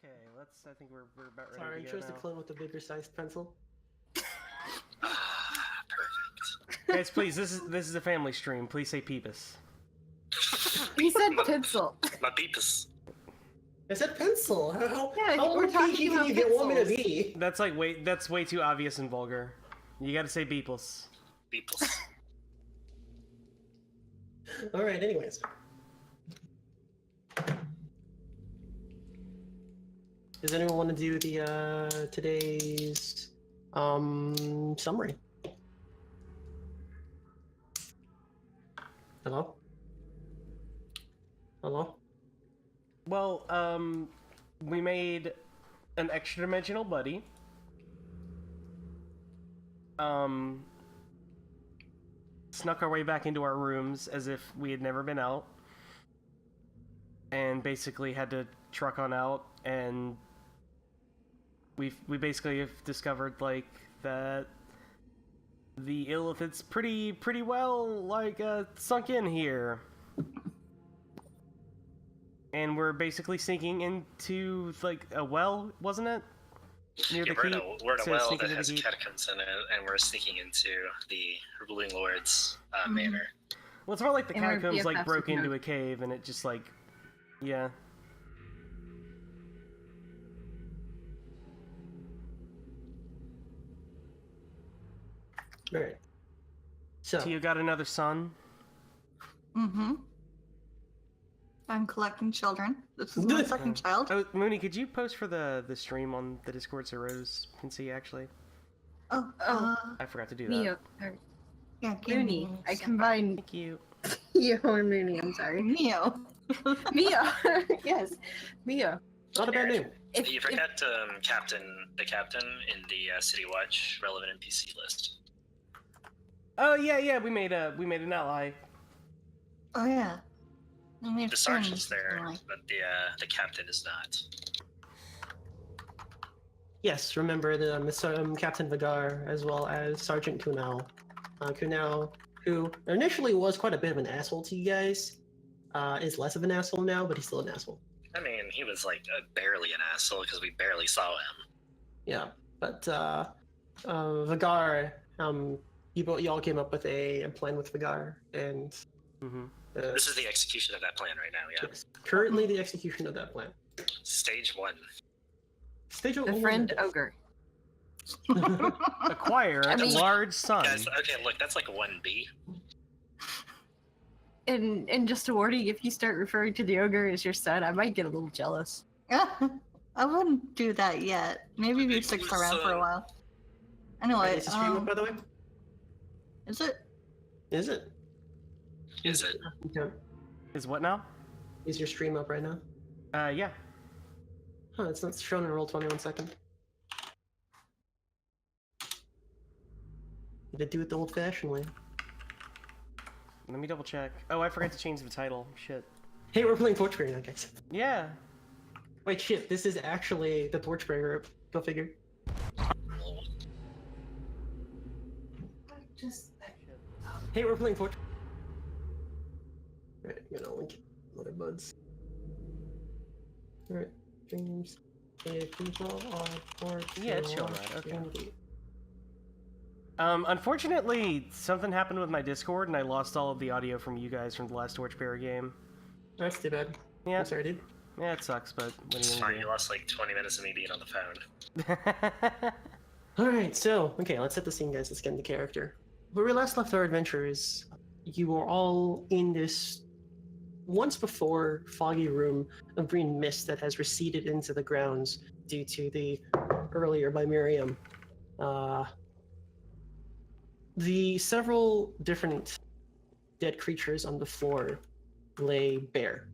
Okay, I think we're about ready Sorry, I to go chose the now. clone with the bigger sized pencil. Perfect. Guys, please, this is a family stream. Please say Peepus. He said pencil. My beepus. I said pencil. Yeah, how we're talking PG can about you get want me to pixels. be? That's way too obvious and vulgar. You gotta say Beeples. Beeples. Alright, anyways. Does anyone want to do the today's summary? Hello? Hello? Well, we made an extra dimensional buddy. Snuck our way back into our rooms as if we had never been out. And basically had to truck on out, and we basically have discovered, like, that the illithid's pretty well, like, sunk in here. And we're basically sinking into, like, a well, wasn't it? Near the keep? We're in a So well sneaking that into has the keep. catacombs in it, and we're sneaking into the ruling lord's manor. Well, it's more like the And we're catacombs, like, BFFs broke with into no- a cave, and it just, like, yeah. Alright. So, So you got another son? Mm-hmm. I'm collecting children. This is my second child. Oh, Mooney, could you post for the stream on the Discord so Rose can see, actually? Oh, I forgot to do that. Mio. Or yeah, give me Mooney. a I sec. combined Thank you. Mio and Mooney, I'm sorry. Mio. Mio. Yes. Mio. not a bad name. You forgot the captain in the City Watch relevant NPC list. Oh yeah, we made an ally. Oh yeah. And we have The friends, sergeant's there, like- but the captain is not. Yes, remember the Captain Vigar as well as Sergeant Kunal. Kunal, who initially was quite a bit of an asshole to you guys, is less of an asshole now, but he's still an asshole. I mean, he was like barely an asshole because we barely saw him. Yeah, but Vigar, y'all came up with a plan with Vigar, and Mm-hmm. This is the execution of that plan right now, yeah. yes, currently the execution of that plan. Stage 1. Stage The one- friend ogre. Acquire I a mean- large son. Guys, okay, look, that's like 1B. And just a warning, if you start referring to the ogre as your son, I might get a little jealous. I wouldn't do that yet. Maybe we stick around for a while. Anyway, Is the stream up, by the way? is it? Is it? Is it? Okay. Is what now? Is your stream up right now? Yeah. Huh, it's not shown in Roll20 1 second. You did do it the old-fashioned way. Let me double check. Oh, I forgot to change the title. Shit. Hey, we're playing Torchbringer now, guys. Yeah. Wait, shit, this is actually the Torchbringer group. Go figure. Hey, we're playing Torch. Alright, I'm gonna link other buds. Alright, streams. If people are Yeah, it's showing that, okay. Unfortunately, something happened with my Discord, and I lost all of the audio from you guys from the last Torchbearer game. That's too bad. Yeah. I'm sorry, dude. Yeah, it sucks, but what are It's you fine, gonna you lost like 20 minutes of me being on the phone. do? Alright, so, okay, let's set the scene, guys. Let's get into character. Where we last left our adventurers, you were all in this once before foggy room of green mist that has receded into the grounds due to the earlier by Mirrium. The several different dead creatures on the floor lay bare.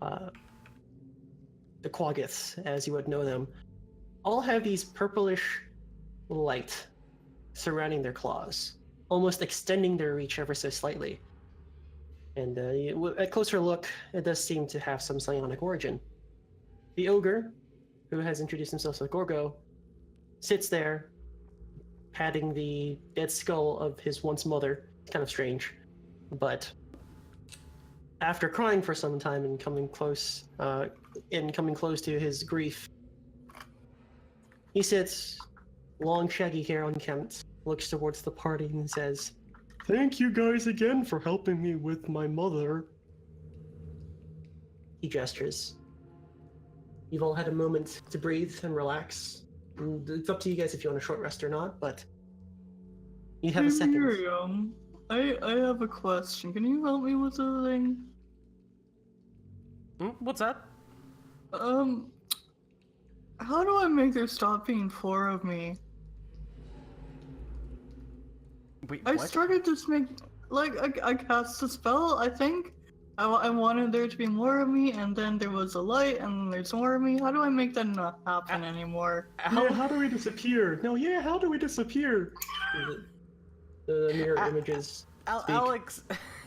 The Quaggoths, as you would know them, all have these purplish light surrounding their claws, almost extending their reach ever so slightly. And at closer look, it does seem to have some psionic origin. The ogre, who has introduced himself as Gorgo, sits there, patting the dead skull of his once mother. Kind of strange, but after crying for some time and coming close to his grief, He sits, long shaggy hair unkempt, looks towards the party and says, "Thank you guys again for helping me with my mother." He gestures. You've all had a moment to breathe and relax. And it's up to you guys if you want a short rest or not, but you have a second. Mirrium, I have a question. Can you help me with the thing? What's that? How do I make there stop being 4 of me? Wait, I what? started to make, like, I cast a spell, I think. I wanted there to be more of me, and then there was a light, and there's more of me. How do I make that not happen anymore? How do we disappear? No, how do we disappear? The mirror images. speak. Alex,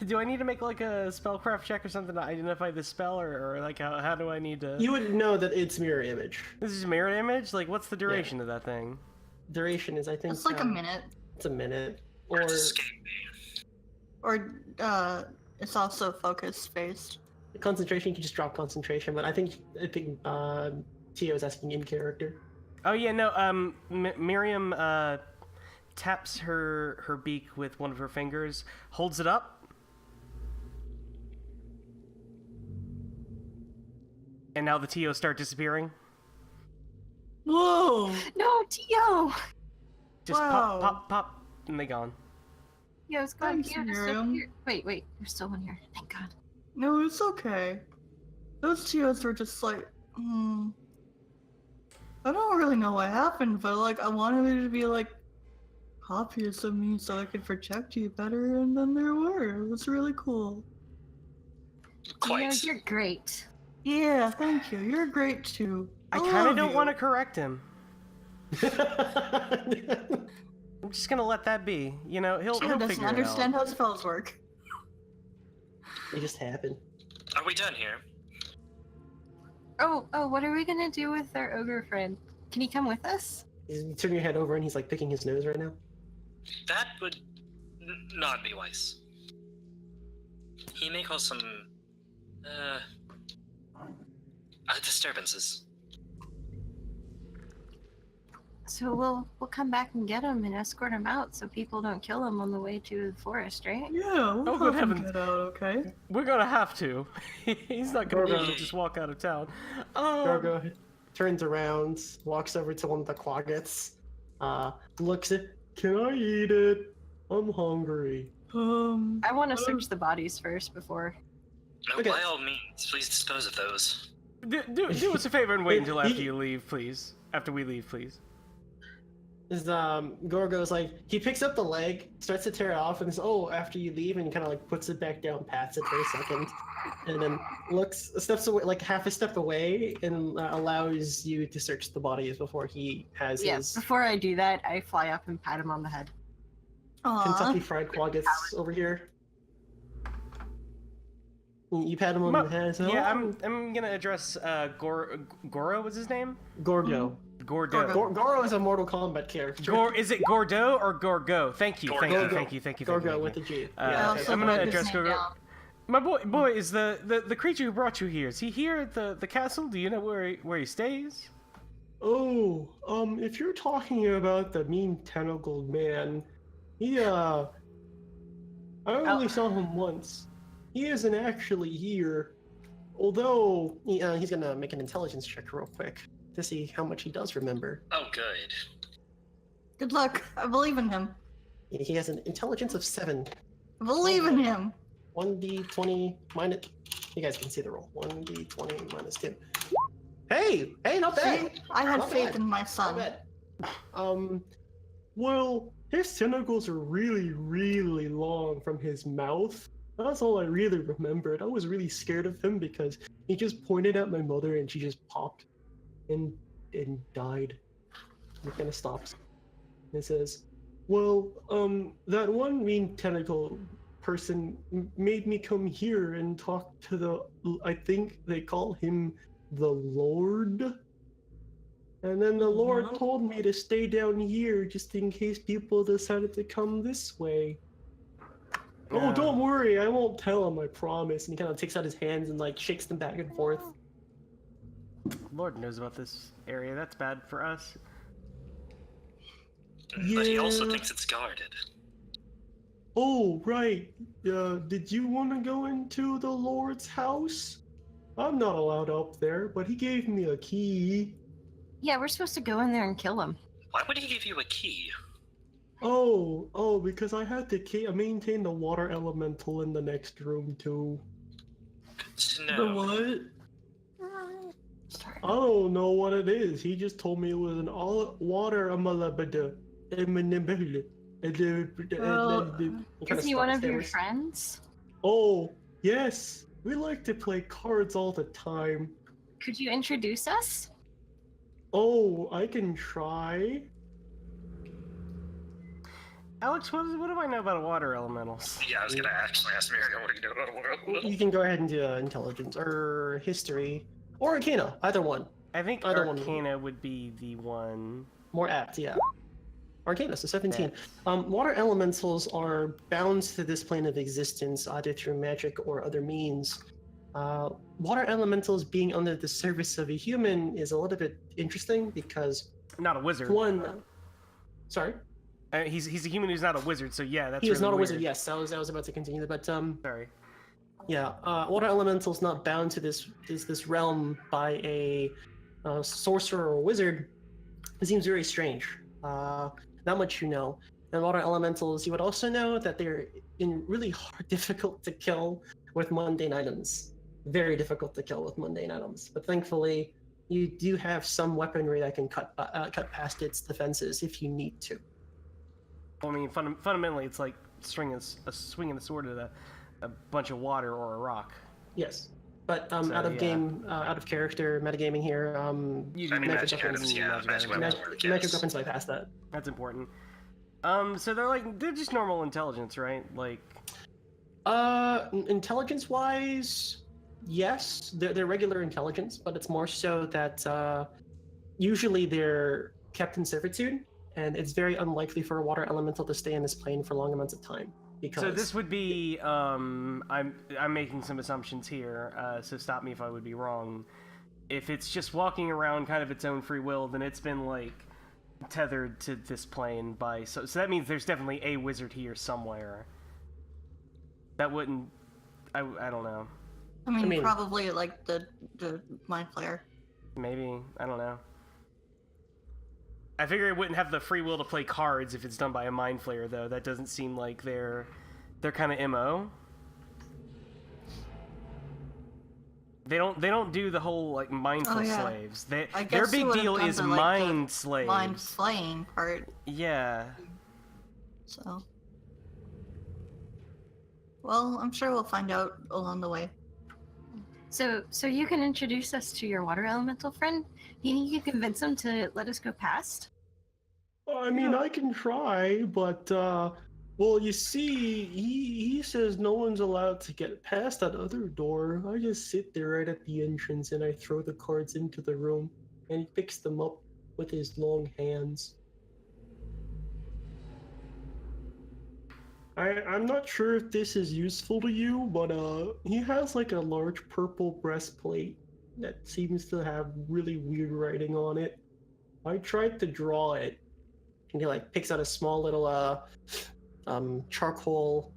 do I need to make like a spellcraft check or something to identify the spell, or like how do I need to? You would know that it's mirror image. This is a mirror image. Like, what's the duration of that thing? Duration is, I think, It's like a minute. It's a minute. Or Or escape me. Or, it's also focus based. concentration. You can just drop concentration, but I think Tio is asking in character. Oh yeah, no. Mirrium taps her beak with one of her fingers, holds it up, and now the Tio start disappearing. Whoa! No, Tio! Just Wow. pop, pop, pop, and they gone. Tio's gone. Thanks, Tio Mirrium. disappeared. Wait, you're still in here. Thank God. No, it's okay. Those TOs were just like, I don't really know what happened, but like I wanted there to be like copies of me so I could protect you better, and then there were. It was really cool. Quite. Tio, you're great. Yeah, thank you. You're great too. I kind of don't want to correct him. I'm just gonna let that be. You know, he'll Tio doesn't figure it understand out. how spells work. They just happen. Are we done here? Oh, what are we gonna do with our ogre friend? Can he come with us? You turn your head over and he's like picking his nose right now. That would not be wise. He may cause some disturbances. So we'll come back and get him and escort him out so people don't kill him on the way to the forest, right? Yeah, we'll Oh, good help him heavens. get out, okay? We're gonna have to. He's not gonna be able to Gorgo. just walk out of town. Gorgo turns around, walks over to one of the cloggets, looks at, "Can I eat it? I'm hungry." I want to search the bodies first before. No, Okay. by all means, please dispose of those. Do us a favor and wait until after you leave, please. After we leave, please. Is Gorgo's like, he picks up the leg, starts to tear it off, and says, "Oh, after you leave," and kind of like puts it back down, pats it for a second, and then steps away, like half a step away, and allows you to search the bodies before he has his Before I do that, I fly up and pat him on the head. Kentucky Fried Quaggets over here. You pat him on the head. And say, Yeah, "Oh, I'm gonna address Goro. What's his name? Gorgo. Gordo. Goro is a Mortal Kombat character. Is it Gordo or Gorgo? Thank you, thank you, Gorgo. thank you, thank you. Gorgo thank with you. the G. I Yeah, also okay. I'm gonna wrote his address name Gorgo. down. My boy is the creature who brought you here. Is he here at the castle? Do you know where he stays? Oh, if you're talking about the mean tentacled man, I only saw him once. He isn't actually here. Although, he's gonna make an intelligence check real quick to see how much he does remember. Oh, good. Good luck. I believe in him. He has an intelligence of 7. I believe in him. 1d20 minus... You guys can see the roll. 1d20 minus 2. Hey, not bad. See? I had Not faith bad. in my Not son. bad. Well, his tentacles are really, really long from his mouth. That's all I really remembered. I was really scared of him because he just pointed at my mother and she just popped and died. He kind of stops and says, "Well, that one mean tentacle person made me come here and talk to I think they call him the Lord. And then the Lord told me to stay down here just in case people decided to come this way. Oh, don't worry, I won't tell him, I promise." And he kind of takes out his hands and like shakes them back and forth. Lord knows about this area. That's bad for us. But he also Yeah. thinks it's guarded. Oh, right. Did you want to go into the Lord's house? I'm not allowed up there, but he gave me a key. Yeah, we're supposed to go in there and kill him. Why would he give you a key? Oh, because I had to maintain the water elemental in the next room too. Good to The know. what? Sorry. I don't know what it is. He just told me it was an all water amalabada. Is he one of your friends? Oh, yes. We like to play cards all the time. Could you introduce us? Oh, I can try. Alex, what do I know about water elementals? Yeah, I was gonna actually ask Mirrium, what do you know about a world? You can go ahead and do intelligence or history or arcana, either one. I think Either one. Arcana would be the one. More apt, yeah. Arcana, so 17. Water elementals are bound to this plane of existence either through magic or other means. Water elementals being under the service of a human is a little bit interesting because Not a wizard. one, sorry, He's a human who's not a wizard, so yeah, that's he is really not a wizard. weird. Yes, I was about to continue, but Sorry. yeah, water elementals not bound to this realm by a sorcerer or wizard. It seems very strange. Not much you know. And water elementals, you would also know that they're really hard, difficult to kill with mundane items. Very difficult to kill with mundane items. But thankfully, you do have some weaponry that can cut past its defenses if you need to. I mean, fundamentally, it's like swinging a sword at a bunch of water or a rock. Yes. But So, out of yeah. game, out of character, metagaming here, You I mean, magic magic weapons. items, yeah, magic weapons work, magic yes. weapons bypass that. That's important. So they're just normal intelligence, right? Like, Intelligence-wise, yes, they're regular intelligence, but it's more so that usually they're kept in servitude, and it's very unlikely for a water elemental to stay in this plane for long amounts of time. Because so this would be I'm making some assumptions here, so stop me if I would be wrong. If it's just walking around kind of its own free will, then it's been like tethered to this plane by so that means there's definitely a wizard here somewhere. That wouldn't I don't know. I mean, mean- probably like the mind flayer. Maybe, I don't know. I figure it wouldn't have the free will to play cards if it's done by a mind flayer, though. That doesn't seem like their kind of MO. They don't do the whole like mindful Oh, yeah. slaves. I Their guess they big would've deal done is the, like, the mind slaves. Mind slaying part. Yeah. So, well, I'm sure we'll find out along the way. So you can introduce us to your water elemental friend? Do you think you can convince him to let us go past? I mean, I can try, but well, you see, he says no one's allowed to get past that other door. I just sit there right at the entrance and I throw the cards into the room, and he picks them up with his long hands. I'm not sure if this is useful to you, but he has like a large purple breastplate that seems to have really weird writing on it. I tried to draw it, and he like picks out a small little charcoal,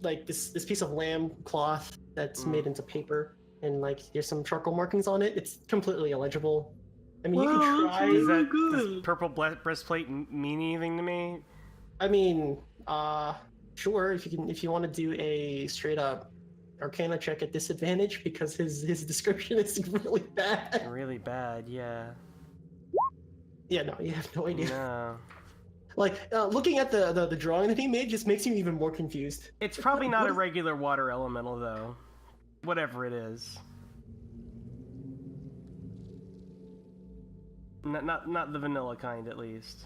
like this piece of lamb cloth that's made into paper, and like there's some charcoal markings on it. It's completely illegible. I mean, you Wow, can that's try. really Does good. purple breastplate mean anything to me? I mean, sure, if you want to do a straight up Arcana check at disadvantage because his description is really bad. Really bad, yeah. Yeah, no, you have no idea. No. Like looking at the drawing that he made just makes you even more confused. It's probably not What a is- regular water elemental, though. Whatever it is. Not the vanilla kind, at least.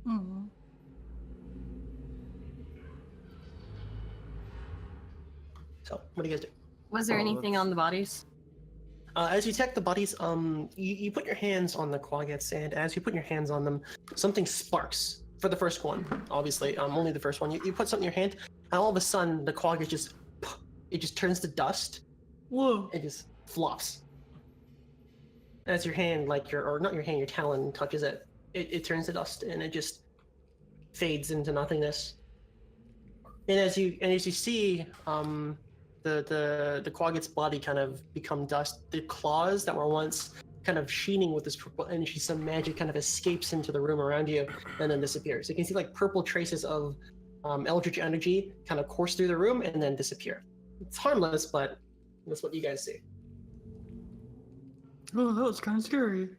Hmm. So, what do you guys do? Was there Oh, anything that's- on the bodies? As you check the bodies, you put your hands on the quagets, and as you put your hands on them, something sparks. For the first one, obviously, only the first one. You put something in your hand, and all of a sudden, the quagget just turns to dust. Whoa. It just flops. As your hand, like your talon touches it, it turns to dust and it just fades into nothingness. And as you see, the Quagget's body kind of become dust. The claws that were once kind of sheening with this purple energy, some magic kind of escapes into the room around you and then disappears. You can see like purple traces of eldritch energy kind of course through the room and then disappear. It's harmless, but that's what you guys see. Oh, that was kind of scary.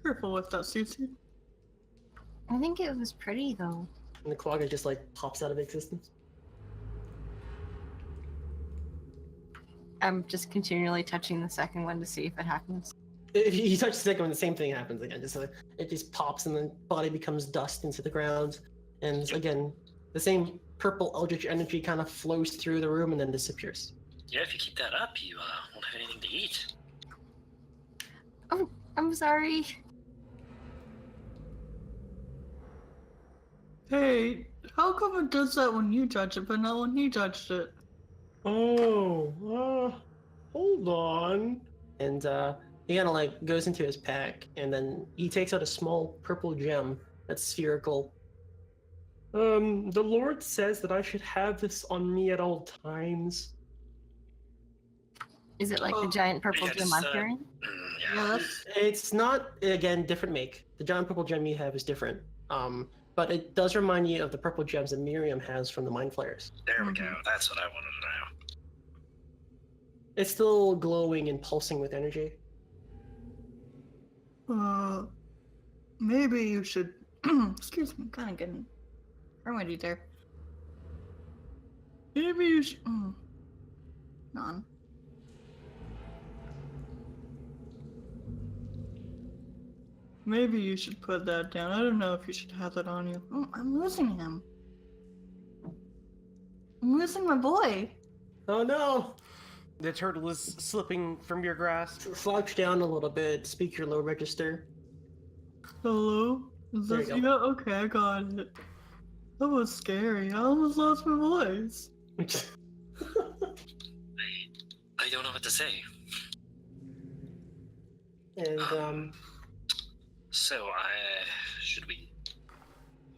Careful with that, Cici. I think it was pretty though. And the Quagga just like pops out of existence. I'm just continually touching the second one to see if it happens. If you touch the second one, the same thing happens again. Just like, it just pops and the body becomes dust into the ground. And again, the same purple eldritch energy kind of flows through the room and then disappears. Yeah, if you keep that up, you won't have anything to eat. Oh, I'm sorry. Hey, how come it does that when you judge it, but not when he judged it? Oh, hold on. And he kind of like goes into his pack and then he takes out a small purple gem that's spherical. The Lord says that I should have this on me at all times. Is it like the giant purple Yeah, gem it's, I'm carrying? Yeah, that's... It's not, again, different make. The giant purple gem you have is different. But it does remind you of the purple gems that Mirrium has from the Mind Flayers. There we go. That's what I wanted to know. It's still glowing and pulsing with energy. Maybe you should... Excuse me, I'm kind of getting hermity there. Maybe you should... None. Maybe you should put that down. I don't know if you should have that on you. Oh, I'm losing him. I'm losing my boy. Oh no! The turtle is slipping from your grasp. Slouch down a little bit, speak your low register. Hello? Is There this you you? Okay, I got it. That was scary. I almost lost my voice. I don't know what to say. And So, should we...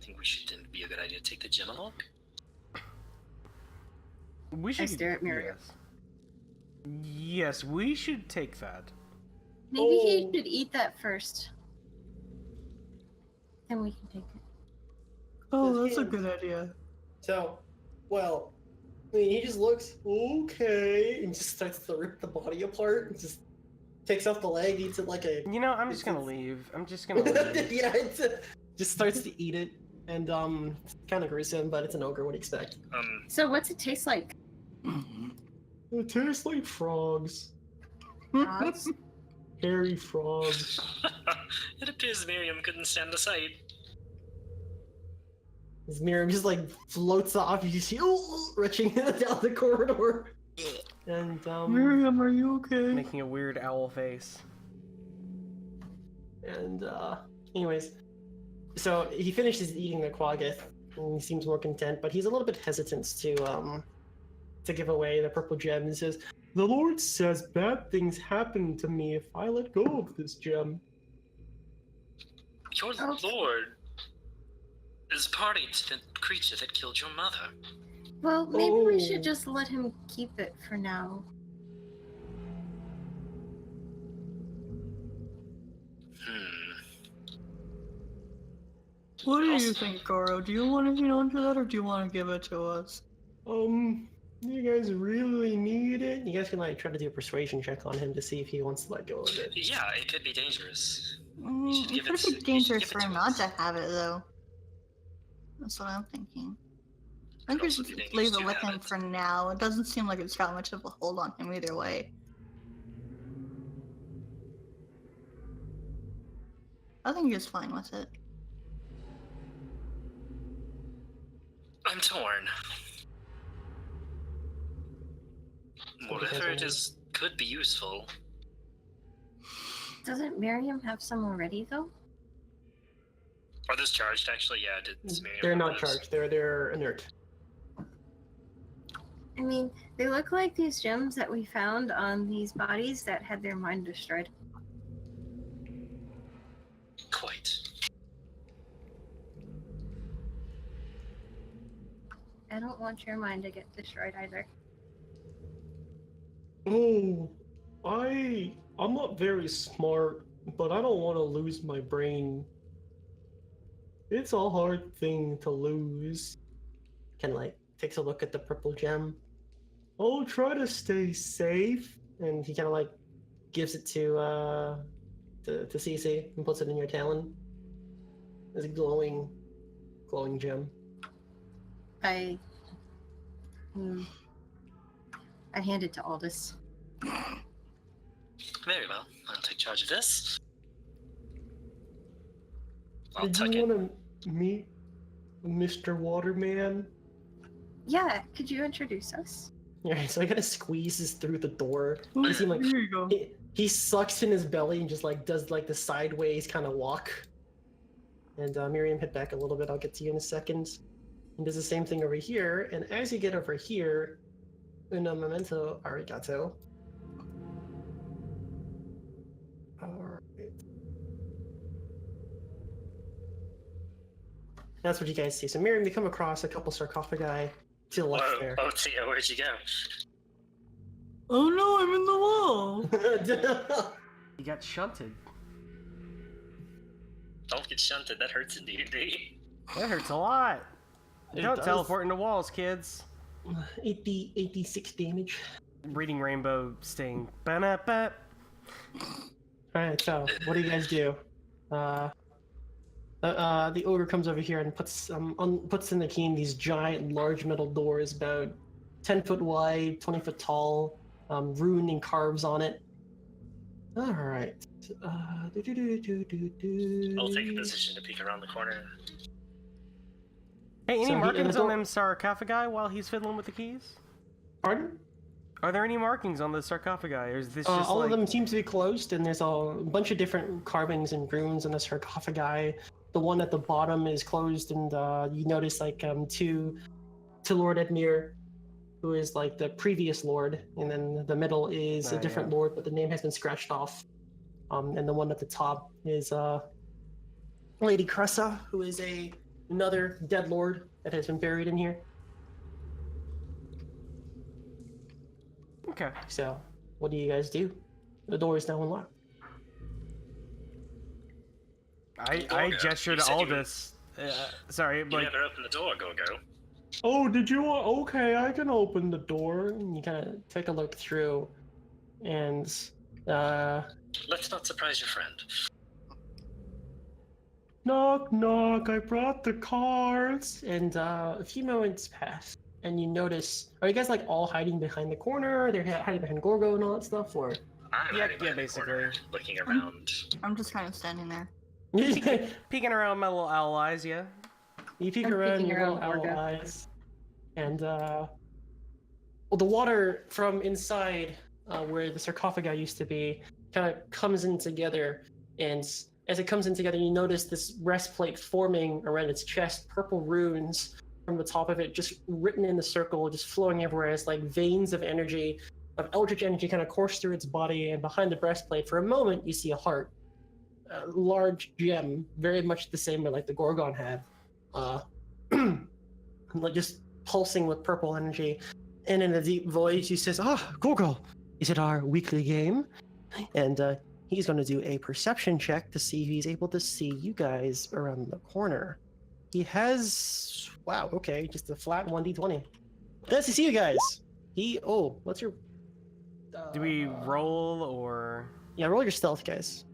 think we should be a good idea to take the gem along? We should stare at Mirrium. Yes, we should take that. Maybe he should eat that first. Then we can take it. Oh, that's a good idea. so, well, I mean, he just looks okay and just starts to rip the body apart and just takes off the leg, eats it like a... You know, I'm just gonna leave. I'm just gonna leave. Yeah, just starts to eat it. And, it's kind of gruesome, but it's an ogre, what do you expect? So what's it taste like? It tastes like frogs. Frogs? Hairy frogs. It appears Mirrium couldn't stand the sight. His Mirrium just like floats off, you see, retching down the corridor. And, Mirrium, are you okay? Making a weird owl face. And, anyways, so he finishes eating the Quagget, and he seems more content, but he's a little bit hesitant to give away the purple gem. He says, The Lord says bad things happen to me if I let go of this gem. Your lord is party to the creature that killed your mother. Well, maybe we Oh. should just let him keep it for now. What do you think, Goro? Do you want to hang on to that, or do you want to give it to us? You guys really need it? you guys can like try to do a persuasion check on him to see if he wants to let go of it. Yeah, it could be dangerous. should It give could it be to- you dangerous should give for it him to not us. to have it, though. That's what I'm thinking. I think we also should be dangerous leave it to with have him it. for now. It doesn't seem like it's got much of a hold on him either way. I think he's fine with it. I'm torn. Whatever it is could be useful. Doesn't Mirrium have some already, though? Are those charged, actually? Yeah, did Mirrium They're have not those? charged, they're inert. I mean, they look like these gems that we found on these bodies that had their mind destroyed. Quite. I don't want your mind to get destroyed either. Oh, I'm not very smart, but I don't want to lose my brain. It's a hard thing to lose. Kind of like takes a look at the purple gem, I'll try to stay safe. and he kind of like gives it to Cici and puts it in your talon. It's a glowing gem. I hand it to Aldys. Very well. I'll take charge of this. I'll Did tuck you it. want to meet Mr. Waterman? Yeah, could you introduce us? Yeah, so he kind of squeezes through the door. Ooh, You see him, like, here you go. he sucks in his belly and just like does like the sideways kind of walk. And Mirrium, hit back a little bit. I'll get to you in a second. And does the same thing over here. And as you get over here, uno momento arigato. Alright. That's what you guys see. So Mirriam, you come across a couple sarcophagi to the left Whoa, there. oh Tia, where'd you go? Oh no, I'm in the wall. You got shunted. Don't get shunted, that hurts in D&D. That hurts a lot. It Don't does. teleport into walls, kids. 86 damage. Reading Rainbow Sting. Ba-na-ba. Alright, so what do you guys do? The ogre comes over here and puts in the key in these giant, large metal doors, about 10 foot wide, 20 foot tall, rune and carves on it. Alright. I'll take a position to peek around the corner. Hey, any So markings the on door- them sarcophagi while he's fiddling with the keys? Pardon? Are there any markings on the sarcophagi, or is this just All like... of them seem to be closed, and there's a bunch of different carvings and runes on the sarcophagi. The one at the bottom is closed, and you notice like to Lord Edmure, who is like the previous lord, and then the middle is Oh, a different yeah. lord, but the name has been scratched off. And the one at the top is Lady Cressa, who is another dead lord that has been buried in here. Okay. So, what do you guys do? The door is now unlocked. I Go-go. gesture You to said you- Aldous. Sorry, You like... never open the door, go-go. Oh, did you want? Okay, I can open the door. And you kind of take a look through, and Let's not surprise your friend. Knock, knock. I brought the cards. and a few moments pass, and you notice. Are you guys like all hiding behind the corner? They're hiding behind Gorgo and all that stuff, or? I'm Yeah, hiding behind the basically. corner, looking around. I'm just kind of standing there. Peeking around my little owl eyes, yeah? You peek I'm around peeking your around little owl Gorgo. eyes, and well, the water from inside where the sarcophagi used to be kind of comes in together, and as it comes in together, you notice this breastplate forming around its chest, purple runes from the top of it, just written in the circle, just flowing everywhere as like veins of energy, of eldritch energy, kind of course through its body, and behind the breastplate, for a moment, you see a heart. A large gem, very much the same way like the Gorgon had. Like just pulsing with purple energy. And in a deep voice, he says, Gorgo, is it our weekly game? And he's going to do a perception check to see if he's able to see you guys around the corner. He has, wow, okay, just a flat 1d20. Nice to see you guys. What's your... Do we roll, or... Yeah, roll your stealth, guys.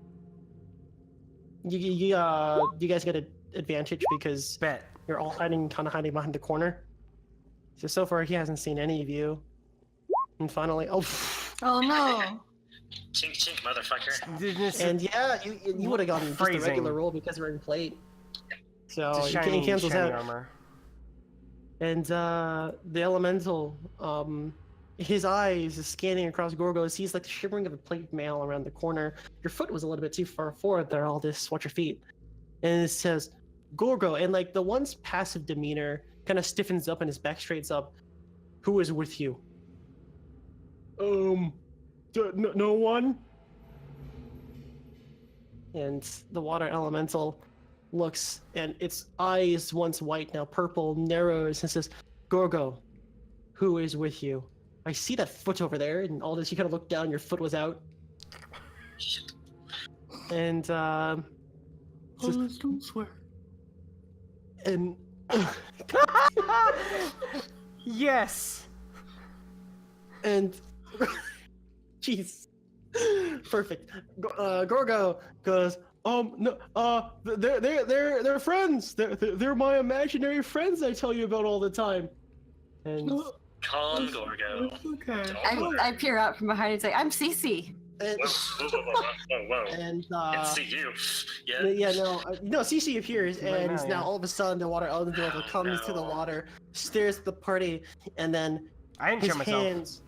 You guys get an advantage because Bet. you're all hiding behind the corner. So far, he hasn't seen any of you. And finally, Oh no! Chink chink, motherfucker. This- and yeah, you would have gotten just a Phrasing. regular roll because we're in plate. So it's a he shiny, cancels shiny out. armor. And the elemental, his eyes is scanning across Gorgo, sees like the shimmering of a plate mail around the corner. Your foot was a little bit too far forward there, Aldys. Watch your feet. And it says, Gorgo, and like the one's passive demeanor kind of stiffens up and his back straightens up. Who is with you? No one. And the water elemental looks, and its eyes, once white, now purple, narrows and says, Gorgo, who is with you? I see that foot over there, and all this. You kind of look down. Your foot was out, Shit. and Aldys, don't swear. and Yes. and jeez, perfect. Gorgo goes, no, they're friends. They're my imaginary friends I tell you about all the time. And, Calm, Gorgo. It's okay. I peer out from behind and say, I'm Cici. and, Whoa. and Can't see you. Yeah. yeah, no, Cici appears, Right and now, now yeah. all of a sudden the water elemental Oh, comes to the no. water, stares at the party, and then I didn't show myself.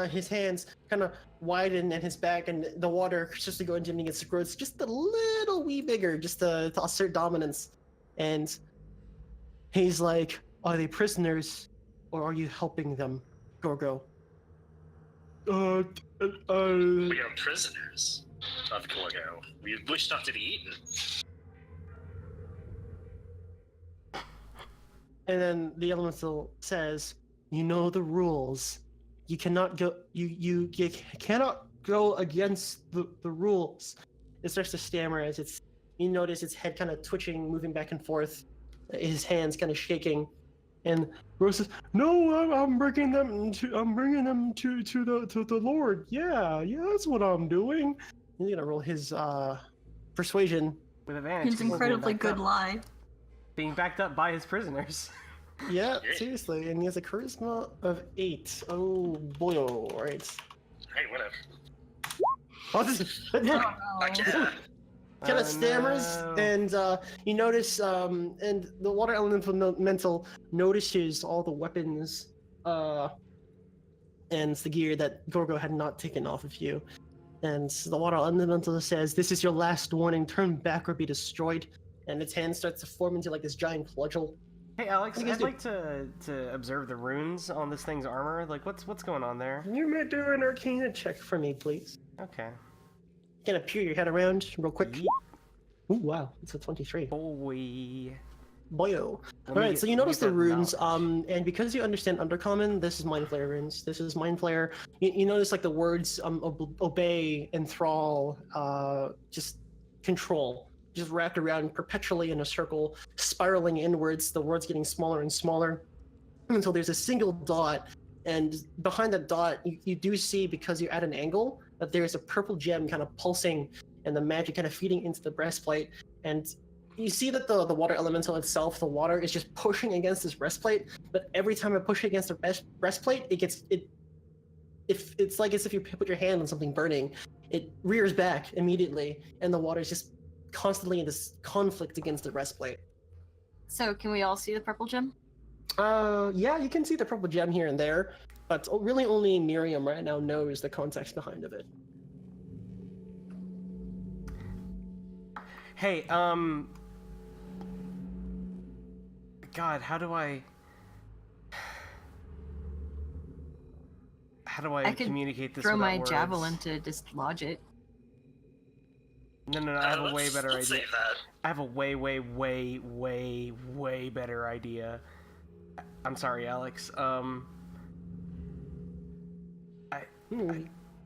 his hands kind of widen and his back, and the water just to go into him against the growth just a little wee bigger, just to assert dominance. And he's like, "Are they prisoners, or are you helping them, Gorgo?" We are prisoners of Gorgo. We wish not to be eaten. And then the elemental says, "You know the rules. You cannot go. You cannot go against the rules." It starts to stammer as you notice its head kind of twitching, moving back and forth, his hands kind of shaking, and Rose says, "No, I'm bringing them to the Lord. Yeah, that's what I'm doing." He's gonna roll his persuasion. With advantage. It's 'cause he's incredibly backed good up. lie. Being backed up by his prisoners. Yeah, Yeah. seriously, and he has a charisma of 8. Oh boy, all right. Hey, whatever. Oh, this is- Oh, no. Yeah. kind Oh, of stammers, no. and you notice, and the water elemental notices all the weapons and the gear that Gorgo had not taken off of you. And the water elemental says, "This is your last warning. Turn back or be destroyed." And its hand starts to form into like this giant cudgel. Hey Alex, What do you I'd guys do? like to observe the runes on this thing's armor. Like, what's going on there? You may do an Arcana check for me, please. Okay. Kind of peer your head around real quick. Yeet. Ooh, wow, it's a 23. Boy. Boyo. Let me Alright, get- so you let me notice get the that runes, knowledge. and because you understand Undercommon, this is Mind Flayer runes. This is Mind Flayer. You notice like the words obey, enthrall, just control, just wrapped around perpetually in a circle, spiraling inwards, the words getting smaller and smaller, until there's a single dot, and behind that dot, you do see, because you're at an angle, that there's a purple gem kind of pulsing, and the magic kind of feeding into the breastplate, and you see that the water elemental itself, the water, is just pushing against this breastplate, but every time it pushes against the breastplate, it's like as if you put your hand on something burning. It rears back immediately, and the water is just constantly in this conflict against the breastplate. So can we all see the purple gem? Yeah, you can see the purple gem here and there, but really only Mirrium right now knows the context behind of it. Hey, God, how do I I could communicate this Throw without my words? javelin to dislodge it. No, I have a way Let's- better let's idea. save that. I have a way better idea. I'm sorry, Alex. Hmm.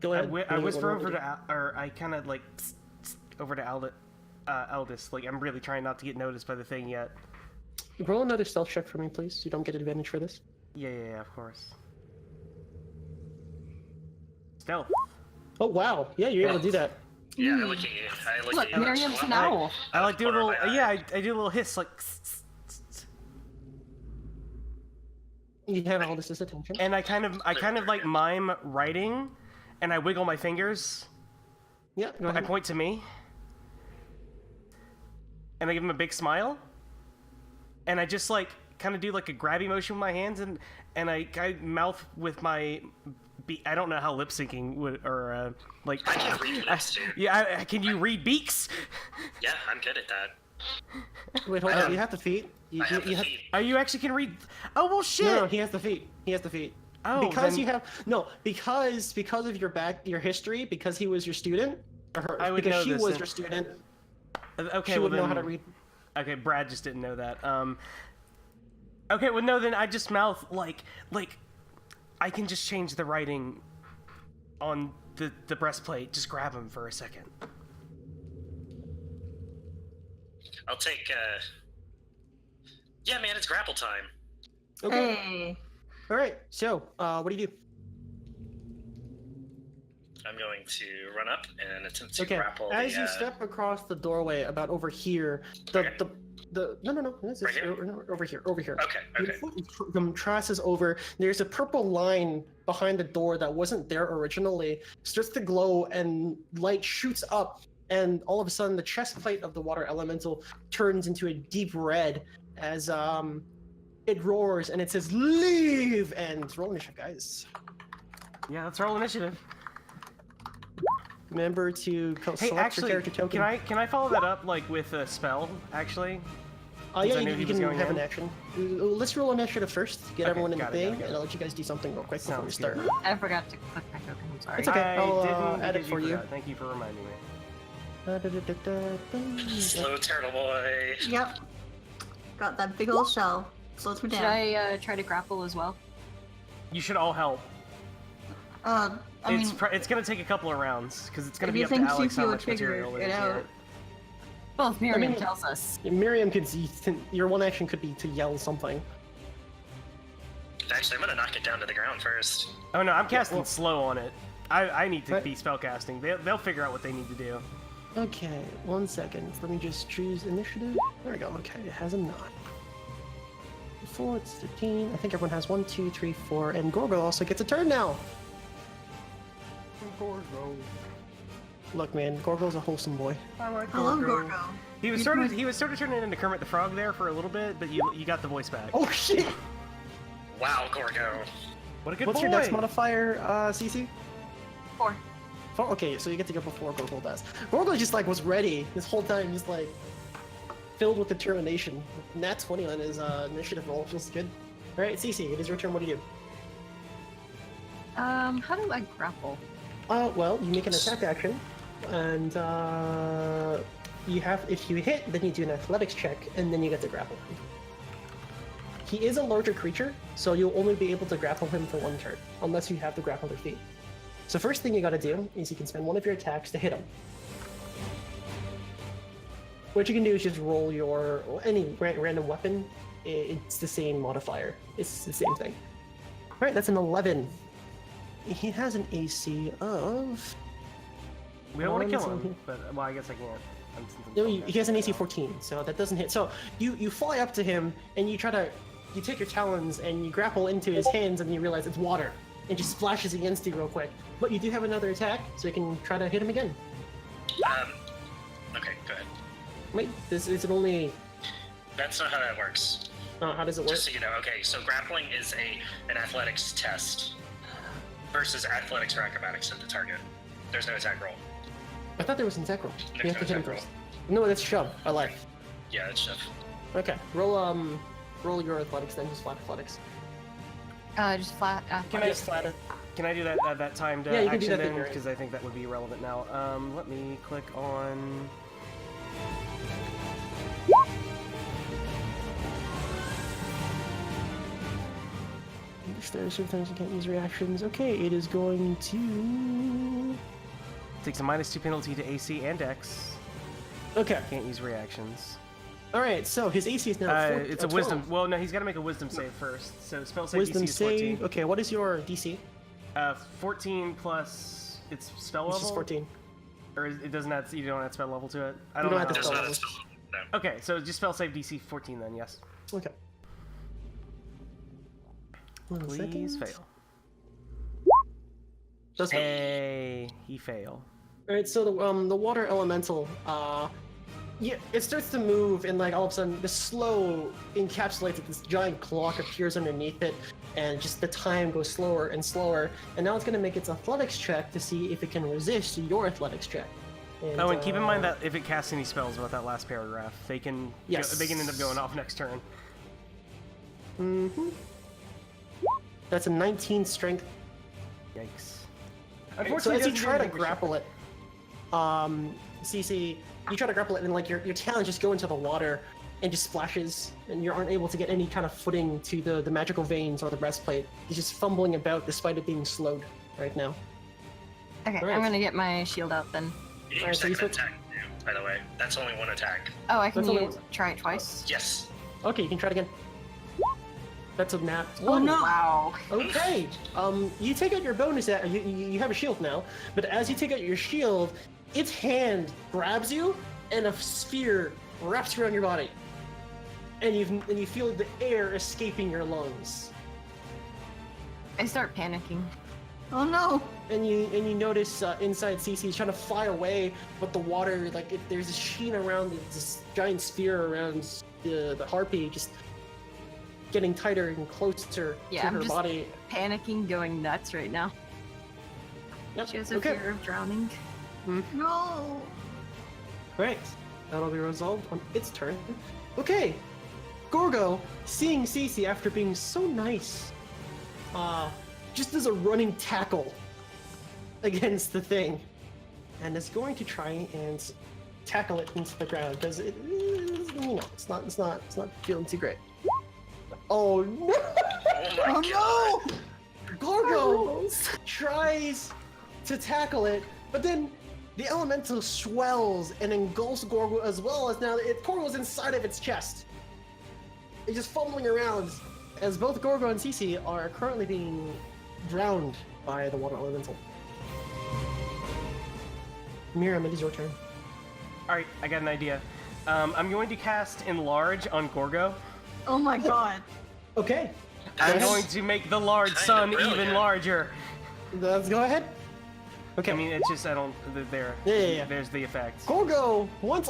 Go I ahead. whisper over to, or I kind of like over to Aldys. Like, I'm really trying not to get noticed by the thing yet. Roll another stealth check for me, please. You don't get advantage for this. Yeah, of course. Stealth. Oh wow! Yeah, you're able to do that. Yeah, I look at you. Look, you. Miriam's an Wow. owl. I like do a Corner little. of my Yeah, eye. I do a little hiss like. You have all this attention. And I kind of like mime writing, and I wiggle my fingers. Yeah, go I ahead. point to me, and I give him a big smile, and I just like kind of do like a grabby motion with my hands, and I mouth with my. I don't know how lip syncing would or like. I can read lips too. Yeah, can you read beaks? Yeah, I'm good at that. Wait, hold on. You have the feet. I have the have... feet. Oh, you actually can read. Oh well, shit. No, he has the feet. He has the feet. Oh, because then- you have because of your history, because he was your student, or her, I would because know she this was then. your student. Okay, She well would know how to then- read. Okay, Brad just didn't know that. Okay, well no, then I just mouth like I can just change the writing on the breastplate. Just grab him for a second. I'll take. Yeah, man, it's grapple time. Okay. Hey. All right. So, what do you do? I'm going to run up and attempt to Okay. grapple. As you step across the doorway, about over here, no. This is Right here? over here. Okay. Your foot crosses over. There's a purple line behind the door that wasn't there originally. Starts to glow and light shoots up, and all of a sudden the chest plate of the water elemental turns into a deep red as it roars and it says "Leave!" and roll initiative, guys. Yeah, let's roll initiative. Remember to Hey, select actually, your character token. can I follow that up like with a spell? Actually. Yeah, I knew he you was can going have in. an action. Let's roll initiative first. Get Okay, everyone in the got it, thing, got it. and I'll let you guys do something real quick before we Sounds start. good. I forgot to click my token. I'm sorry. It's okay. I I'll, didn't add it because for you. forgot. Thank you for reminding me. Slow turtle boy. Yep. Got that big old shell. Slows me Should down. I try to grapple as well? You should all help. I mean, It's gonna take a couple of rounds because it's gonna if be you up to think Alex Cici how would much figure material it there is out. yet. Well, if Mirrium mean- tells us. Miriam could your one action could be to yell something. Actually, I'm gonna knock it down to the ground first. Oh no, I'm casting well- slow on it. I need to Right. be spellcasting. They'll figure out what they need to do. Okay, 1 second. Let me just choose initiative. There we go. Okay, it has a 9. 4, it's 13. I think everyone has 1, 2, 3, 4, and Gorgo also gets a turn now. Gorgo. Look, man, Gorgo's a wholesome boy. I like I love Gorgo. He was sort of turning into Kermit the Frog there for a little bit, but you got the voice back. Oh shit! Wow, Gorgo. What a good What's boy! your dex modifier, Cici? 4. 4? Okay, so you get to go before Gorgo does. Gorgo just like was ready this whole time, just like filled with determination. Nat 20 on his initiative roll feels good. All right, Cici, it is your turn. What do you do? How do I grapple? Well, you make an attack action, and you have, if you hit, then you do an athletics check, and then you get to grapple him. He is a larger creature, so you'll only be able to grapple him for 1 turn, unless you have the grappler feat. So first thing you gotta do is you can spend one of your attacks to hit him. What you can do is just roll your, any random weapon, it's the same modifier. It's the same thing. Alright, that's an 11. He has an AC of... We don't want to kill so him, but well, I guess I can't. No, he has an AC 14, so that doesn't hit. So you fly up to him and you take your talons and you grapple into his hands and you realize it's water. It just splashes against you real quick. But you do have another attack, so you can try to hit him again. Okay, go ahead. Wait, this is it only... That's not how that works. how does it work? Just so you know, okay, so grappling is an athletics test versus athletics or acrobatics at the target. There's no attack roll. I thought there was an attack roll. There's You have to no hit him attack roll. first. No, that's shove. I lied. Yeah, it's stuff. Okay, roll your athletics then, just flat athletics. Just flat. Can I Just flat it. Can I do that timed Yeah, you can do action that then? thing, right. Because I think that would be relevant now. Let me click on. Sometimes you can't use reactions. Okay, it is going to... Takes a -2 penalty to AC and Dex. Okay. Can't use reactions. Alright, so his AC is now It's a 12. wisdom. Well, no, he's got to make a wisdom save first. So spell save Wisdom DC is 14. save. Okay, what is your DC? 14 plus its spell This level. is 14. Or it doesn't add. You don't add spell level to it. I You don't don't know. add the There's spell not a level. spell level. No. Okay, so just spell save DC 14 then. Yes. Okay. One Please second. fail. Does fail. Hey, he fail. Alright, so the water elemental, yeah, it starts to move, and like all of a sudden, the slow encapsulates it. This giant clock appears underneath it, and just the time goes slower and slower. And now it's gonna make its athletics check to see if it can resist your athletics check. And keep in mind that if it casts any spells about that last paragraph, they can Yes. they can end up going off next turn. Mm-hmm. That's a 19 strength. Yikes. So as you it try to doesn't grapple it, Cici, you try to grapple it, and like your talons just go into the water and just splashes, and you aren't able to get any kind of footing to the magical veins or the breastplate. You're just fumbling about despite it being slowed right now. Okay, Alright. I'm gonna get my shield out then. You get your Alright, so you second switch- attack, too, by the way. That's only one attack. Oh, I can That's only- try it twice. Yes. Okay, you can try it again. That's a nat. Oh no! Wow. Okay. You take out your bonus. You have a shield now, but as you take out your shield, its hand grabs you, and a sphere wraps around your body, and you feel the air escaping your lungs. I start panicking. Oh no! And you notice inside Cici is trying to fly away, but the water, there's a sheen around this giant sphere around the harpy, just getting tighter and closer Yeah, to I'm her just body. panicking, going nuts right now. Yep. She has a Okay. fear of drowning. No! Right. That'll be resolved on its turn. Okay. Gorgo, seeing Cici after being so nice, just does a running tackle against the thing, and is going to try and tackle it into the ground because it's not feeling too great. Oh no! Oh my Oh god. no! Gorgo tries to tackle it, but then the elemental swells and engulfs Gorgo as well as now Gorgo's inside of its chest. It's just fumbling around as both Gorgo and Cici are currently being drowned by the water elemental. Mirrium, it is your turn. Alright, I got an idea. I'm going to cast Enlarge on Gorgo. Oh my god. Okay, I'm Yes. going to make the large Kinda sun brilliant. even larger. let's go ahead. Okay, I mean, it's just, I don't, there. Yeah. There's the effect. Gorgo, once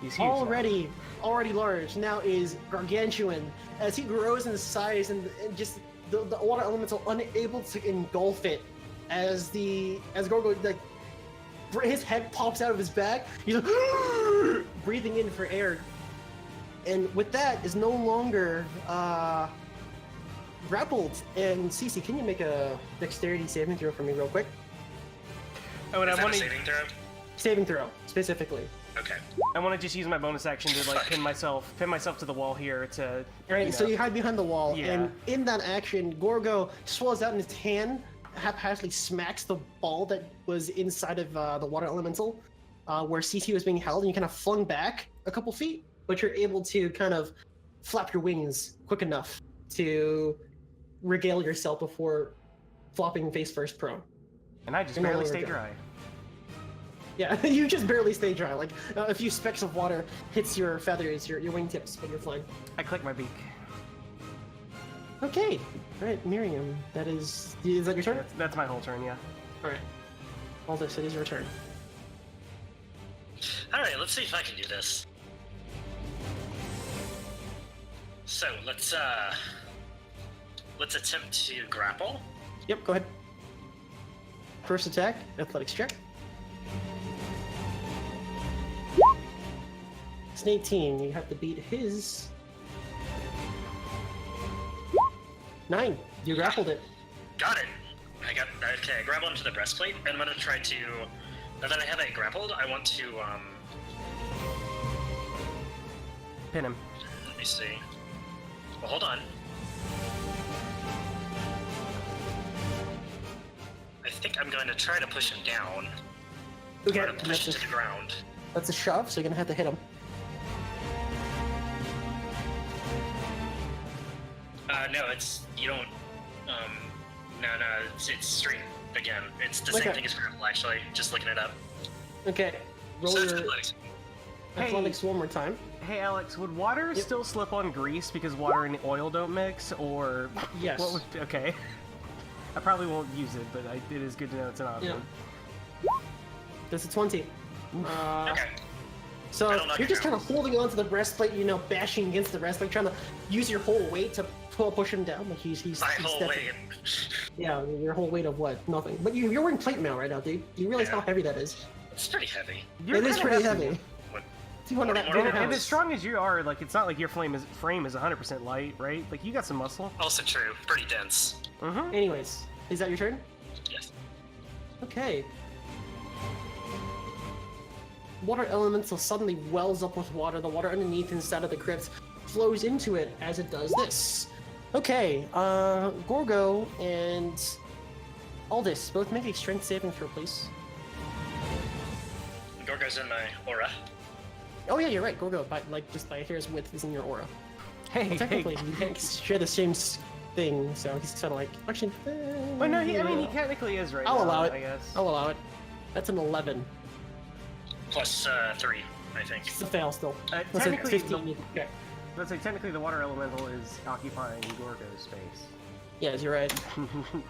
He's huge. now. already large, now is gargantuan as he grows in size and just the water elemental unable to engulf it as Gorgo his head pops out of his back. He's like, breathing in for air, and with that is no longer grappled. And Cici, can you make a dexterity saving throw for me real quick? Oh, and Is I that a want to, saving throw? Saving throw specifically. Okay. I want to just use my bonus action to like pin myself to the wall here to. Right, so you hide behind the wall, Yeah. and in that action, Gorgo swells out in his hand, haphazardly smacks the ball that was inside of the water elemental, where Cici was being held, and you kind of flung back a couple feet, but you're able to kind of flap your wings quick enough to regale yourself before flopping face first prone. And I just You're no barely longer stay done. dry. Yeah, you just barely stay dry. Like a few specks of water hits your feathers, your wingtips, when you're flying. I click my beak. Okay, all right, Mirrium, is that your turn? That's my whole turn, yeah. All right, Aldys, it is your turn. Alright, let's see if I can do this. So, let's attempt to grapple. Yep, go ahead. First attack, athletics check. It's an 18. You have to beat his 9. You grappled it. Got it! Okay, I grab onto the breastplate, and I'm gonna try to... Now that I have it grappled, I want to, Pin him. let me see. Well, hold on. I think I'm going to try to push him down. Okay, Try to push him to the ground. that's a shove, so you're gonna have to hit him. No, you don't, no, it's straight again. It's the Okay. same thing as grapple, actually, just looking it up. Okay, roll So it's your athletics. athletics one more time. Hey Alex, would water Yep. still slip on grease because water and oil don't mix, or Yes. what would? Okay, I probably won't use it, but it is good to know it's an option. That's a 20. Okay. So I don't knock you're it just down. kind of holding onto the breastplate, bashing against the breastplate, trying to use your whole weight to push him down. Like he's My he's whole stepping- weight. Yeah, your whole weight of what? Nothing. But you're wearing plate mail right now, dude. Do you realize Yeah. how heavy that is? It's pretty heavy. You're It is kinda pretty hefty. heavy. What? 200 What- what- And, pounds. and as strong as you are, like it's not like your frame is 100% light, right? Like you got some muscle. Also true. Pretty dense. Mm-hmm. Anyways, is that your turn? Yes. Okay. Water elemental suddenly wells up with water. The water underneath inside of the crypt flows into it as it does this. Okay, Gorgo and Aldys, both make a strength saving throw, please. Gorgo's in my aura. Oh yeah, you're right. Gorgo, just by a hair's width, is in your aura. Hey, Well, technically, hey. you can't share the same thing, so he's kind of like, actually. Well, no, he technically is right I'll now, allow it. I guess. I'll allow it. That's an 11. Plus 3, I think. It's a fail still. Uh, That's a technically, 15. Okay. Let's say technically the water elemental is occupying Gorgo's space. Yes, you're right.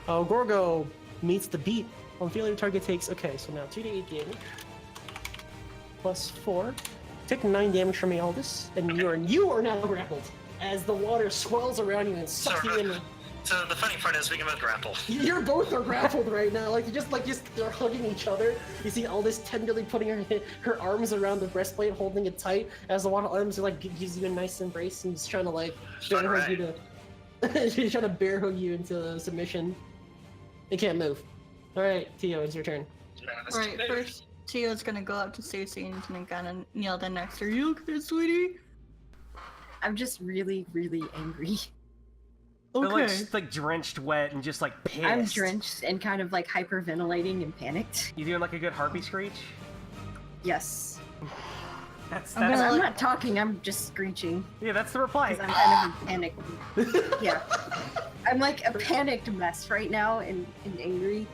Oh, Gorgo meets the beat. On failure, target takes. Okay, so now 2d8 damage. Plus 4. Take 9 damage from me, Aldys. And you are now grappled as the water swirls around you and sucks you in. So the funny part is we can both grapple. You're both are grappled right now. They're hugging each other. You see Aldys tenderly putting her arms around the breastplate, holding it tight as the water arms gives you a nice embrace and just trying to bear hug you to. She's trying to bear hug you into submission. You can't move. All right, Tio, it's your turn. Right, first Tio's gonna go up to Cici and gonna kind of kneel down next to her. You okay, sweetie? I'm just really, really angry. They're Okay. like drenched wet and just like pissed. I'm drenched and kind of like hyperventilating and panicked. You doing like a good harpy screech? Yes. That's I'm gonna I'm let- not talking, I'm just screeching. yeah, that's the reply. Because I'm kind of in panic. Yeah. I'm like a panicked mess right now and angry.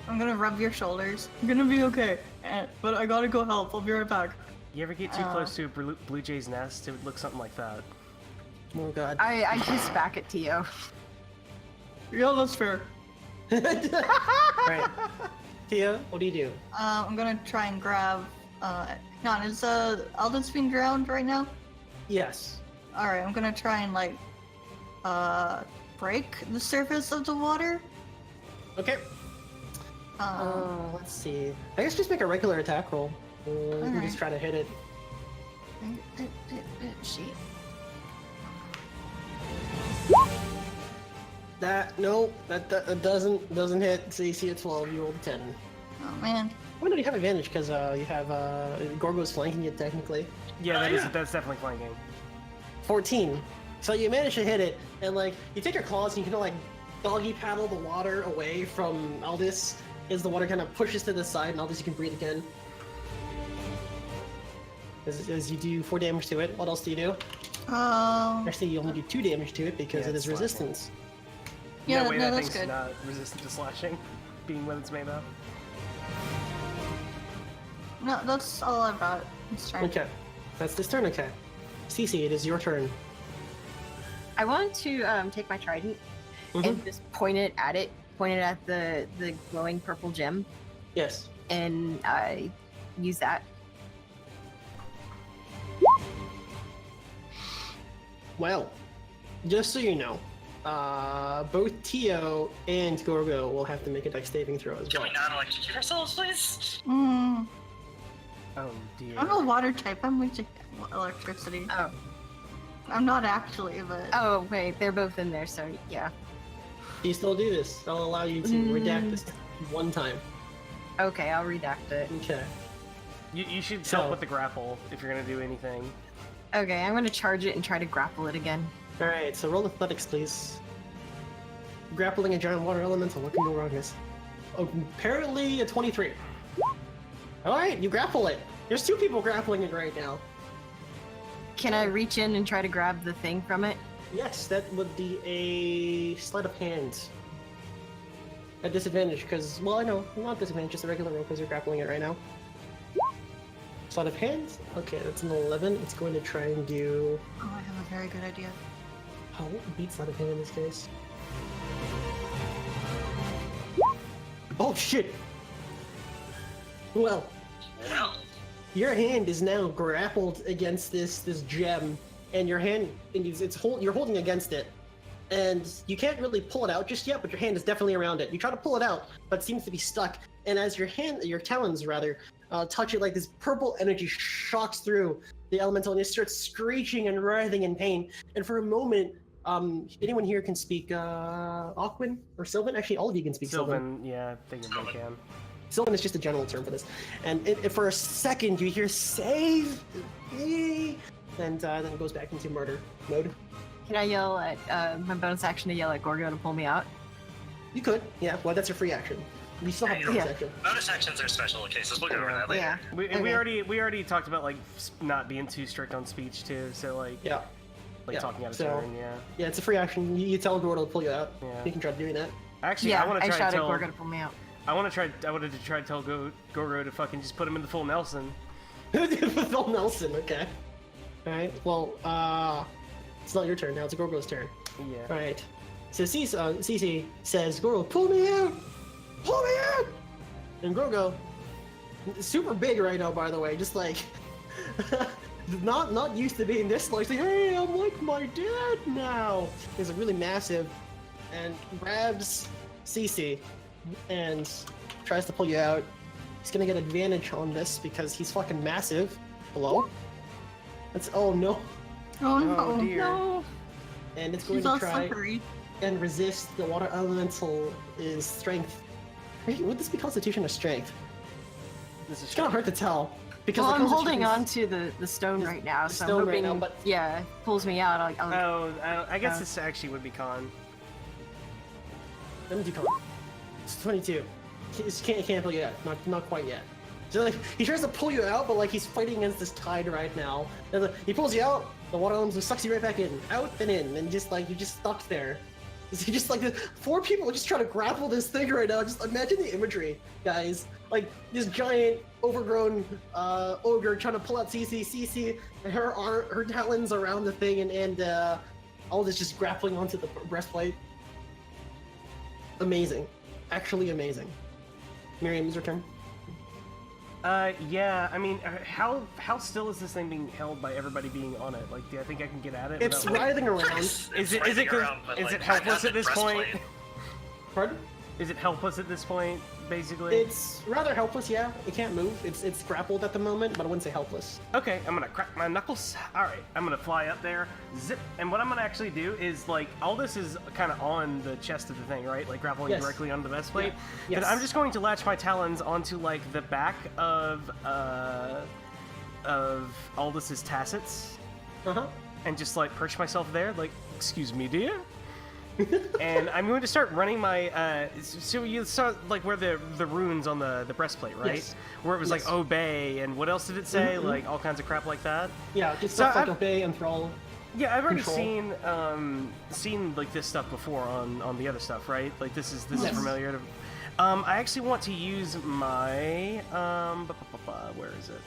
I'm gonna rub your shoulders. I'm gonna be okay. But I gotta go help. I'll be right back. You ever get too close to a blue jay's nest? It would look something like that. Oh god. I hiss back at Tio. Yeah, that's fair. Right. Tia, what do you do? I'm gonna try and grab. No, is Aldous being drowned right now? Yes. All right, I'm gonna try and break the surface of the water. Okay. Let's see. I guess just make a regular attack roll. You can just try to hit it. Shit. That doesn't hit. So you see a 12. You rolled a 10. Oh man. Well, no, you have advantage because you have Gorgo's flanking it technically. Yeah, that's definitely flanking. 14. So you manage to hit it, and you take your claws and you kind of doggy paddle the water away from Aldys as the water kind of pushes to the side, and Aldys you can breathe again. As you do 4 damage to it. What else do you do? Actually, you only do 2 damage to it because Yeah, it is it's slashing. resistance. Yeah, no way no, that that's thing's good. not resistant to slashing, being what it's made of. No, that's all I've got. It's trying. Okay, that's this turn. Okay, Cici, it is your turn. I want to take my trident and just point it at the glowing purple gem Yes. and use that. Well, just so you know, both Tio and Gorgo will have to make a dex saving throw as Can well. we not electrocute ourselves, please? Oh dear. I'm a water type. I'm weak to electricity. Oh. I'm not actually, but. Oh wait, they're both in there, so yeah. You still do this. I'll allow you to redact this one time. Okay, I'll redact it. Okay. You should So- help with the grapple if you're gonna do anything. Okay, I'm gonna charge it and try to grapple it again. Alright, so roll athletics, please. Grappling a giant water elemental. What can go wrong this? Oh, apparently a 23. Alright, you grapple it. There's 2 people grappling it right now. Can I reach in and try to grab the thing from it? Yes, that would be a sleight of hand. At disadvantage, because, well, I know, not disadvantage, just a regular roll because you're grappling it right now. Sleight of hand? Okay, that's an 11. It's going to try and do... Oh, I have a very good idea. Oh, what would beat sleight of hand in this case? Oh, shit! Well, Well, your hand is now grappled against this gem, and your hand you're holding against it, and you can't really pull it out just yet, but your hand is definitely around it. You try to pull it out, but it seems to be stuck. And as your talons touch it, this purple energy shocks through the elemental, and it starts screeching and writhing in pain. And for a moment, Anyone here can speak Aquan or Sylvan? Actually, all of you can speak Sylvan. Sylvan, yeah, I think everybody can. Sylvan is just a general term for this. And for a second, you hear "save me," and then it goes back into murder mode. Can I yell at my bonus action to yell at Gorgo to pull me out? You could, yeah. Well, that's your free action. We still have a bonus Yeah. action. Bonus actions are special cases. We'll go over that later. Yeah. We Okay. already talked about like not being too strict on speech too, so like Yeah. like yeah, talking out of so- turn, yeah. Yeah, it's a free action. You tell Gordo to pull you out. Yeah. You can try doing that. Actually, Yeah, I want to try to shouted tell Gorgo to pull me out. I wanted to try to tell Gorgo to fucking just put him in the full Nelson. Phil Nelson, okay. Alright, well, it's not your turn now, it's Gorgo's turn. Yeah. Alright. So Cici says, Gorgo, pull me out! Pull me out! And Gorgo, super big right now, by the way, just like, not used to being this like, hey, I'm like my dad now! He's like really massive, and grabs Cici, and tries to pull you out. He's gonna get advantage on this because he's fucking massive. Hello? That's, oh no. Oh no. Oh, dear. No. And it's going She's to all try slippery. and resist. The water elemental is strength. Would this be constitution or strength? This is It's kind of hard to tell. Because Well, the I'm holding constitution on to the stone the- right now, the so stone I'm right hoping, now, but- yeah, if it pulls me out, I'll I guess this actually would be con. Let me do con. It's 22. Can't pull you out. Not quite yet. So like he tries to pull you out, but like he's fighting against this tide right now. And he pulls you out. The water elemental sucks you right back in, out and in, and just like you're just stuck there. You just like 4 people are just trying to grapple this thing right now. Just imagine the imagery, guys. Like this giant, overgrown ogre trying to pull out Cici, and her talons around the thing, and Aldys just grappling onto the breastplate. Amazing, actually amazing. Mirrium, is your turn. Yeah, I mean, how still is this thing being held by everybody being on it? Like, do I think I can get at it? It's without, like- writhing around. Is it writhing around, but, is like, it helpless I at have this the point? breastplate. Pardon? Is it helpless at this point, basically? It's rather helpless, yeah. It can't move. It's grappled at the moment, but I wouldn't say helpless. Okay, I'm gonna crack my knuckles. Alright, I'm gonna fly up there, zip, and what I'm gonna actually do is, like, Aldys is kind of on the chest of the thing, right? Like, grappling Yes. directly onto the breastplate. Yeah. Then Yes. I'm just going to latch my talons onto, like, the back of Aldys's tassets, Uh-huh. and just, like, perch myself there, like, excuse me, dear? And I'm going to start running my, so you saw, like, where the runes on the breastplate, right? Yes. Where it was, Yes. like, obey, and what else did it say? Mhm. Like, all kinds of crap like that? Yeah, just So stuff like I've- obey and thrall. Yeah, I've already Control. seen like this stuff before on the other stuff, right? Like this is Yes. familiar to. I actually want to use my where is it?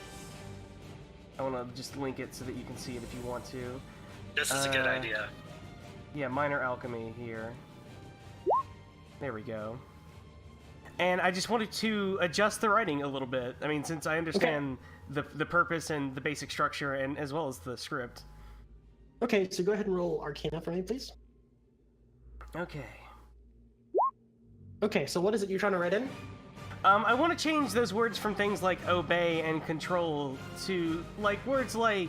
I want to just link it so that you can see it if you want to. This is a good Uh, idea. Yeah, minor alchemy here. There we go. And I just wanted to adjust the writing a little bit. I mean, since I understand the purpose and the basic structure, and as well as the script. Okay, so go ahead and roll Arcana for me, please. Okay. Okay, so what is it you're trying to write in? I want to change those words from things like obey and control to like words like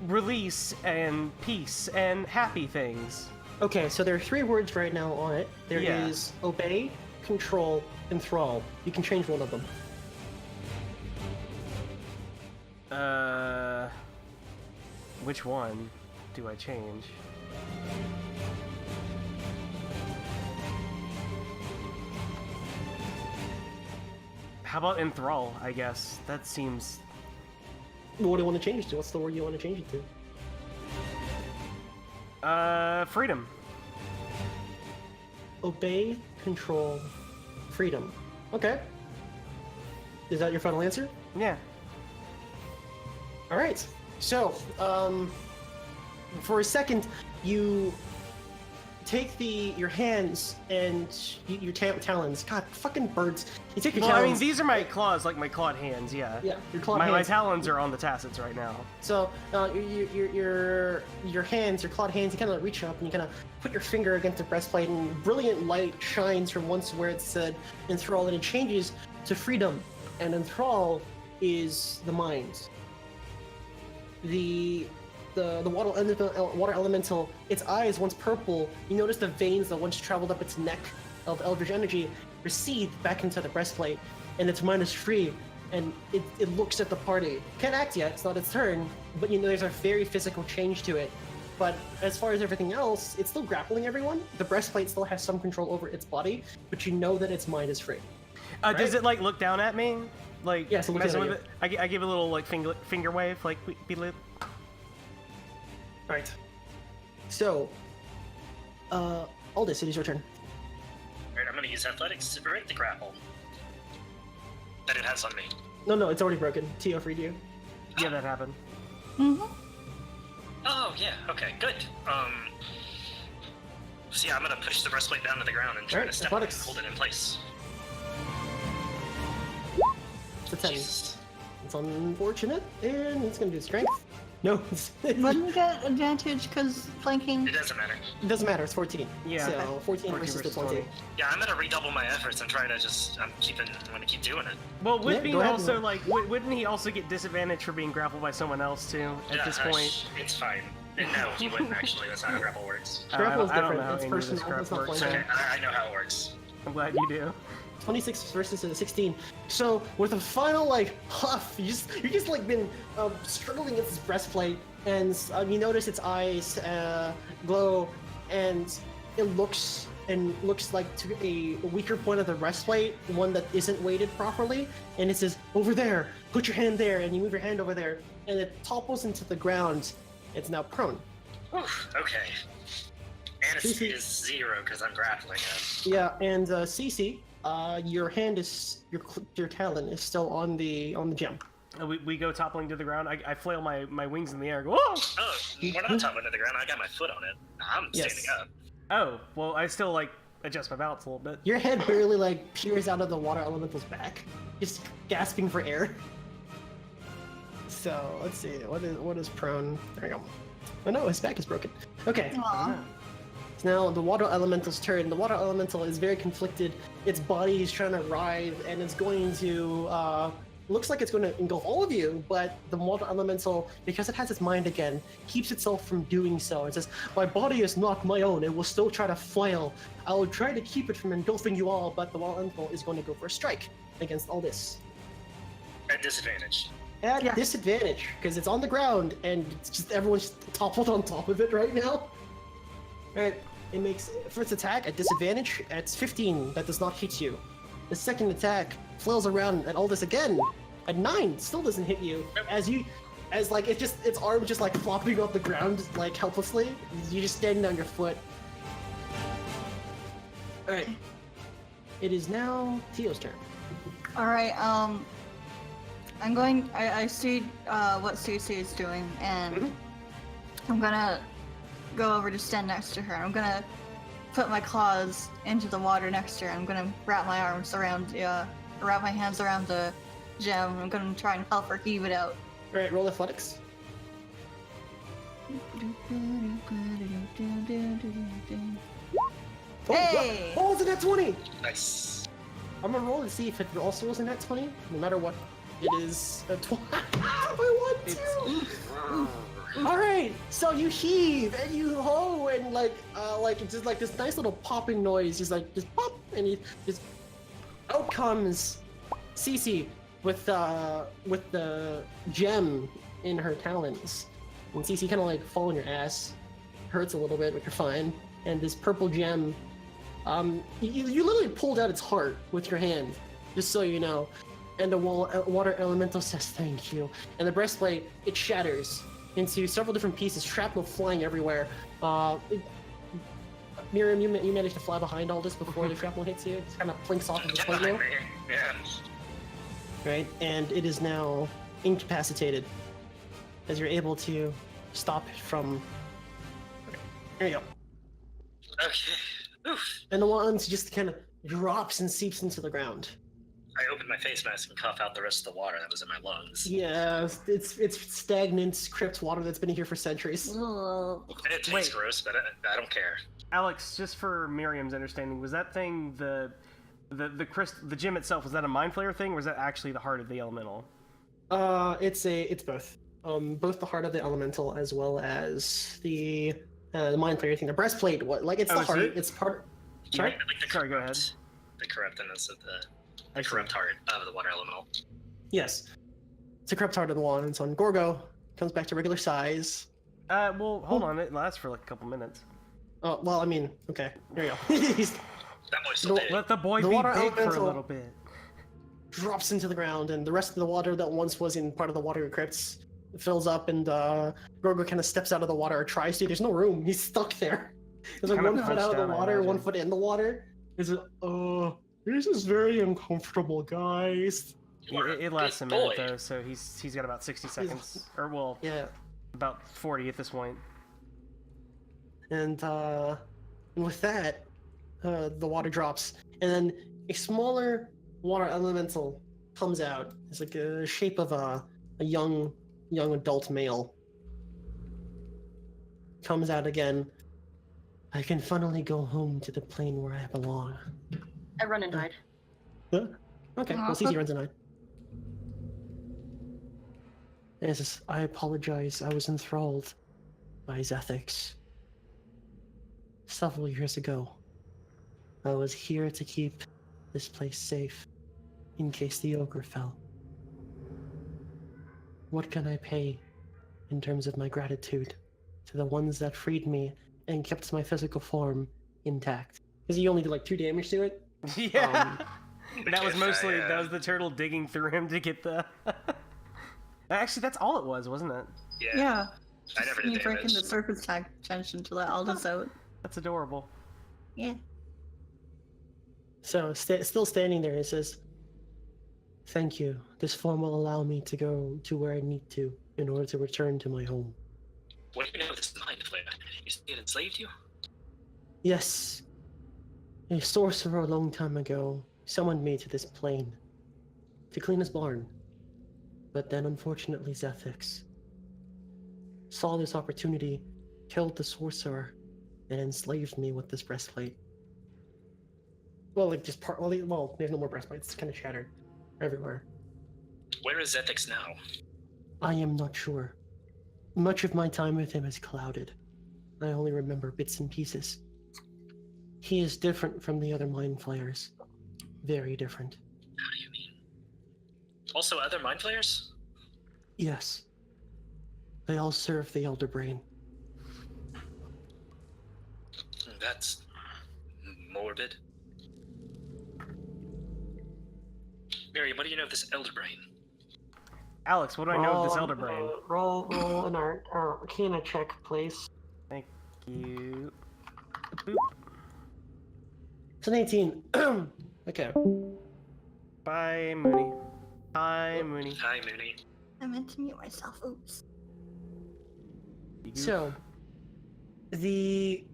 release and peace and happy things. Okay, so there are 3 words right now on it. There is Yeah. obey, control, and thrall. You can change one of them. Which one do I change? How about enthrall, I guess? That seems... What do you want to change it to? What's the word you want to change it to? freedom. Obey, control, freedom. Okay. Is that your final answer? Yeah. All right. So, for a second, you take your hands and your talons. God, fucking birds. You take your Well, I talons. mean, these are my claws, like my clawed hands, yeah. Yeah, your clawed My hands. talons are on the tassets right now. So your hands, your clawed hands, you kind of reach up and you kind of put your finger against the breastplate, and brilliant light shines from once where it said enthrall, and it changes to freedom. And enthrall is the mind. The the water elemental, its eyes once purple. You notice the veins that once traveled up its neck of eldritch energy recede back into the breastplate, and its mind is free. And it looks at the party. Can't act yet, it's not its turn, but you know there's a very physical change to it. But as far as everything else, it's still grappling everyone. The breastplate still has some control over its body, but you know that its mind is free. Right? Does it like look down at me? Like yes, look messing down with at it? I give a little like finger wave, like be lit. Right. So, Aldys, it is your turn. Alright, I'm gonna use athletics to break the grapple that it has on me. No, it's already broken. Tio freed you. Yeah, that happened. Mm-hmm. Oh, yeah, okay, good. So yeah, I'm gonna push the breastplate down to the ground and try Alright, to step on it and athletics. hold it in place. It's a 10. Jesus. It's unfortunate, and it's gonna do strength. No, Wouldn't you get advantage because flanking? It doesn't matter. it doesn't matter. It's 14. Yeah. So Okay. 14 versus the 20. 20. Yeah, I'm gonna redouble my efforts and try to I'm gonna keep doing it. Well, wouldn't Yeah, he go ahead. also like wouldn't he also get disadvantage for being grappled by someone else too at Yeah, this point? It's fine. No, he wouldn't actually. That's not how grapple works. Grapple is I don't different. know how It's any of this personal. crap It's not works. flanking. Okay, I know how it works. I'm glad you do. 26 versus a 16. So with a final like huff, you just like been struggling against this breastplate, and you notice its eyes glow, and it looks like to a weaker point of the breastplate, one that isn't weighted properly, and it says, "Over there, put your hand there," and you move your hand over there, and it topples into the ground. It's now prone. Oof, okay. And its Cici. speed is 0 because I'm grappling it. Yeah, and Cici, your hand is your talon is still on the gem. We go toppling to the ground. I flail my wings in the air. Go, whoa! Oh, we're not toppling to the ground. I got my foot on it. I'm Yes. standing up. Oh, well, I still like adjust my balance a little bit. Your head barely like peers out of the water elemental's back, just gasping for air. So let's see, what is prone? There we go. Oh no, his back is broken. Okay. Aw. It's now the water elemental's turn. The water elemental is very conflicted. Its body is trying to writhe, and it's going to looks like it's going to engulf all of you, but the water elemental, because it has its mind again, keeps itself from doing so. It says, "My body is not my own. It will still try to flail. I will try to keep it from engulfing you all, but the water elemental is going to go for a strike against all this. At disadvantage. At Yeah. disadvantage, because it's on the ground, and it's just everyone's toppled on top of it right now. Alright, it makes, for its attack, at disadvantage, it's 15. That does not hit you. The second attack flails around at Aldys again. At 9, still doesn't hit you. As like its arm just like flopping off the ground like helplessly. You're just standing on your foot. Alright. It is now Tio's turn. Alright, I see what Cici is doing, and Mhm. I'm gonna go over to stand next to her. I'm gonna put my claws into the water next to her. I'm gonna wrap my hands around the gem. I'm gonna try and help her heave it out. Alright, roll athletics. Hey! Oh, it's a nat 20! Nice. I'm gonna roll and see if it also was a nat 20. No matter what, it is a 20. I want to! Alright, so you heave and you hoe and it's just like this nice little popping noise, just pop, and you just out comes Cici with the gem in her talons. And Cici kind of like fall on your ass, hurts a little bit, but you're fine. And this purple gem, you literally pulled out its heart with your hand, just so you know. And the water elemental says thank you. And the breastplate, it shatters into several different pieces, shrapnel flying everywhere. Mirrium, you managed to fly behind all this before the shrapnel hits you. It kind of plinks off of the Get plate behind now. me. Yeah. Right, and it is now incapacitated, as you're able to stop it from. There you go. Okay. Oof. And the wand just kind of drops and seeps into the ground. I open my face mask and cough out the rest of the water that was in my lungs. Yeah, it's stagnant crypt water that's been here for centuries. It tastes Wait. gross, but I don't care. Alex, just for Miriam's understanding, was that thing the gem itself? Was that a mind flayer thing, or was that actually the heart of the elemental? It's both. both the heart of the elemental as well as the mind flayer thing. The breastplate, what? Like it's the heart. It's part. Sorry. Like the Sorry, go ahead. The corruptness of the corrupt heart of the water elemental. Yes. It's a corrupt heart of the water. It's on Gorgo. Comes back to regular size. Well, hold on. It lasts for like a couple minutes. Oh well, I mean, okay. There you go. He's That boy's so big. Let the boy The be water big for a elemental- little bit. drops into the ground, and the rest of the water that once was in part of the water crypts fills up, and Gorgo kind of steps out of the water, or tries to. There's no room. He's stuck there. There's like Kinda 1 foot punched out of down, the I water, imagine. 1 foot in the water. Is it? This is very uncomfortable, guys. It lasts a big minute boy. though, so he's got about 60 seconds, or well, Yeah. about 40 at this point. And with that, the water drops, and then a smaller water elemental comes out. It's like a shape of a young adult male. Comes out again. I can finally go home to the plane where I belong. I run and hide. Huh? Okay, well, Aw. Cici runs and hide. And it says, I apologize. I was enthralled by his ethics. Several years ago, I was here to keep this place safe in case the ogre fell. What can I pay in terms of my gratitude to the ones that freed me and kept my physical form intact? Because he only did like 2 damage to it. Yeah. That was If mostly I, that was the turtle digging through him to get the. Actually, that's all it was, wasn't it? Yeah. I never Me did breaking damage. the surface tension to let Aldous out. That's adorable. Yeah. So, still standing there, it says, thank you. This form will allow me to go to where I need to in order to return to my home. What do you know of this mind flayer? You say it enslaved you? Yes, a sorcerer a long time ago summoned me to this plane to clean his barn. But then, unfortunately, Zethix saw this opportunity, killed the sorcerer, and enslaved me with this breastplate. Well, like just part. Well, there's no more breastplate. It's kind of shattered everywhere. Where is Zethix now? I am not sure. Much of my time with him is clouded. I only remember bits and pieces. He is different from the other mind flayers. Very different. How do you mean? Also, other mind flayers? Yes. They all serve the Elder Brain. That's morbid. Mirrium, what do you know of this Elder Brain? Alex, what do I know of this Elder Brain? Roll an Arcana check, please. Thank you. Boop. It's an 18. Okay. Bye, Mooney. Hi, Mooney. Hi, Mooney. I meant to mute myself. Oops. You goof. So, you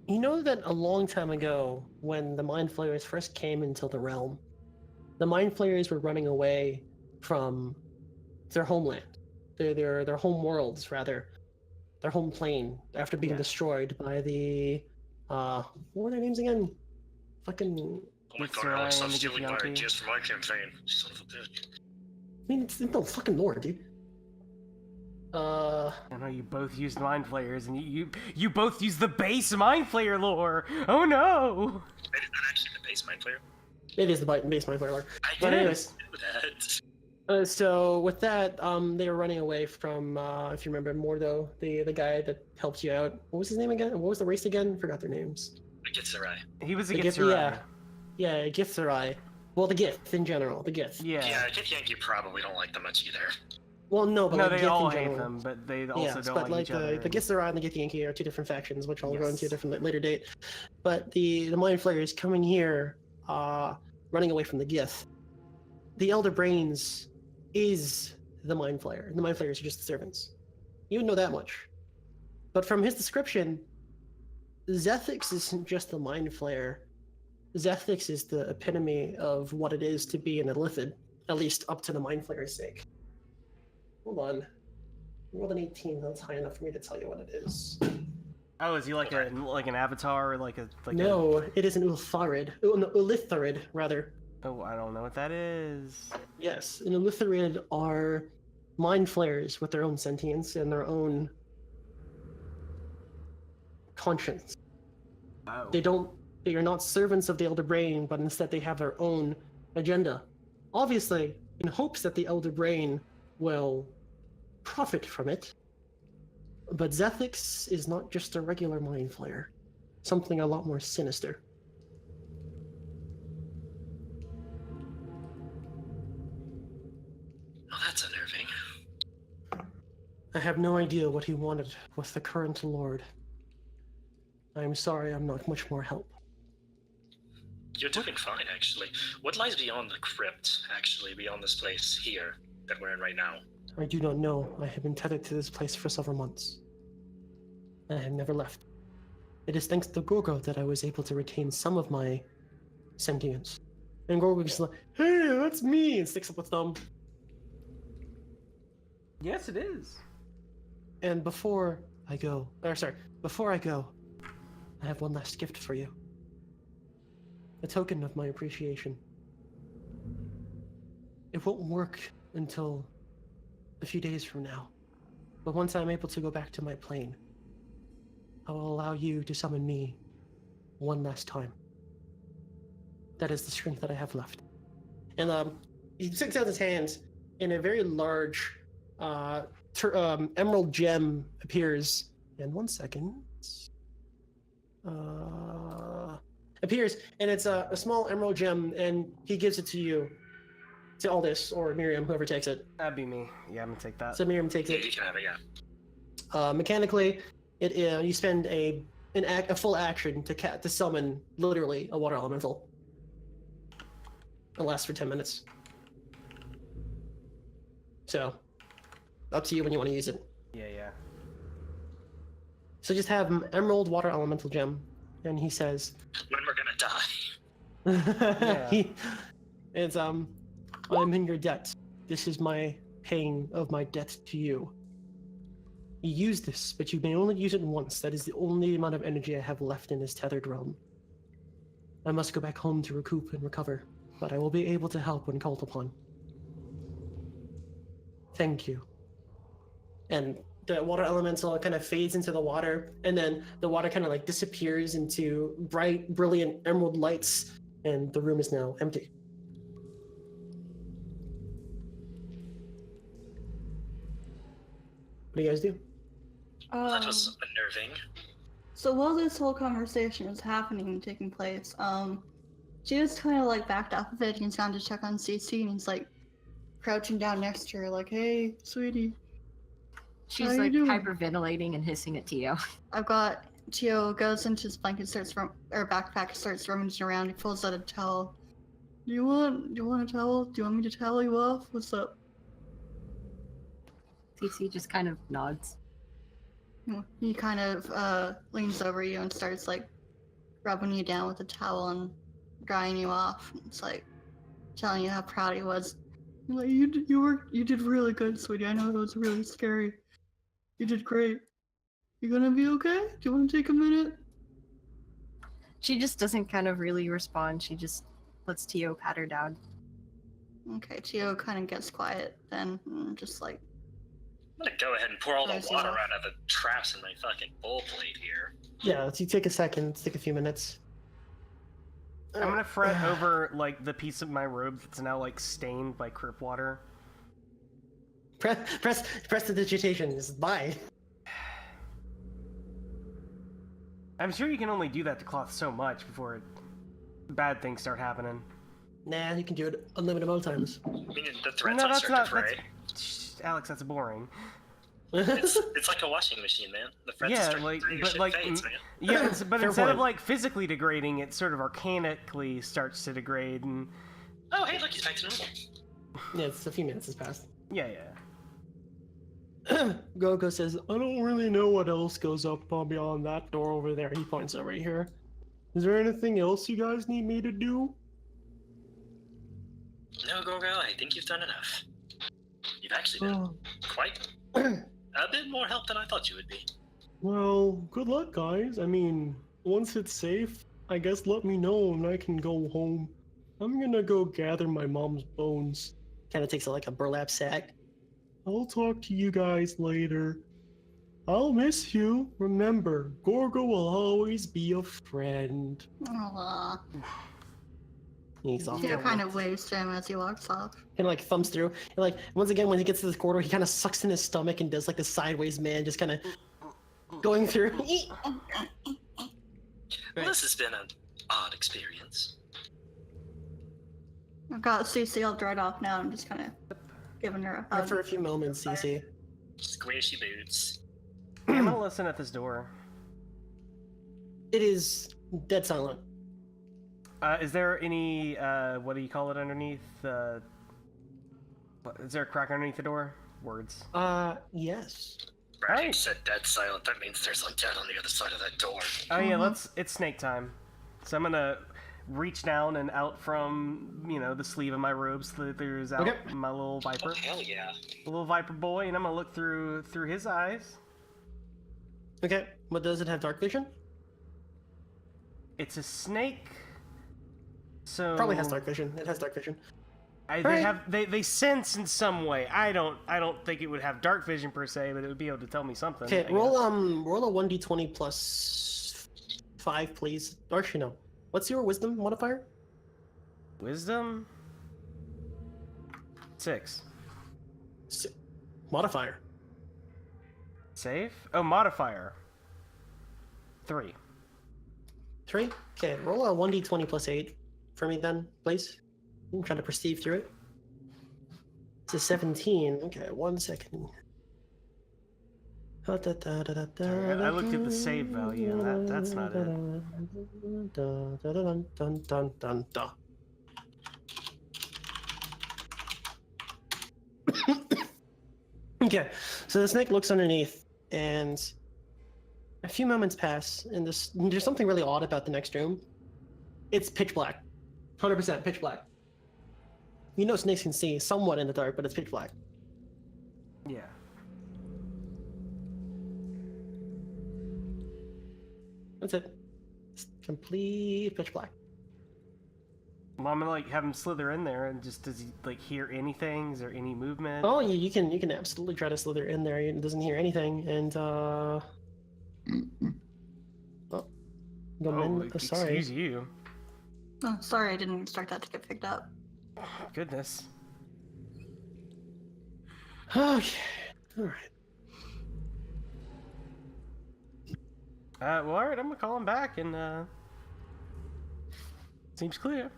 know that a long time ago, when the Mind Flayers first came into the realm, the Mind Flayers were running away from their homeland, their home worlds, rather, their home plane, after being Yeah. destroyed by the what were their names again? Fucking, Oh my It's god, Ryan, Alex, stop the stealing my Githyanki. ideas from my campaign. Son of a bitch. I mean, it's no fucking lore, dude. I know you both used mind flayers, and you both used the base mind flayer lore. Oh no! Is that actually the base mind flayer? It is the base Mind Flayer lore. I But didn't anyways. know that. So with that, they were running away from, if you remember, Mordo, the guy that helped you out. What was his name again? What was the race again? Forgot their names. I get Sarai. He was a The Gith- Githzerai. Yeah, Githzerai. Well, the Gith in general, the Gith. Yeah. Yeah, Githyanki probably don't like them much either. Well, no, but No, like they Gith all in hate general. them, but they also Yes, don't but like each other. the Githzerai and the Githyanki are two different factions, which I'll go into a Yes. different later date. But the Mind Flayers coming here, running away from the Gith. The Elder Brains is the Mind Flayer. The Mind Flayers are just the servants. You would know that much. But from his description, Zethix isn't just the Mind Flayer. Zethix is the epitome of what it is to be an Illithid, at least up to the Mind Flayer's sake. Hold on. More than 18, that's high enough for me to tell you what it is. Oh, is he like an avatar or like a No, it is an Ultharid. Oh, no, Illitharid, rather. Oh, I don't know what that is. Yes, an Illitharid are mind flayers with their own sentience and their own conscience. Oh. They are not servants of the Elder Brain, but instead they have their own agenda. Obviously, in hopes that the Elder Brain will profit from it. But Zethix is not just a regular mind flayer. Something a lot more sinister. Oh, that's unnerving. I have no idea what he wanted with the current Lord. I am sorry I'm not much more help. You're doing fine, actually. What lies beyond the crypt, actually, beyond this place here that we're in right now? I do not know. I have been tethered to this place for several months. I have never left. It is thanks to Gorgo that I was able to retain some of my sentience. And Gorgo is like, hey, that's me! And sticks up a thumb. Yes, it is. And before I go, I have one last gift for you. A token of my appreciation. It won't work until a few days from now. But once I'm able to go back to my plane, I will allow you to summon me one last time. That is the strength that I have left. And he sticks out his hands, and a very large emerald gem appears. And 1 second. Appears, and it's a small emerald gem, and he gives it to you. To Aldys or Mirrium, whoever takes it. That'd be me. Yeah, I'm gonna take that. So Mirrium takes Yeah, it. you can have it, yeah. Mechanically, you spend a full action to summon literally a water elemental. It lasts for 10 minutes. So, up to you when you want to use it. Yeah. So just have an emerald water elemental gem, and he says, When we're gonna die. Yeah. I'm in your debt. This is my paying of my debt to you. You use this, but you may only use it once. That is the only amount of energy I have left in this tethered realm. I must go back home to recoup and recover, but I will be able to help when called upon. Thank you. And the water elemental kind of fades into the water, and then the water kind of like disappears into bright, brilliant emerald lights, and the room is now empty. What do you guys do? That was unnerving. So while this whole conversation was happening and taking place, she just kind of like backed off of it and he's gone to check on Cici, and he's like crouching down next to her, like, "Hey, sweetie." She's How you like doing? hyperventilating and hissing at Tio. I've got Tio goes into his blanket, backpack, starts rummaging around. He pulls out a towel. Do you want a towel? Do you want me to towel you off? What's up? Cici just kind of nods. He kind of leans over you and starts like rubbing you down with a towel and drying you off. It's like telling you how proud he was. Like, you did really good, sweetie. I know it was really scary. You did great. You gonna be okay? Do you want to take a minute? She just doesn't kind of really respond. She just lets Tio pat her down. Okay, Tio kind of gets quiet then, and just like, I'm gonna go ahead and pour all the Nice, water yeah. out of the traps in my fucking bowl plate here. Yeah, so you take a second, take a few minutes. I'm gonna fret over like the piece of my robe that's now like stained by crypt water. Press the digitation. Just bye. I'm sure you can only do that to cloth so much before bad things start happening. Nah, you can do it unlimited amount of times. I mean, the threads No, on that's start not. to fray. Alex, that's boring. It's like a washing machine, man. The threads Yeah, start like, to fray, your but shit like, fades, man. yeah, but Fair instead of point. like physically degrading, it sort of organically starts to degrade, and Oh, hey, look, he's back to normal. Yeah, it's a few minutes has passed. yeah. Gogo says, I don't really know what else goes up beyond that door over there. He points over here. Is there anything else you guys need me to do? No, Gorgo, I think you've done enough. You've actually been Oh, quite a bit more help than I thought you would be. well, good luck, guys. I mean, once it's safe, I guess let me know and I can go home. I'm gonna go gather my mom's bones. Kind of takes like a burlap sack, I'll talk to you guys later. I'll miss you. Remember, Gorgo will always be a friend. Aw. He's off. Theo kind of waves to him as he walks off. And like thumbs through. And like once again, when he gets to this corridor, he kind of sucks in his stomach and does like the sideways man, just kind of going through. Well, this has been an odd experience. I've got Cici all dried off now. I'm just kind of giving her a hug. For a few moments, Cici. Squishy boots. I'm gonna listen at this door. It is dead silent. Is there any, what do you call it underneath? Is there a crack underneath the door? Words. Yes. Right, Right. you said dead silent. That means there's like dead on the other side of that door. Oh yeah, it's snake time. So I'm gonna reach down and out from, the sleeve of my robe, there's out Okay. my little viper. Oh, hell yeah. Little viper boy, and I'm gonna look through his eyes. Okay. What does it have? Dark vision? It's a snake. So Probably has dark vision. It has dark vision. They sense in some way. I don't think it would have dark vision per se, but it would be able to tell me something. Okay, I roll guess. roll a 1d20 plus 5, please. Or actually, no. What's your wisdom modifier? Wisdom. 6. Modifier. Save. Oh, modifier. 3. 3? Okay, roll a 1d20 plus 8 for me then, please. I'm trying to perceive through it. It's a 17. Okay, 1 second. I looked at the save value, and that's not it. Okay, so the snake looks underneath, and a few moments pass, and there's something really odd about the next room. It's pitch black. 100% pitch black. You know snakes can see somewhat in the dark, but it's pitch black. Yeah. That's it. It's complete pitch black. Well, I'm gonna have him slither in there, and just does he hear anything? Is there any movement? Oh, you can absolutely try to slither in there. It doesn't hear anything, and sorry. Excuse you. Oh, sorry, I didn't expect that to get picked up. Goodness. Okay. All right. Well, all right. I'm gonna call him back, and seems clear.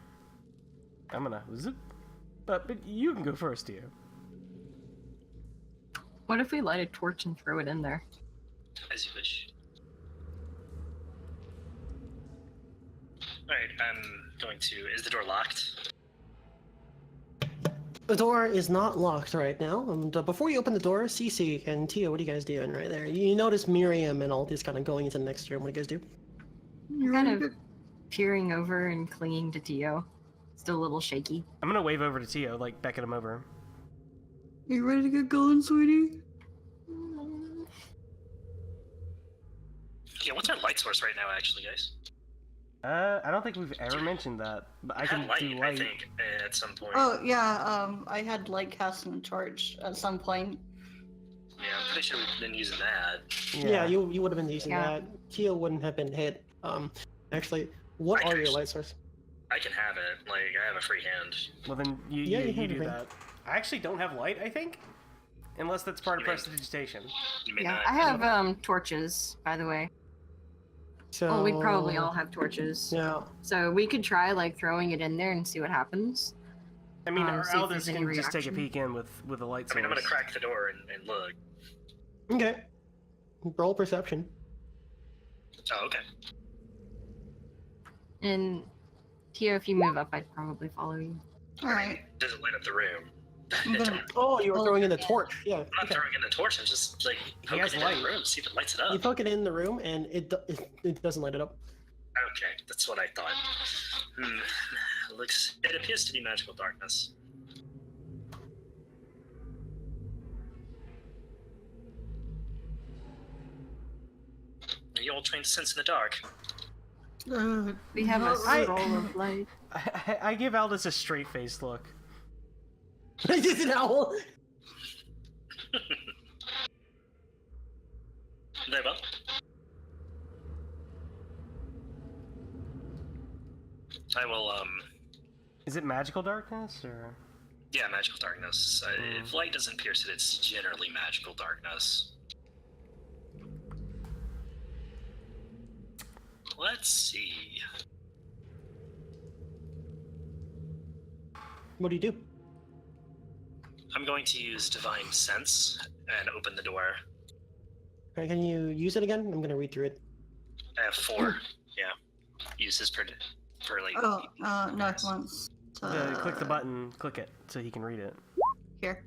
I'm gonna zip. But you can go first, dear. What if we light a torch and throw it in there? As you wish. Alright, I'm going to... Is the door locked? The door is not locked right now. And before you open the door, Cici and Tio, what are you guys doing right there? You notice Mirrium and Aldys kind of going into the next room. What do you guys do? Kind of peering over and clinging to Tio. Still a little shaky. I'm gonna wave over to Tio, becking him over. You ready to get going, sweetie? Yeah, what's our light source right now, actually, guys? I don't think we've ever mentioned that, but I can light, do light. I think, at some point. Oh, yeah, I had light cast and a torch at some point. Yeah, I'm pretty sure we've been using that. Yeah, you would have been using Yeah. that. Tio wouldn't have been hit. Actually, what I are your actually- light sources? I can have it. I have a free hand. Well, then you have do it. that. I actually don't have light, I think, unless that's part of You may- prestidigitation. You may Yeah, not. I have torches, by the way. So Well, we probably all have torches. Yeah. So we could try throwing it in there and see what happens. I mean, see our if elders there's can any just take a reaction. peek in with a light I source. mean, I'm gonna crack the door and look. Okay. Roll perception. Oh, okay. And Tio, if you move up, I'd probably follow you. Alright. Doesn't light up the room. I'm gonna- Oh, you were Oh, throwing in the yeah. torch. Yeah. I'm not Okay. throwing in the torch. I'm just poking has it in light. the room, see if it lights it You up. poke it in the room, and it doesn't light it up. Okay, that's what I thought. It appears to be magical darkness. Are you all trained to sense in the dark? We have a I- scroll of light. I give Aldous a straight-faced look. It's an owl. Very well. I will, Is it magical darkness, or...? yeah, magical darkness. If light doesn't pierce it, it's generally magical darkness. Let's see. What do you do? I'm going to use Divine Sense and open the door. Alright, can you use it again? I'm gonna read through it. I have 4. Yeah. Uses per like. Oh, no, it wants to... Click the button, click it, so he can read it. Here.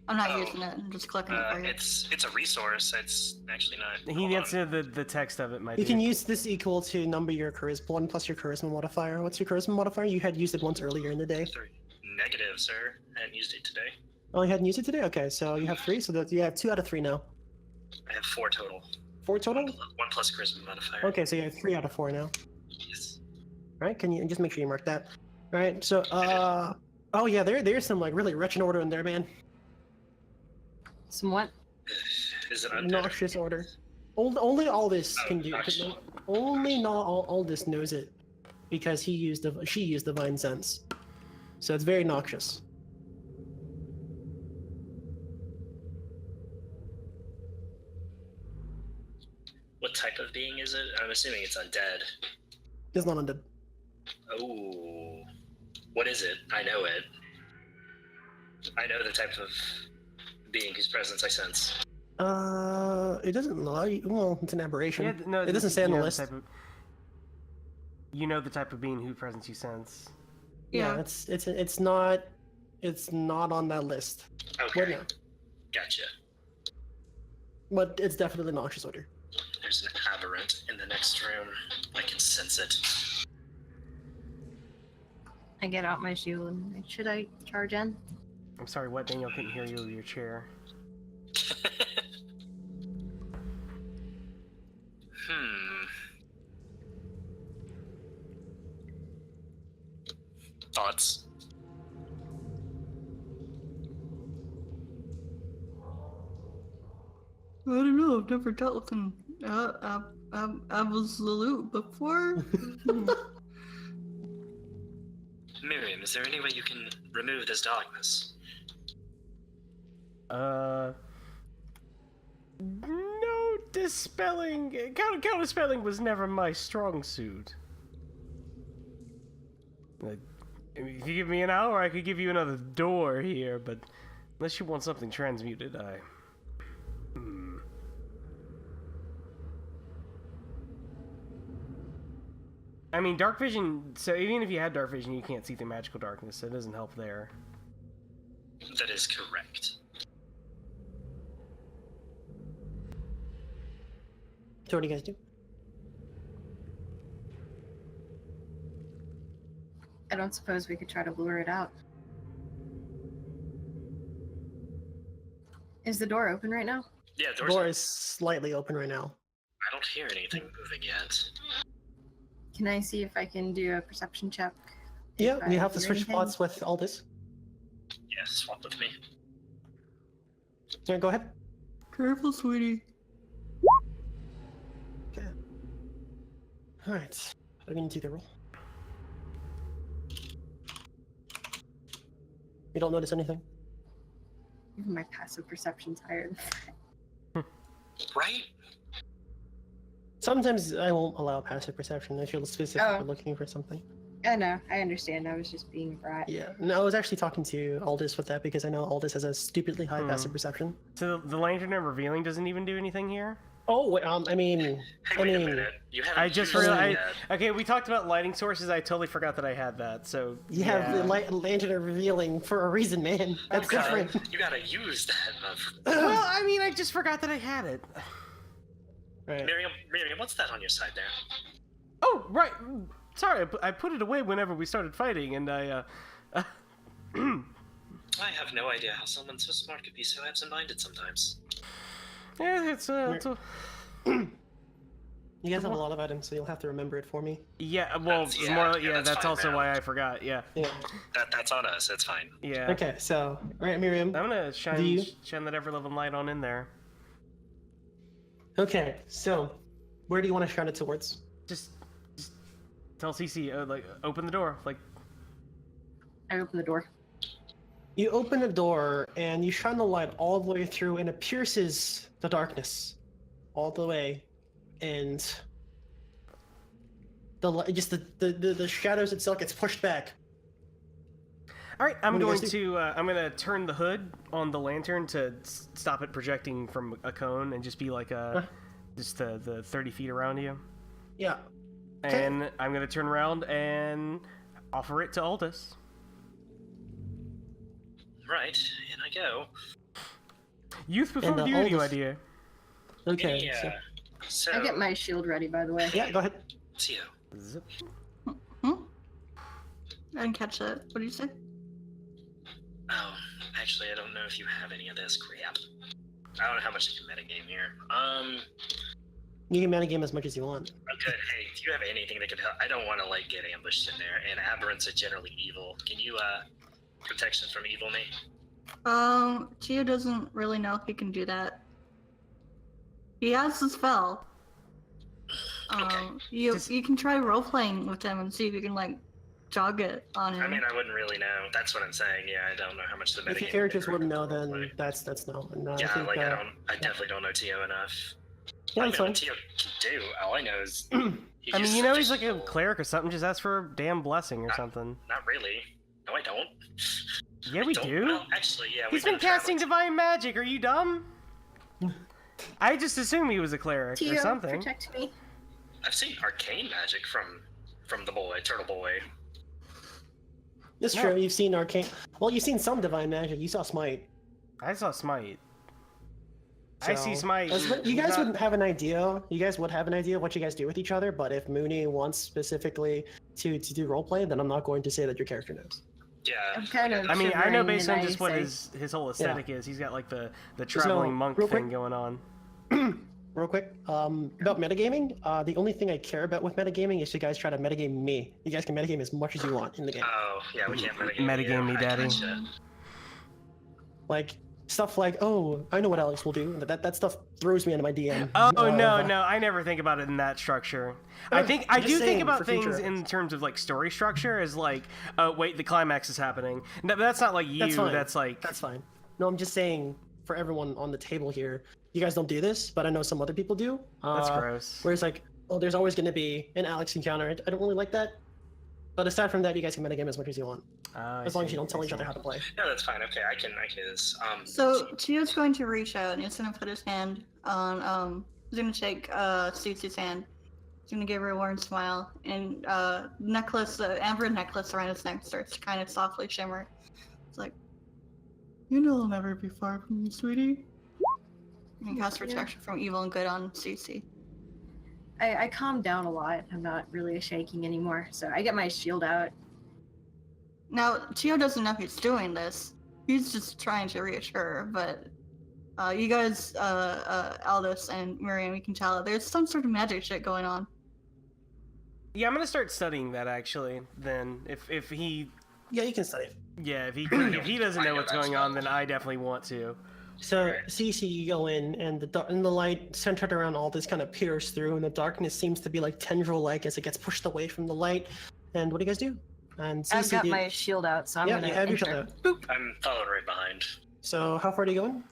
I'm not Oh. using it, I'm just clicking it for you. It's a resource. It's actually not. He hold needs on. to the text of it might You be. can use this equal to number your charisma, 1 plus your charisma modifier. What's your charisma modifier? You had used it once earlier in the day. 3. Negative, sir. I hadn't used it today. Oh, you hadn't used it today? Okay, so you have 3, so that you have 2 out of 3 now. I have 4 total. 4 total? 1 plus charisma modifier. Okay, so you have 3 out of 4 now. Yes. Alright, can you just make sure you mark that? Alright, so, oh yeah, there's some, like, really wretched order in there, man. Somewhat. Is it undead? Noxious order. Only Aldys Oh, can do it. noxious. Only Aldys knows it. Because she used Divine Sense. So it's very noxious. What type of being is it? I'm assuming it's undead. It's not undead. Oh. What is it? I know it. I know the type of being whose presence I sense. It doesn't lie. Well, it's an aberration. Yeah, no, it doesn't say on you the know list. You know the type of being whose presence you sense. Yeah, Yeah. it's not on that list. Okay. Well, no. Gotcha. But it's definitely noxious odor. There's an aberrant in the next room. I can sense it. I get out my shield. Should I charge in? I'm sorry, what? Daniel couldn't hear you with your chair. Thoughts? I don't know, I've never dealt with an absolute before. Mirrium, is there any way you can remove this darkness? No dispelling. Counterspelling was never my strong suit. Like, if you give me an hour, I could give you another door here, but unless you want something transmuted, I mean, dark vision. So even if you had dark vision, you can't see through magical darkness. So it doesn't help there. That is correct. So what do you guys do? I don't suppose we could try to lure it out. Is the door open right now? Yeah, The doors door are- is slightly open right now. I don't hear anything moving yet. Can I see if I can do a perception check? Yeah, If you I have to hear switch anything? spots with Aldys. Yeah, swap with me. Yeah, go ahead. Careful, sweetie. Okay. Alright. I'm gonna do the roll. You don't notice anything? Even my passive perception's higher. Right? Sometimes I won't allow passive perception if you're specifically Oh. looking for something. I know, I understand. I was just being a brat. Yeah. No, I was actually talking to Aldys with that because I know Aldys has a stupidly high passive perception. So the lantern of revealing doesn't even do anything here. Oh, wait, I mean, Hey, I wait a mean, minute. You haven't I just used it realized. yet. Okay, we talked about lighting sources. I totally forgot that I had that. So you have the yeah. lantern of revealing for a reason, man. That's Okay, different. You gotta use that. Well, I mean, I just forgot that I had it. Right. Miriam, what's that on your side there? Oh, right. Sorry, I put it away whenever we started fighting, and I I have no idea how someone so smart could be so absent-minded sometimes. yeah, it's a. You You guys have a lot of items, so you'll have to remember it for me. Yeah, well, That's- more, yeah, that's that's fine, also man. why I forgot. Yeah, Yeah. That's on us. That's fine. yeah. Okay, so alright, Mirrium. I'm gonna Do shine you- that ever-loving light on in there. Okay, so where do you want to shine it towards? Just tell Cici, like, open the door. Like, I open the door. You open the door and you shine the light all the way through, and it pierces the darkness all the way, and the shadows itself gets pushed back. all right, I'm What do you going guys to I'm gonna turn the hood on the lantern to stop it projecting from a cone and just be like just the 30 feet around you. Yeah. Okay. And I'm gonna turn around and offer it to Aldys. Right, in I go. Youth before And, beauty, my Aldous- dear. Okay. Yeah. So, I get my shield ready, by the way. Yeah, go ahead. Tio, Zip. Hmm? I didn't catch that. What did you say? oh, actually, I don't know if you have any of this crap. I don't know how much you can metagame here. You can metagame as much as you want. Okay, hey, if you have anything that could help, I don't want to, like, get ambushed in there, and aberrants are generally evil. Can you, protection from evil me? Tio doesn't really know if he can do that. He has the spell. Okay. You can try role playing with him and see if you can like jog it on him. I mean, I wouldn't really know. That's what I'm saying. Yeah, I don't know how much the metagame. If your characters wouldn't know, then that's no. And, Yeah, I think, like I definitely don't know Tio enough. Yeah, I that's know fine. what Tio can do. All I know is. I mean, you know he's like a cleric or something. Just ask for a damn blessing or something. Not really. No, I don't. Yeah, we Don't- do. Well, actually, yeah. He's we've been casting traveling- divine magic. Are you dumb? I just assumed he was a cleric or Tio, something. protect me. I've seen arcane magic from the boy, Turtle Boy. It's No. true. You've seen arcane. Well, you've seen some divine magic. You saw smite. I saw smite. I see So, smite. You guys Not- wouldn't have an idea. You guys would have an idea of what you guys do with each other. But if Mooney wants specifically to do roleplay, then I'm not going to say that your character knows. Yeah. I'm kind of. I mean, I know shivering based on and just I what say, his whole aesthetic is. He's got like the no- traveling monk real thing quick- going on. Real quick, about metagaming, the only thing I care about with metagaming is you guys try to metagame me. You guys can metagame as much as you want in the game. Oh, yeah, we can't metagame. Metagame me, I daddy. gotcha. Like, stuff like, oh, I know what Alex will do. That stuff throws me into my DM. Oh no, I never think about it in that structure. I Oh, think I just do think saying, about for things future in terms of like story structure as like, oh wait, the climax is happening. No, but that's not like you. That's fine. That's like That's fine. No, I'm just saying, for everyone on the table here, you guys don't do this, but I know some other people do. that's gross. Where it's like, oh, there's always going to be an Alex encounter. I don't really like that. But aside from that, you guys can metagame as much as you want. As long as you don't tell each other how to play. No, that's fine. Okay, I can do this. So Tio's going to reach out and he's gonna put his hand on he's gonna shake Cici's hand. He's gonna give her a warm smile, and necklace, amber necklace around his neck starts to kind of softly shimmer. It's like, you know I'll never be far from you, sweetie. And he casts protection from evil and good on Cici. I calm down a lot. I'm not really shaking anymore, so I get my shield out. Now, Tio doesn't know he's doing this. He's just trying to reassure her, but you guys, Aldys and Mirrium, you can tell there's some sort of magic shit going on. Yeah, I'm gonna start studying that actually. Then if he Yeah, you can study it. if he doesn't know what's going on, then I definitely want to. So, Cici, you go in, and the light centered around all this kind of peers through, and the darkness seems to be like tendril-like as it gets pushed away from the light. And what do you guys do? And I've Cici got did- my shield out, so I'm yeah, gonna you have your enter. shield out. I'm following right behind. So, how far do you go in?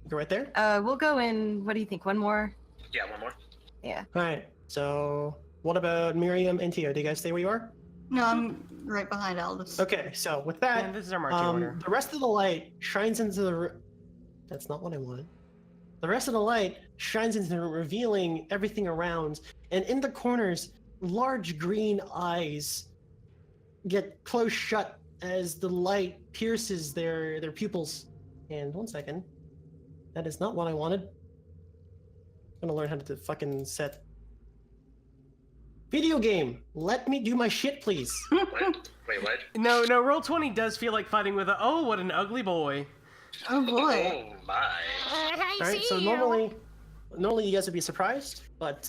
Go right there? We'll go in. What do you think? One more? Yeah, one more. Yeah. Alright, so what about Mirrium and Tio? Do you guys stay where you are? No, I'm right behind Aldys. Okay, so with that, And this is our marching order. the rest of the light shines into the. That's not what I wanted. The rest of the light shines into the room, revealing everything around, and in the corners, large green eyes get closed shut as the light pierces their pupils. And 1 second, that is not what I wanted. I'm gonna learn how to fucking set. Video game. Let me do my shit, please. What? Wait, what? No, Roll20 does feel like fighting with a what an ugly boy. Oh boy. Oh my. All right, so normally Normally you guys would be surprised, but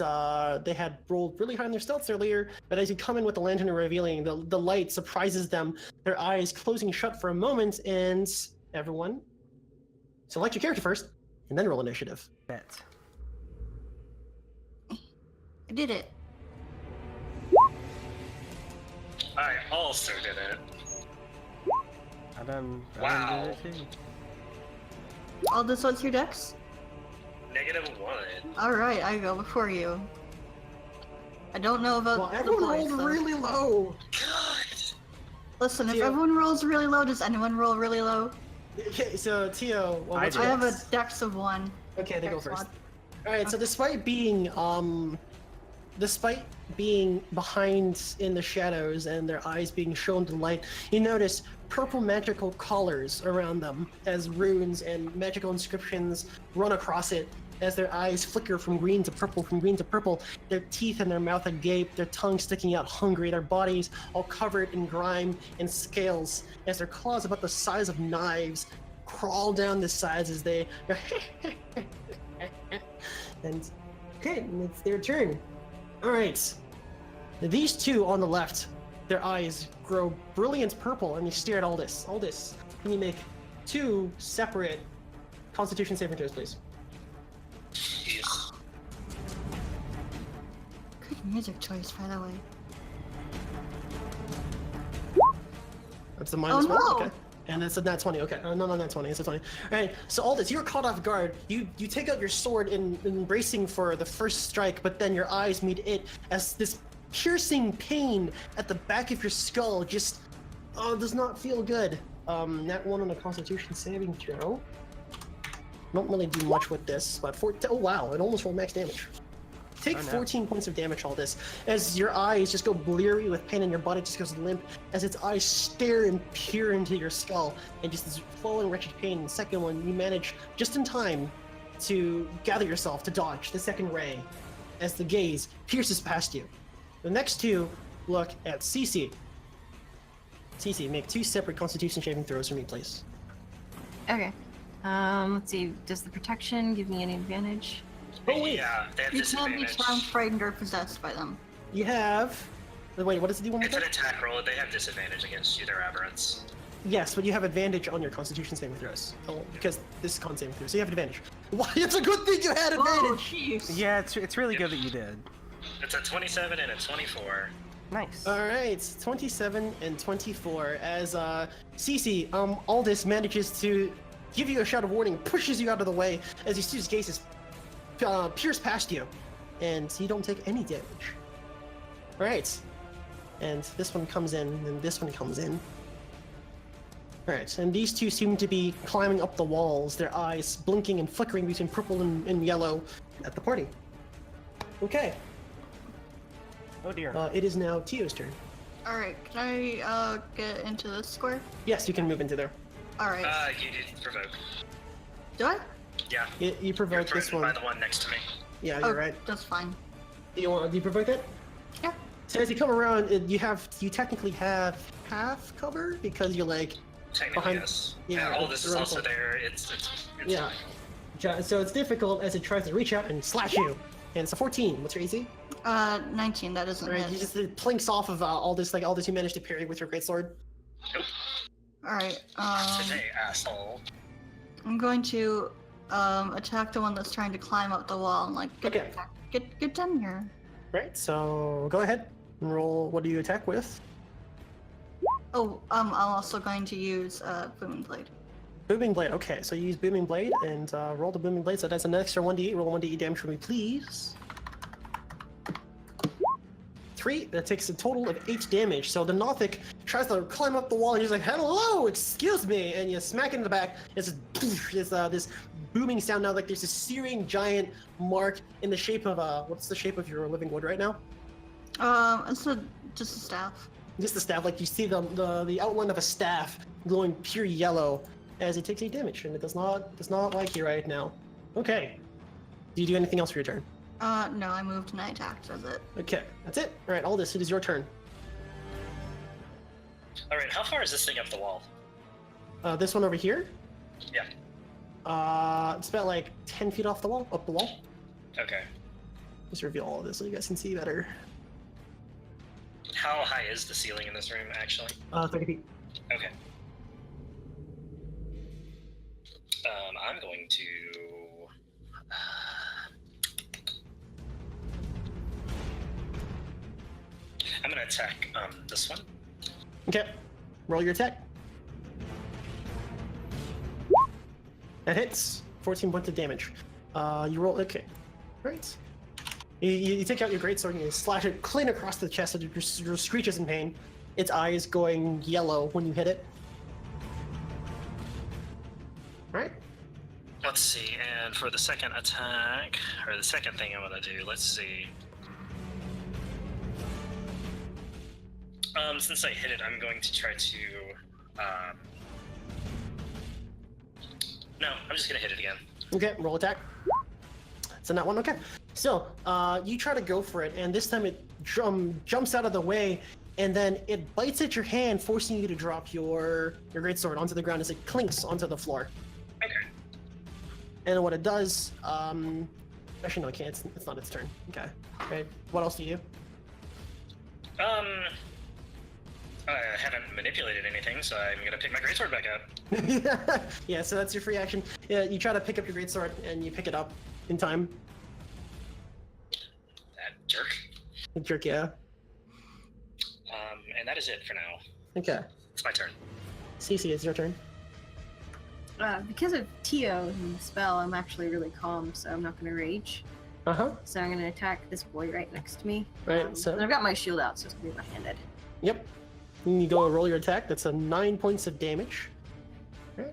they had rolled really high on their stealths earlier. But as you come in with the lantern and revealing, the light surprises them. Their eyes closing shut for a moment, and everyone, select your character first, and then roll initiative. Bet. I did it. I also did it. I done Wow. did it too. Aldys, what's your dex? -1. Alright, I go before you. I don't know about Well, the everyone boys, rolled though. really low. God. Listen, if Tio. everyone rolls really low, does anyone roll really low? Okay, so Tio, well, I what's do. I your have a dex? dex of 1. Okay, they go Dex first. mod. All right, so despite being behind in the shadows and their eyes being shown to light, you notice purple magical collars around them as runes and magical inscriptions run across it as their eyes flicker from green to purple, their teeth in their mouth agape, their tongue sticking out hungry, their bodies all covered in grime and scales as their claws about the size of knives crawl down the sides as they and okay, it's their turn. All right, these two on the left, their eyes grow brilliant purple and they stare at Aldys. Aldys, can you make 2 separate Constitution saving throws, please? Jeez. Good music choice, by the way. That's a minus Oh, 1. no. Okay. And it's a nat 20. Okay. No, not nat 20. It's a 20. All right. So Aldous, you're caught off guard. You take out your sword in bracing for the first strike, but then your eyes meet it as this piercing pain at the back of your skull just does not feel good. Nat 1 on a Constitution saving throw. Don't really do much with this, but oh wow, it almost rolled max damage. Take Oh, no. 14 points of damage, all this, as your eyes just go bleary with pain and your body just goes limp as its eyes stare and peer into your skull and just this flowing wretched pain. The second one, you manage just in time to gather yourself to dodge the second ray as the gaze pierces past you. The next two look at Cici. Cici, make 2 separate Constitution saving throws for me, please. Okay. Let's see. Does the protection give me any advantage? Oh wait, Yeah, they have You can't be disadvantage. charmed, frightened, or possessed by them. you have. Wait, what does it do one more It's an time? attack roll. They have disadvantage against you. They're aberrants. Yes, but you have advantage on your Constitution saving throws. Oh, because this is con saving throw, so you have advantage. Why? It's a good thing you had Oh, advantage. jeez. Yeah, it's really good that you did. It's a 27 and a 24. Nice. All right, 27 and 24 as Cici, Aldys manages to give you a shout of warning, pushes you out of the way as you see his gaze pierce past you, and you don't take any damage. All right, and this one comes in, and this one comes in. All right, and these two seem to be climbing up the walls, their eyes blinking and flickering between purple and yellow at the party. Okay, Oh dear. it is now Tio's turn. Alright, can I get into this square? Yes, you can move into there. Alright. You did provoke. Do I? Yeah. You You're provoke this threatened one. by the one next to me. Yeah, Oh, you're right. that's fine. Do you provoke it? Yeah. So as you come around, you technically have half cover because you're like Technically, Behind- yes. yeah, And all this is around also corner. there. It's yeah. So it's difficult as it tries to reach out and slash you. And it's a 14. What's your AC? 19, that doesn't Right, hit. you just it plinks off of all this you managed to parry with your greatsword. Nope. Alright, Today, asshole. I'm going to attack the one that's trying to climb up the wall and like Okay. get down here. Right. So go ahead and roll. What do you attack with? Oh, I'm also going to use booming blade. Booming blade. Okay, so you use booming blade and roll the booming blade. So that's an extra 1d8. Roll 1d8 damage for me, please. 3. That takes a total of 8 damage. So the Nothic tries to climb up the wall and he's like, "Hello, excuse me," and you smack it in the back. It's this booming sound now. Like there's a searing giant mark in the shape of what's the shape of your living wood right now? It's just a staff. Just the staff. Like you see the outline of a staff glowing pure yellow as it takes 8 damage, and it does not like you right now. Okay. Do you do anything else for your turn? No, I moved and I attacked. That's it. Okay, that's it. All right, Aldys, it is your turn. All right, how far is this thing up the wall? This one over here. Yeah. It's about like 10 feet off the wall, up the wall. Okay. Just reveal all of this so you guys can see better. How high is the ceiling in this room, actually? 30 feet. Okay. I'm going to... I'm going to attack this one. Okay. Roll your attack. That hits. 14 points of damage. You roll. Okay. Great. You take out your greatsword and you slash it clean across the chest and it just screeches in pain. Its eyes going yellow when you hit it. Right? Let's see, and for the second attack, or the second thing I'm going to do, let's see. Since I hit it, I'm going to try to, no, I'm just going to hit it again. Okay, roll attack. So that one, okay. So, you try to go for it, and this time it jumps out of the way, and then it bites at your hand, forcing you to drop your greatsword onto the ground as it clinks onto the floor. Okay. And what it does, actually no, it can't. It's not its turn. Okay. Right. What else do you do? I haven't manipulated anything, so I'm gonna pick my greatsword back up. Yeah. So that's your free action. Yeah. You try to pick up your greatsword, and you pick it up in time. That jerk. Jerk, yeah. And that is it for now. Okay. It's my turn. Cici, it's your turn. Because of Tio and the spell, I'm actually really calm, so I'm not going to rage. Uh-huh. So I'm going to attack this boy right next to me. Right, so... And I've got my shield out, so it's going to be one-handed. Yep. You go and roll your attack. That's a 9 points of damage. Okay.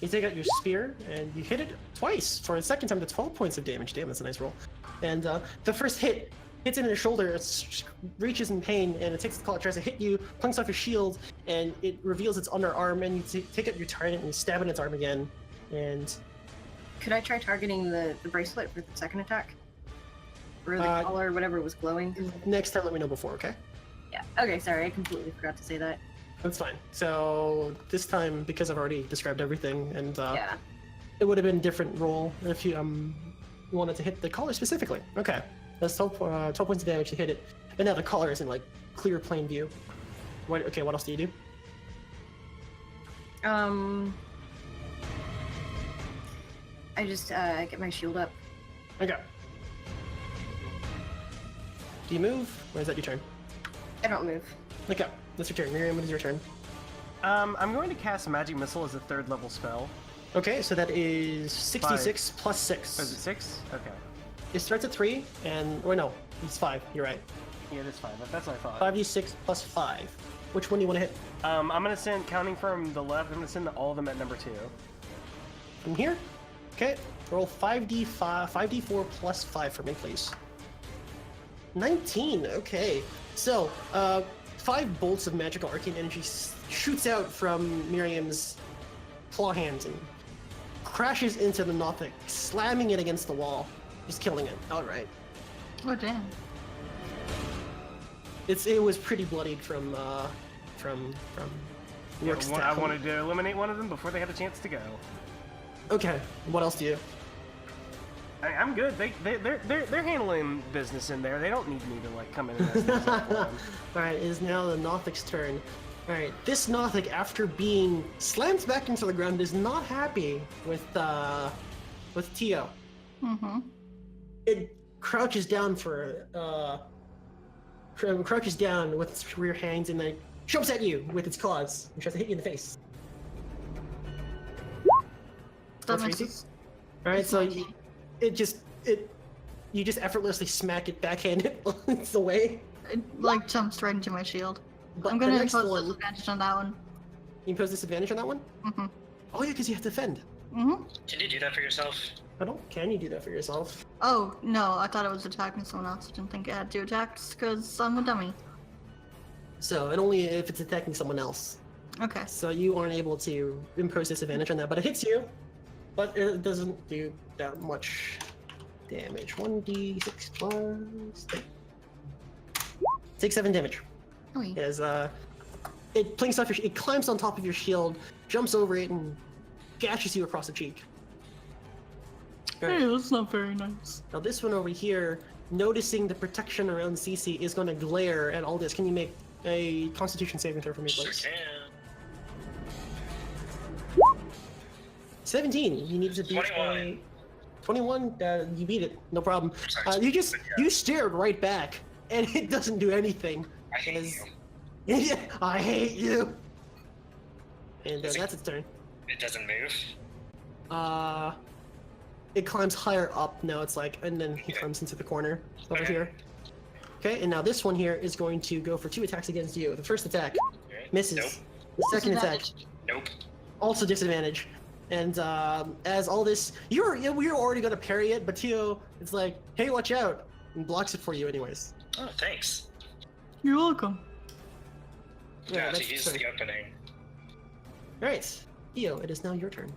You take out your spear, and you hit it twice. For a second time, to 12 points of damage. Damn, that's a nice roll. And the first hit hits it in the shoulder, it reaches in pain, and it takes the claw, it tries to hit you, plunks off your shield, and it reveals its underarm, and you take out your trident and you stab in its arm again, and... Could I try targeting the bracelet for the second attack? Or the collar, whatever was glowing? Next time, let me know before, okay? Yeah. Okay, sorry, I completely forgot to say that. That's fine. So, this time, because I've already described everything, and yeah. It would have been a different roll if you wanted to hit the collar specifically. Okay. That's 12 points of damage to hit it. And now the collar is in, like, clear plain view. Okay, what else do you do? I just get my shield up. Okay. Do you move, or is that your turn? I don't move. Okay, that's your turn. Mirrium, what is your turn? I'm going to cast Magic Missile as a 3rd level spell. Okay, so that is 66 plus 6. Oh, is it 6? Okay. It starts at 3, and... Or no, it's 5. You're right. Yeah, it is 5. That's what I thought. 5d6 plus 5. Which one do you want to hit? I'm going to send, counting from the left, I'm going to send all of them at number 2. From here? Okay, roll 5d4 plus 5 for me, please. 19, okay. So, 5 bolts of magical arcane energy shoots out from Mirrium's claw hands and crashes into the Nothic, slamming it against the wall. Just killing it outright. Oh damn! It was pretty bloodied from Rook's I tackle. wanted to eliminate one of them before they had a chance to go. Okay, what else do you? I'm good. They're handling business in there. They don't need me to like come in and mess things up for them. All right, it is now the Nothic's turn. All right, this Nothic, after being slammed back into the ground, is not happy with Tio. Mm-hmm. It crouches down crouches down with its rear hands and then jumps at you with its claws and tries to hit you in the face. That That's makes easy. All right, so you just effortlessly smack it backhand it's away. it like jumps right into my shield. But I'm the gonna next impose one, disadvantage on that one. you impose disadvantage on that one? Mm-hmm. Oh yeah, because you have to defend. Mm-hmm. Can you do that for yourself? Can you do that for yourself? Oh no, I thought it was attacking someone else. I didn't think it had to attack because I'm a dummy. So, and only if it's attacking someone else. Okay. So you aren't able to impose disadvantage on that, but it hits you. But it doesn't do that much damage. 1d6 plus 3. Take 7 damage. Oh, yeah. As it plinks off it climbs on top of your shield, jumps over it, and gashes you across the cheek. Hey, that's not very nice. Now this one over here, noticing the protection around Cici, is going to glare at Aldys. Can you make a Constitution saving throw for me, Sure please? can. 17. You need to beat 21. 21. You beat it. No problem. Sorry, You stared right back, and it doesn't do anything. I hate As- you. Yeah, I hate you. And Is it- that's its turn. It doesn't move. It climbs higher up now. It's like, and then he Okay. climbs into the corner over Okay. here. Okay, and now this one here is going to go for 2 attacks against you. The first attack Okay. misses. Nope. The second attack Disadvantage. Nope. also disadvantage. And as all this, you're already gonna parry it, but Tio, it's like, hey, watch out, and blocks it for you anyways. Oh, thanks. You're welcome. Yeah, that's to use sorry. the opening. All right, Tio, it is now your turn.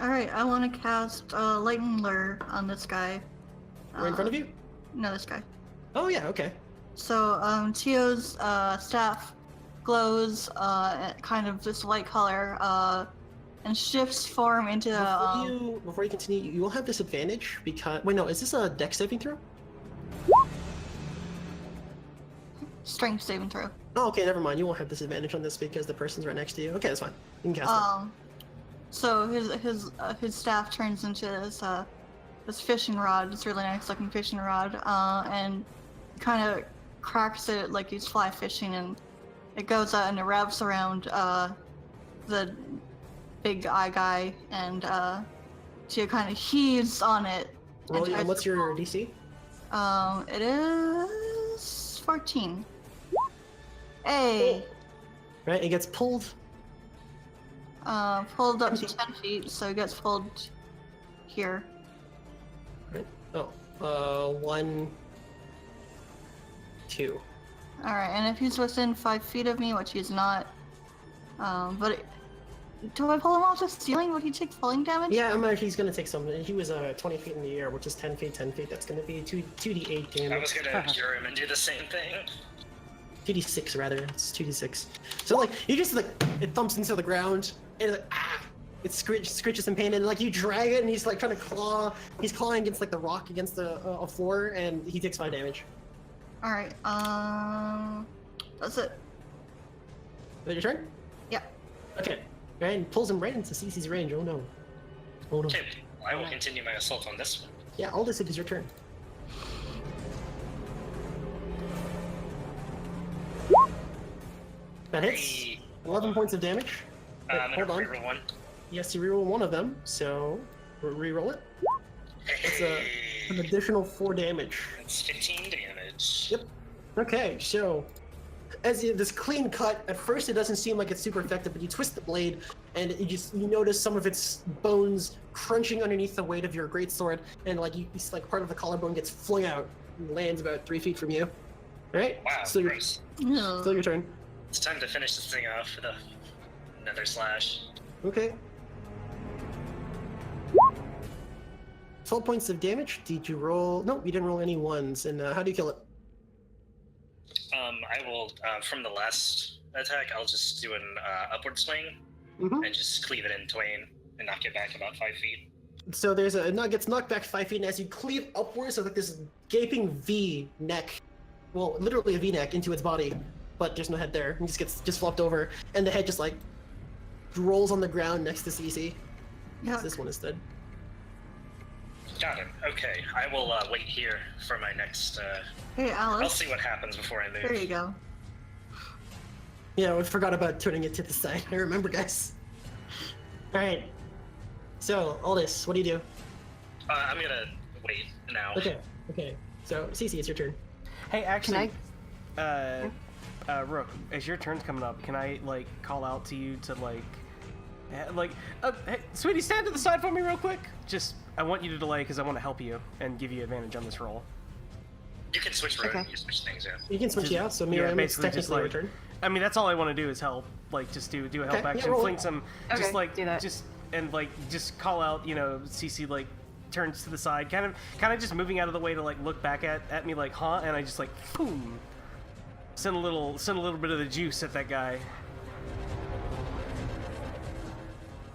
Alright, I want to cast Lightning Lure on this guy. Right in front of you. No, this guy. Oh yeah, okay. So, Tio's staff glows kind of this light color and shifts form into Before you continue, you will have disadvantage because wait, no, is this a dex saving throw? strength saving throw. Oh, okay, never mind. You won't have disadvantage on this because the person's right next to you. Okay, that's fine. You can cast it. So his staff turns into this fishing rod, this really nice looking fishing rod, and kind of cracks it like he's fly fishing, and it goes out and it wraps around the big eye guy, and Tia kind of heaves on it. Roll, tries and what's to your pull. DC? It is 14. Hey. Right, it gets pulled. Pulled up to 10 feet, so it gets pulled here. Right. Oh, 1, 2. Alright, and if he's within 5 feet of me, which he's not, do I pull him off the ceiling? Would he take falling damage? Yeah, he's gonna take some. He was 20 feet in the air, which is 10 feet, 10 feet. That's gonna be 2d8 I damage. was gonna cure him and do the same thing. 2d6 rather. It's 2d6. So like you just like it thumps into the ground and like it screeches in pain, and like you drag it and he's like trying to claw. He's clawing against like the rock against the floor, and he takes 5 damage. Alright, that's it. Is that your turn? Yeah. Okay. And pulls him right into Cici's range. Oh no. Oh no. Okay, I will continue my assault on this one. Yeah, Aldous, it is your turn. That hits. Hey, 11 points of damage. I'm Hold gonna on. reroll one. Yes, you reroll one of them, so reroll it. It's an additional 4 damage. It's 15 damage. Yep. Okay, so as this clean cut, at first it doesn't seem like it's super effective, but you twist the blade and you notice some of its bones crunching underneath the weight of your greatsword, and like it's like part of the collarbone gets flung out and lands about 3 feet from you. All right. Wow, Still your, gross. still your turn. It's time to finish this thing off with another slash. Okay. 12 points of damage. Did you roll? No, you didn't roll any ones. And how do you kill it? I will, from the last attack, I'll just do an upward swing Mm-hmm. and just cleave it in twain and knock it back about 5 feet. So there's it gets knocked back 5 feet, and as you cleave upwards, so like this gaping V neck, well, literally a V neck into its body, but there's no head there. It just gets flopped over, and the head just like rolls on the ground next to Cici. Yeah. This one is dead. Got it. Okay, I will wait here for my next. Hey, I'll Alice. see what happens before I move. There you go. Yeah, I forgot about turning it to the side. I remember, guys. All right. So, Aldys, what do you do? I'm gonna wait now. Okay. So, Cici, it's your turn. Hey, actually, Rook, as your turn's coming up, can I like call out to you to hey, sweetie, stand to the side for me real quick? Just, I want you to delay because I want to help you and give you advantage on this roll. You can switch Okay. you can switch things, yeah. You can switch Just- it out, so yeah, Mirrium, it's basically just technically your like- turn. I mean, that's all I want to do is help. Like, just do a help Okay, yeah, action, roll. fling some, just Okay, like, do that. just call out. You know, Cici like turns to the side, kind of just moving out of the way to like look back at me like, huh? And I just like, boom, send a little bit of the juice at that guy.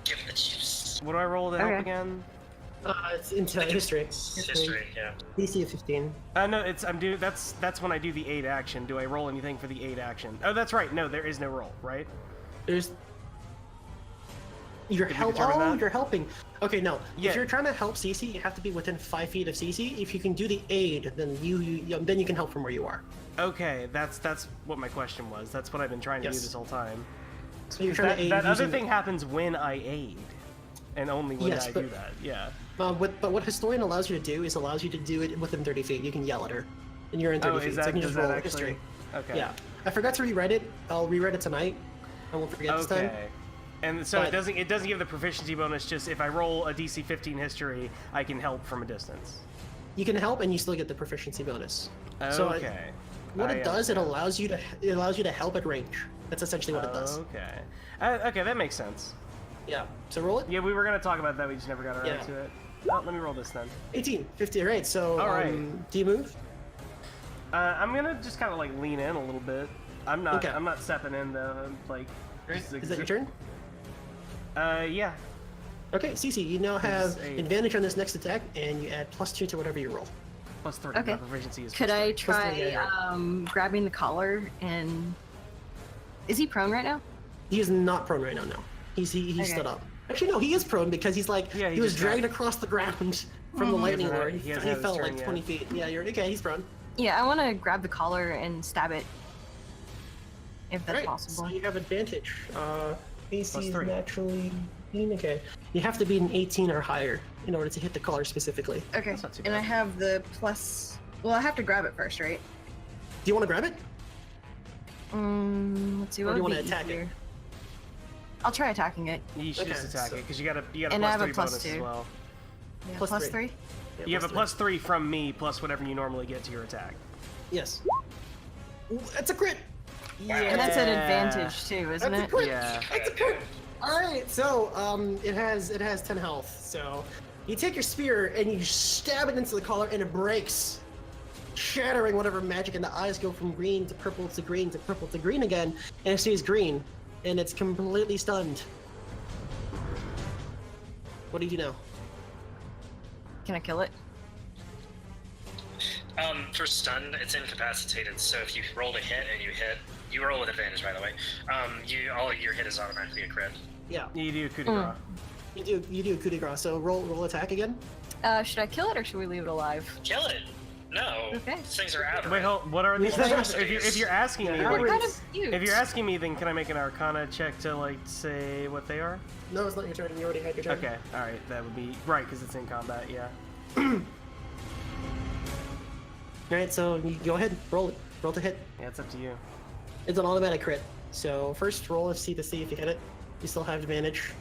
Give the juice. What do I roll to help Okay. again? It's into history. History, yeah. DC of 15. No, that's when I do the aid action. Do I roll anything for the aid action? Oh, that's right. No, there is no roll, right? There's. You're Did you determine that? you're helping. Okay, no. Yeah. If you're trying to help Cici, you have to be within 5 feet of Cici. If you can do the aid, then then you can help from where you are. Okay, that's what my question was. That's what I've been trying to do Yes. this whole time. So you're trying to aid That other using- thing happens when I aid, and only when Yes, I but- do that. Yeah. But what Historian allows you to do is allows you to do it within 30 feet. You can yell at her, and you're in 30 Oh, feet. is so you that can does just that roll actually? history. Okay. Yeah, I forgot to rewrite it. I'll rewrite it tonight. I won't forget this time. Okay. And so But- it doesn't give the proficiency bonus. Just if I roll a DC 15 history, I can help from a distance. You can help, and you still get the proficiency bonus. So Okay. what I it does, it understand. allows you to help at range. That's essentially what it does. Okay. Okay, that makes sense. Yeah. So roll it. Yeah, we were gonna talk about that. We just never got around Yeah. to it. Oh, let me roll this then. 18, 50. All right. So All right. do you move? I'm gonna just kind of like lean in a little bit. I'm not. Okay. I'm not stepping in though. I'm, like. just Is that your turn? Yeah. Okay, Cici, you now have It's a- advantage on this next attack, and you add +2 to whatever you roll. Plus 3. Okay. My proficiency is. Could plus I 3. try yeah. grabbing the collar and? Is he prone right now? He is not prone right now. No, he Okay. stood up. Actually, no, he is prone because he's like Yeah, he he was just dragged across the ground from the lightning hasn't lure. had- He, he hasn't he had his fell turn like yet. 20 feet. Yeah, you're okay. He's prone. Yeah, I want to grab the collar and stab it. If that's All right, possible. so you have advantage. AC Plus is 3. naturally 18. Okay, you have to be an 18 or higher in order to hit the collar specifically. Okay. That's not too And I bad. have the plus. Well, I have to grab it first, right? Do you want to grab it? Let's see Or what do you would wanna be attack it? easier. I'll try attacking it. You should just Okay, attack so- it because you got a And I have a +3 plus bonus 2. as well. Yeah, Plus plus three. 3. Yeah, You have a three. +3 from me plus whatever you normally get to your attack. Yes. Ooh, that's a crit. And that's an advantage too, isn't That's a it? crit. Yeah. That's a crit. All right, so it has 10 health. So you take your spear and you stab it into the collar, and it breaks, shattering whatever magic. And the eyes go from green to purple to green to purple to green again, and it stays green, and it's completely stunned. What do you do now? Can I kill it? For stun, it's incapacitated. So if you roll to hit and you roll with advantage, by the way. All your hit is automatically a crit. Yeah, You do coup de grace. you do a coup de grace. So roll attack again. Should I kill it or should we leave it alive? Kill it. No. Okay. These things are out. Wait, hold. What are these? Yeah. if you're asking me, Yeah, like, They're kind of cute. if you're asking me, then can I make an Arcana check to like say what they are? No, it's not your turn. You already had your turn. Okay, all right, that would be right because it's in combat. Yeah. All right, so you go ahead, roll it. Roll to hit. Yeah, it's up to you. It's an automatic crit. So first roll FC to see if you hit it. You still have advantage.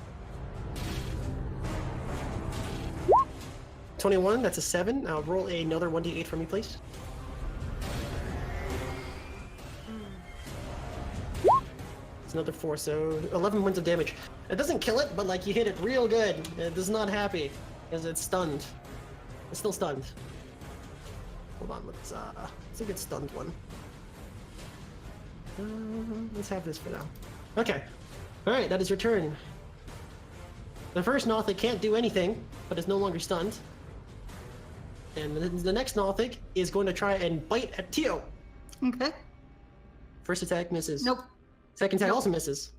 21, that's a 7. Roll another 1d8 for me, please. It's another 4, so 11 points of damage. It doesn't kill it, but like you hit it real good. It is not happy because it's stunned. It's still stunned. Hold on, let's a good stunned one. Let's have this for now. Okay. Alright, that is your turn. The first Nothic can't do anything, but is no longer stunned. And the next Nothic is going to try and bite at Tio. Okay. First attack misses. Nope. Second attack also misses.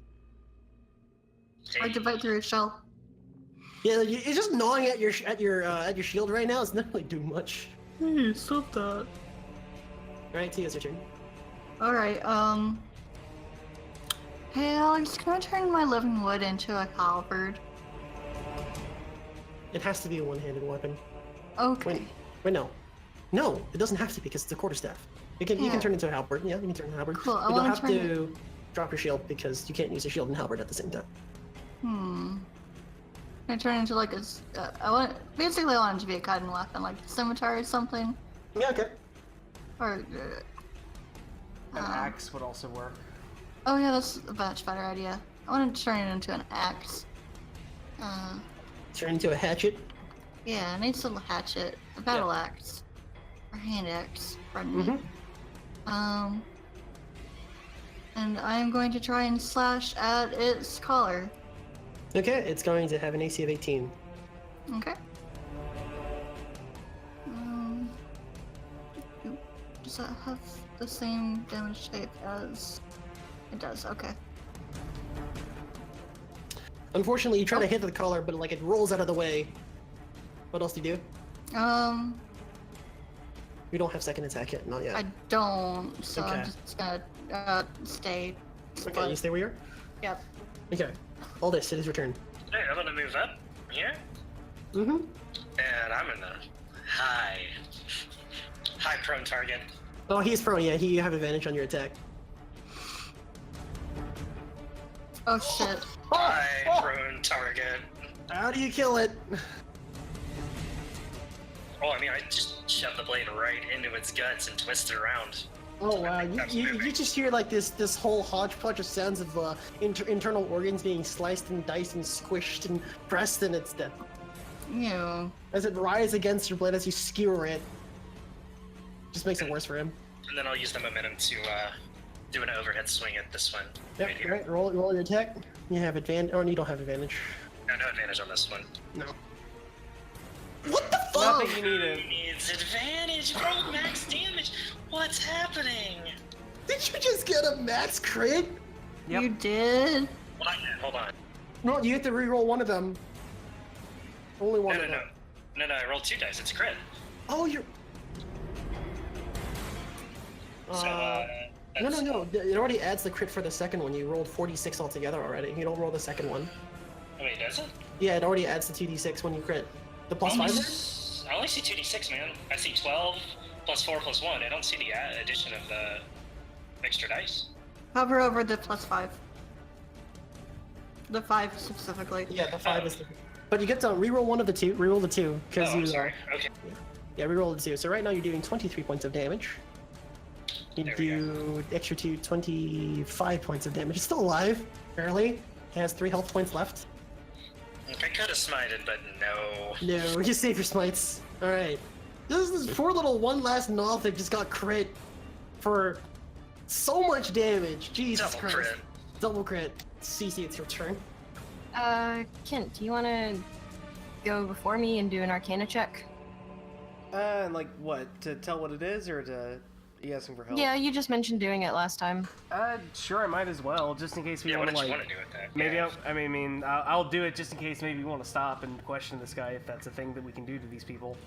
Hard to bite through a shell. Yeah, it's just gnawing at your shield right now. It's not really doing much. Hey, stop that. Alright, Tio's your turn. Alright, Hey Alex, can I turn my living wood into a halberd? It has to be a one-handed weapon. Okay. Wait, no. No, it doesn't have to because it's a quarterstaff. You can Yeah. turn it into a halberd. Yeah, you can turn it into a halberd. Cool, I You don't wanna have turn to drop your shield because you can't use a shield and halberd at the same time. Can I turn it into like a, I want it to be a cutting weapon, like a scimitar or something? Yeah, okay. Or, An axe would also work. oh yeah, that's a much better idea. I want to turn it into an axe. Turn into a hatchet. Yeah, it needs a hatchet, a battle axe, or hand axe, pardon me. And I'm going to try and slash at its collar. Okay, it's going to have an AC of 18. Okay. Does that have the same damage shape as... It does, okay. Unfortunately, you try to hit the collar, but like it rolls out of the way. What else do you do? You don't have second attack yet, not yet. I don't, so Okay. I'm just gonna stay. Okay, you stay where you are? Yep. Okay. Aldys, it is your turn. Hey, I'm gonna move up here, Mm-hmm. and I'm in the high prone target. Oh, he's prone, yeah, you have advantage on your attack. Oh shit. High prone target. How do you kill it? Oh, I mean, I just shoved the blade right into its guts and twist it around. Oh wow, you just hear like this whole hodgepodge of sounds of internal organs being sliced and diced and squished and pressed, and it's dead. Ew. As it rises against your blade as you skewer it. Just makes it worse for him. And then I'll use the momentum to do an overhead swing at this one. Yep, right here. right, roll your attack. You have advantage, or you don't have advantage. No, no advantage on this one. No. What the Not fuck? that you need it. Who needs advantage? Roll max damage. What's happening? Did you just get a max crit? Yep. You did? Well, not yet. Hold on. No, you have to re-roll one of them. Only one No, of no, them. no. No, I rolled 2 dice. It's a crit. Oh, you're... So, No, that's- no. It already adds the crit for the second one. You rolled 46 altogether already. You don't roll the second one. Oh, wait, does it? Yeah, it already adds the 2d6 when you crit. The plus 5 there? I only see 2d6, man. I see 12 plus 4 plus 1. I don't see the addition of the extra dice. Hover over the +5. The 5 specifically. Yeah, the 5 is the... But you get to re-roll one of the two. Re-roll the 2, because Oh, you... sorry. Okay. Yeah, re-roll the 2. So right now you're doing 23 points of damage. You There we do extra 2, 25 points of damage. It's still alive, barely. It has 3 health points left. I could have smited, but no. No, you save your smites. Alright. This poor little one last Nothic just got crit for so much damage. Jesus Double Christ. crit. Double crit. Cici, it's your turn. Kent, do you want to go before me and do an Arcana check? Like what? To tell what it is, or to... Are you asking for help? Yeah, you just mentioned doing it last time. Sure, I might as well, just in case we Yeah, what want did to, you like... want to do with that? Maybe Yeah. I'll do it just in case maybe you want to stop and question this guy if that's a thing that we can do to these people.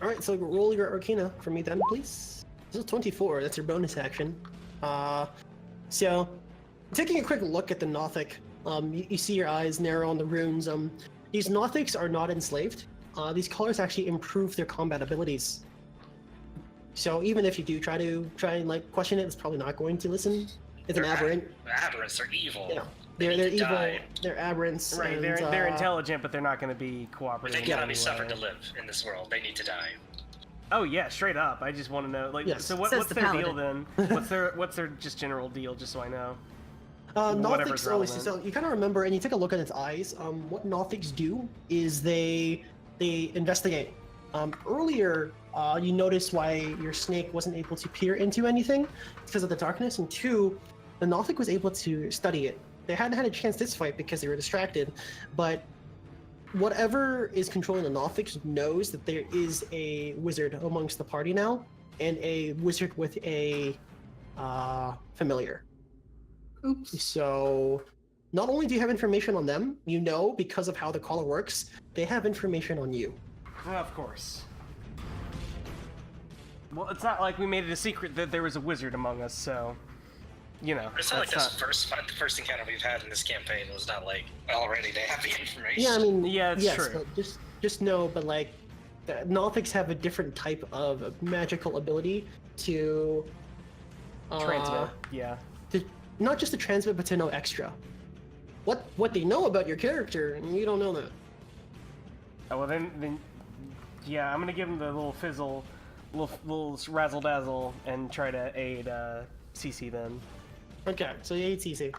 Alright, so roll your Arcana for me then, please. This is 24, that's your bonus action. So, taking a quick look at the Nothic, you see your eyes narrow on the runes. These Nothics are not enslaved. These colors actually improve their combat abilities. So even if you do try and like question it, it's probably not going to listen. It's an They're aberrant. Aberrants are evil. You know, They they're need to evil. die. They're aberrants. Right, and, they're intelligent, but they're not going to be But cooperative. they in cannot any be suffered way. to live in this world. They need to die. Oh yeah, straight up. I just want to know, like, Yes. so Says what's the their deal paladin. then? What's their just general deal, just so I know? Whatever's Nothics, so you kind of remember, and you take a look at its eyes. What Nothics do is they investigate. Earlier, you noticed why your snake wasn't able to peer into anything because of the darkness, and 2, the Nothic was able to study it. They hadn't had a chance this fight because they were distracted, but whatever is controlling the Nothics knows that there is a wizard amongst the party now, and a wizard with a familiar. Oops. So, not only do you have information on them, you know, because of how the collar works, they have information on you. Of course. Well, it's not like we made it a secret that there was a wizard among us, so, you know. It's not like that's this the first encounter we've had in this campaign was not like already they have the information. Yeah, I mean, Yeah, it's yes, true. but just know, but like, the Nothics have a different type of magical ability to Transmit, yeah. not just to transmit, but to know extra. What they know about your character, and you don't know that. Oh, well then, yeah, I'm gonna give him the little fizzle, little razzle dazzle, and try to aid Cici then. Okay, so you hate Cici.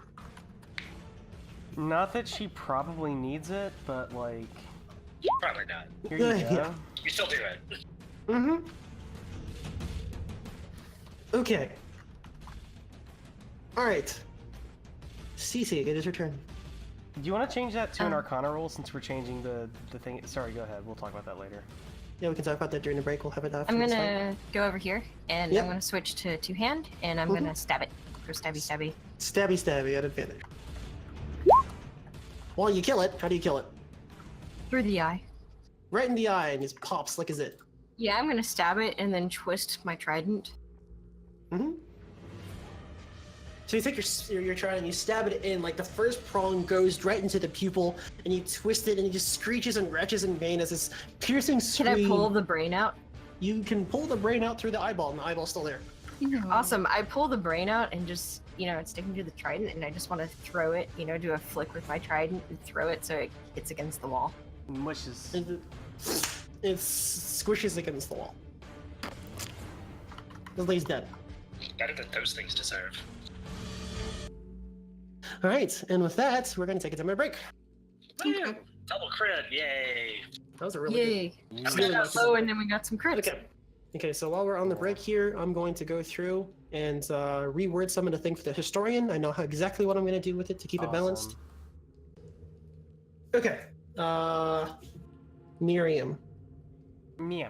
Not that she probably needs it, but like, Probably not. here you Yeah. go. You still do it. Mm-hmm. Okay. Alright. Cici, it is your turn. Do you want to change that to an Arcana roll since we're changing the thing? Sorry, go ahead. We'll talk about that later. Yeah, we can talk about that during the break. We'll have it after. I'm it's fine. gonna go over here, and Yep. I'm gonna switch to two-hand, and I'm gonna stab it for stabby. Stabby at advantage. Well, you kill it. How do you kill it? Through the eye. Right in the eye, and just pops like as it. Yeah, I'm gonna stab it and then twist my trident. So you take your trident and you stab it in, like the first prong goes right into the pupil, and you twist it, and it just screeches and retches in vain as this piercing Can scream. I pull the brain out? You can pull the brain out through the eyeball, and the eyeball's still there. Awesome. I pull the brain out and just, it's sticking to the trident, and I just want to throw it, do a flick with my trident and throw it so it hits against the wall. Mushes. It squishes against the wall. The lady's dead. Better than those things deserve. All right, and with that, we're going to take a 10-minute break. Woo! Double crit, yay! That was a really Yay. good. We got low, and then we got some crits. Okay, so while we're on the break here, I'm going to go through and reword some of the things for the historian. I know exactly what I'm going to do with it to keep it balanced. Okay. Mirrium. Yeah.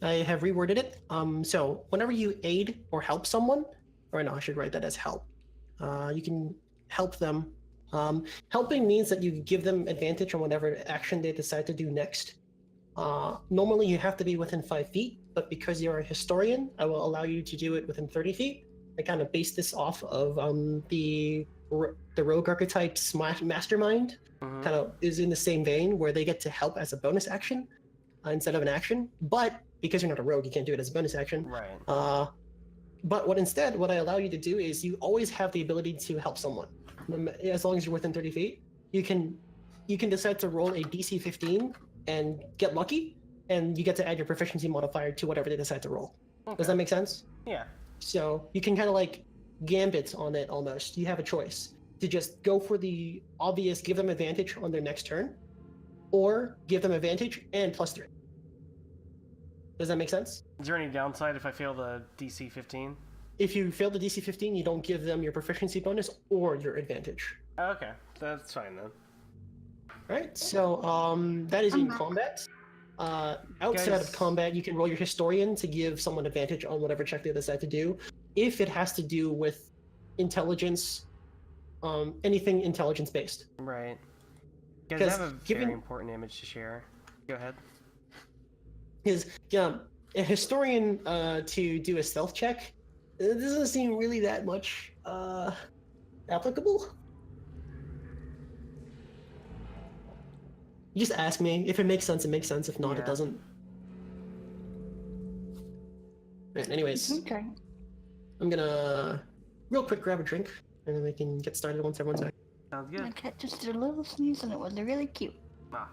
I have reworded it. So whenever you aid or help someone, or no, I should write that as help. You can help them. Helping means that you give them advantage on whatever action they decide to do next. Normally you have to be within 5 feet, but because you're a historian, I will allow you to do it within 30 feet. I kind of base this off of the rogue archetype's mastermind. Kind of is in the same vein where they get to help as a bonus action instead of an action. But because you're not a rogue, you can't do it as a bonus action. Right. But what I allow you to do is you always have the ability to help someone. As long as you're within 30 feet, you can decide to roll a DC 15 and get lucky, and you get to add your proficiency modifier to whatever they decide to roll. Okay. Does that make sense? Yeah. So you can kind of like gambit on it almost. You have a choice to just go for the obvious, give them advantage on their next turn, or give them advantage and +3. Does that make sense? Is there any downside if I fail the DC 15? If you fail the DC 15, you don't give them your proficiency bonus or your advantage. Okay, that's fine then. Right, so that is in combat. Outside of combat, you can roll your historian to give someone advantage on whatever check they decide to do. If it has to do with intelligence, anything intelligence based. Right. Guys, I have a very important image to share. Go ahead. Because a historian to do a stealth check, it doesn't seem really that much applicable. You just ask me. If it makes sense, it makes sense. If not, it doesn't. Right, anyways. Okay. I'm gonna real quick grab a drink, and then we can get started once everyone's back. Sounds My good. cat just did a little sneeze and it was really cute. Ah.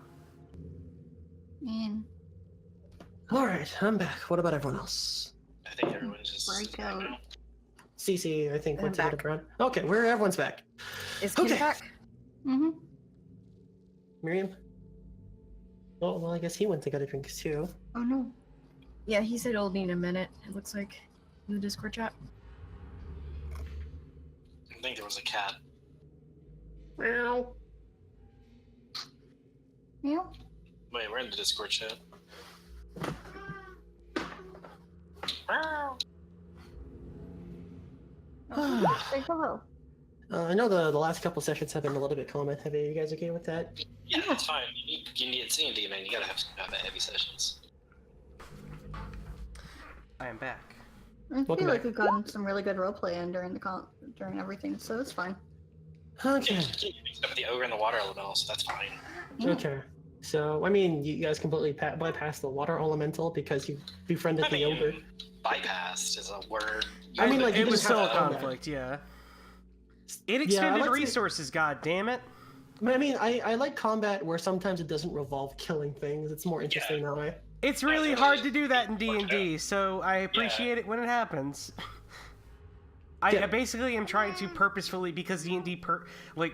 And Alright, I'm back. What about everyone else? I think everyone's just. break out. Cici, I think, I'm went to get a back. run. Okay, everyone's back. Is Kim Okay. back? Mm-hmm. Mirrium? Oh, well, I guess he went to get a drink too. Oh no. Yeah, he said it'll be in a minute, it looks like, in the Discord chat. I think there was a cat. Meow. Yeah. Wait, we're in the Discord chat. Say hello. I know the last couple sessions have been a little bit comment heavy. Are you guys okay with that? Yeah, that's fine. You need C&D, man. You gotta have heavy sessions. I am back. I Welcome feel like back. we've gotten some really good roleplay in during everything, so it's fine. Okay. Except for the ogre and the water elemental, so that's fine. Okay. So, I mean, you guys completely bypassed the water elemental because you befriended I the mean, ogre. bypassed is a word. I mean, like, you It was didn't have still a to own that. conflict, yeah. It extended like to- resources, god damn it. I mean, I like combat where sometimes it doesn't revolve killing things. It's more interesting that way. It's really That's hard really to do that in worked D&D, so I appreciate it when it happens. I Yeah. basically am trying to purposefully, because D&D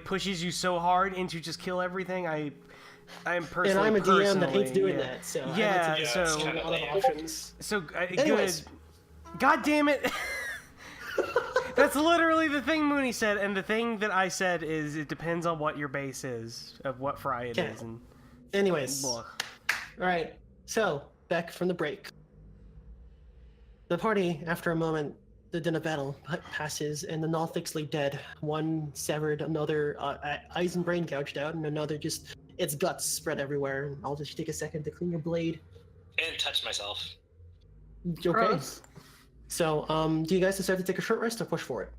pushes you so hard into just kill everything. I'm And personally I'm a DM that hates personally, doing yeah. that, so Yeah, I like to just so- have a lot of options. So good. Anyways. God damn it! That's literally the thing Mooney said, and the thing that I said is it depends on what your base is, of what fry it Okay. is, and Anyways, blah. all right. So back from the break. The party, after a moment, the din of battle passes, and the Nothics lay dead. One severed, another eyes and brain gouged out, and another just its guts spread everywhere. I'll just take a second to clean your blade. And touch myself. Okay. Gross. So, do you guys decide to take a short rest or push forward?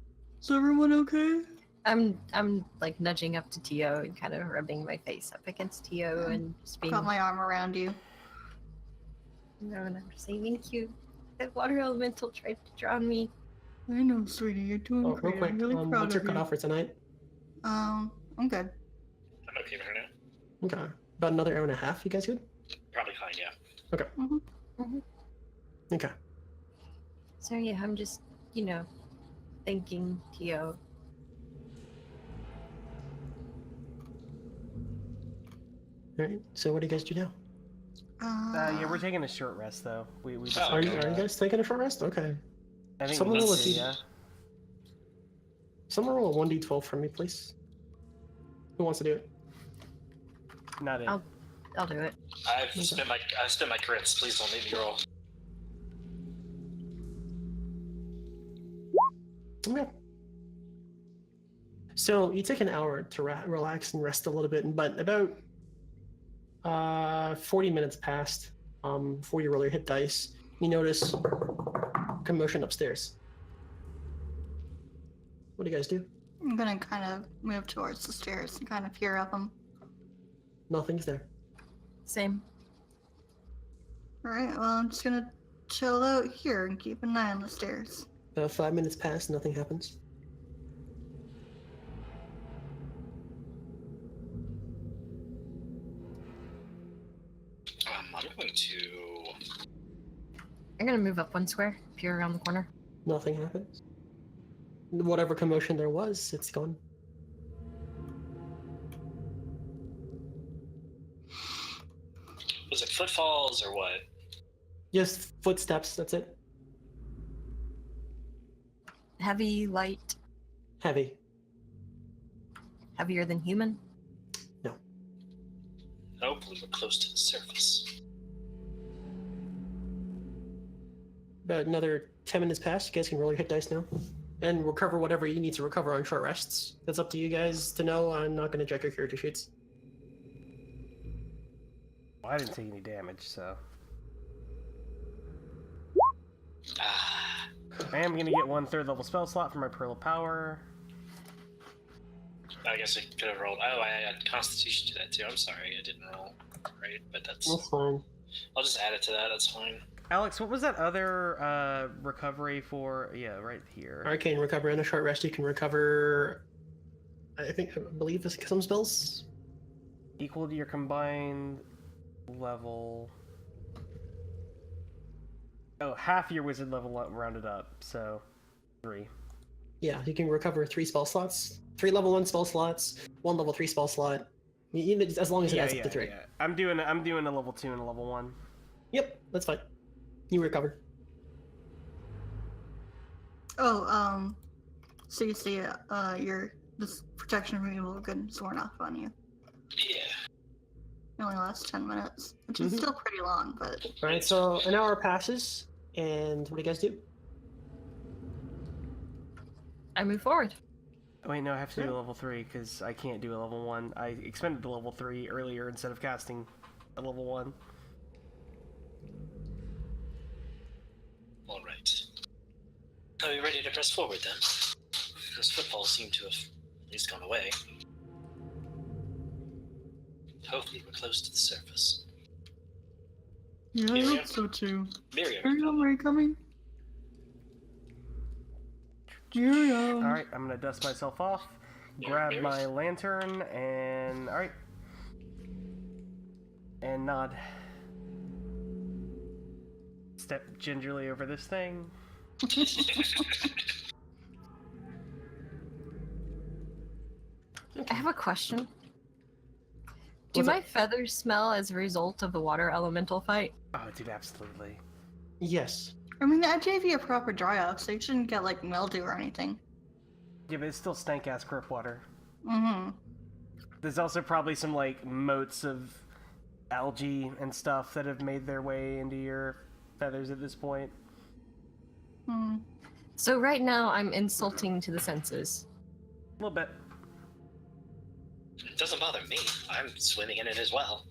Is everyone okay? I'm like nudging up to Tio and kind of rubbing my face up against Tio and just being. Got my arm around you. No, and I'm saying thank you. That water elemental tried to drown me. I know, sweetie. You're doing Oh, real great. quick, I'm really proud what's your of you. cutoff for tonight? I'm good. I'm okay for now. Okay. About another hour and a half, you guys good? Probably fine, yeah. Okay. Mhm. Okay. So yeah, I'm just, thanking Tio. Alright, so what do you guys do now? Yeah, we're taking a short rest though. We Oh, Are decided, you guys taking a short rest? Okay. I think someone we roll need a to, D- yeah. Someone roll a 1d12 for me, please. Who wants to do it? Not it. I'll do it. I've spent my crits. Please don't leave me roll. Okay. So you take an hour to relax and rest a little bit, but about 40 minutes passed before you roll your hit dice. You notice commotion upstairs. What do you guys do? I'm gonna kind of move towards the stairs and kind of peer up them. Nothing's there. Same. Alright, well, I'm just gonna chill out here and keep an eye on the stairs. About 5 minutes pass, nothing happens. I'm going to. I'm gonna move up one square, peer around the corner. Nothing happens. Whatever commotion there was, it's gone. Was it footfalls or what? Just footsteps, that's it. Heavy, light, Heavy. heavier than human. Hopefully we're close to the surface. About another 10 minutes pass, you guys can roll your hit dice now. And recover whatever you need to recover on short rests. That's up to you guys to know. I'm not going to check your character sheets. Well, I didn't take any damage, so Ah, I am gonna get 1/3 level spell slot for my Pearl of Power. I guess I could have rolled. Oh, I had Constitution to that too. I'm sorry, I didn't roll. Right, but That's fine. I'll just add it to that. That's fine. Alex, what was that other recovery for? Yeah, right here. Arcane recover. In a short rest, you can recover. I believe it's some spells. Equal to your combined level. Oh, half your wizard level rounded up, so 3. Yeah, you can recover 3 spell slots. 3 level 1 spell slots, 1 level 3 spell slot. As long as it adds up to 3. Yeah. I'm doing a level 2 and a level 1. Yep, that's fine. You recover. Oh, Cici, this protection removal good worn off on you. Yeah. It only lasts 10 minutes, which is still pretty long, but Alright, so an hour passes, and what do you guys do? I move forward. Oh, wait, no, I have to do a level 3 because I can't do a level 1. I expended the level 3 earlier instead of casting a level 1. All right. Are we ready to press forward then? Those footfalls seem to have at least gone away. Hopefully we're close to the surface. yeah, I Mirrium? hope so too. Mirrium. Mirrium, are you coming? Mirrium. Alright, I'm gonna dust myself off, Yeah, grab there's- my lantern, and alright. And nod. Step gingerly over this thing. I have a question. Do What's my up? feathers smell as a result of the water elemental fight? Oh, dude, absolutely. Yes. I mean, I gave you a proper dry off, so you shouldn't get like mildew or anything. Yeah, but it's still stank-ass crop water. Mm-hmm. There's also probably some, like, motes of algae and stuff that have made their way into your feathers at this point. Hmm. So right now I'm insulting to the senses. A little bit. It doesn't bother me. I'm swimming in it as well.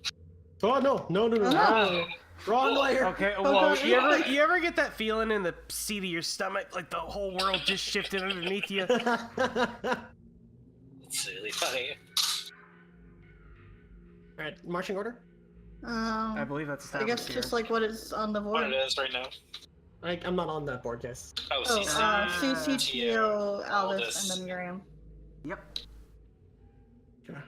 Oh no! Oh. Wrong layer. Okay, well, you ever get that feeling in the seat of your stomach, like the whole world just shifted underneath you? It's really funny. All right, marching order. I believe that's I established guess just like what is on the What board. it is right now. I'm not on that board, guys. Oh, Oh, Cici. Cici, Tio, Aldys, Aldys. and then Mirrium. Yep. Okay.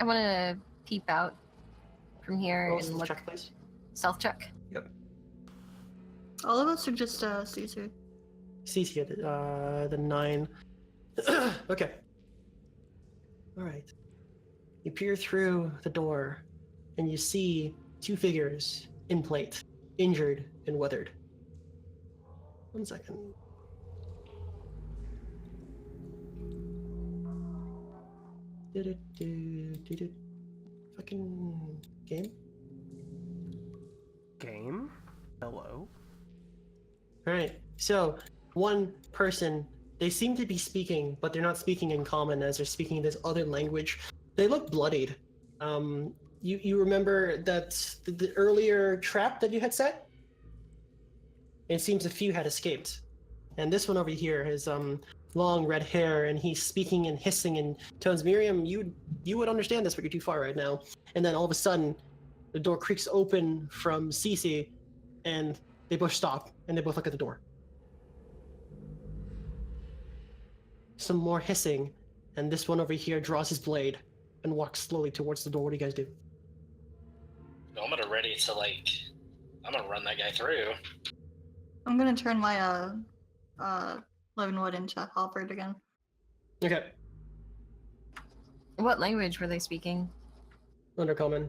I want to peep out from here Roll and stealth look. check, please. Stealth check. All of us are just Cici. Cici get the 9. Okay. All right. You peer through the door, and you see 2 figures in plate, injured and weathered. 1 second. Fucking game. Game. Hello. All right. So one person, they seem to be speaking, but they're not speaking in common as they're speaking this other language. They look bloodied. You remember that the earlier trap that you had set? It seems a few had escaped, and this one over here has long red hair, and he's speaking and hissing in tones. Mirrium, you would understand this, but you're too far right now. And then all of a sudden, the door creaks open from Cici, and they both stop, and they both look at the door. Some more hissing, and this one over here draws his blade and walks slowly towards the door. What do you guys do? I'm gonna ready to I'm gonna run that guy through. I'm gonna turn my living wood into halberd again. Okay, What language were they speaking? Undercommon.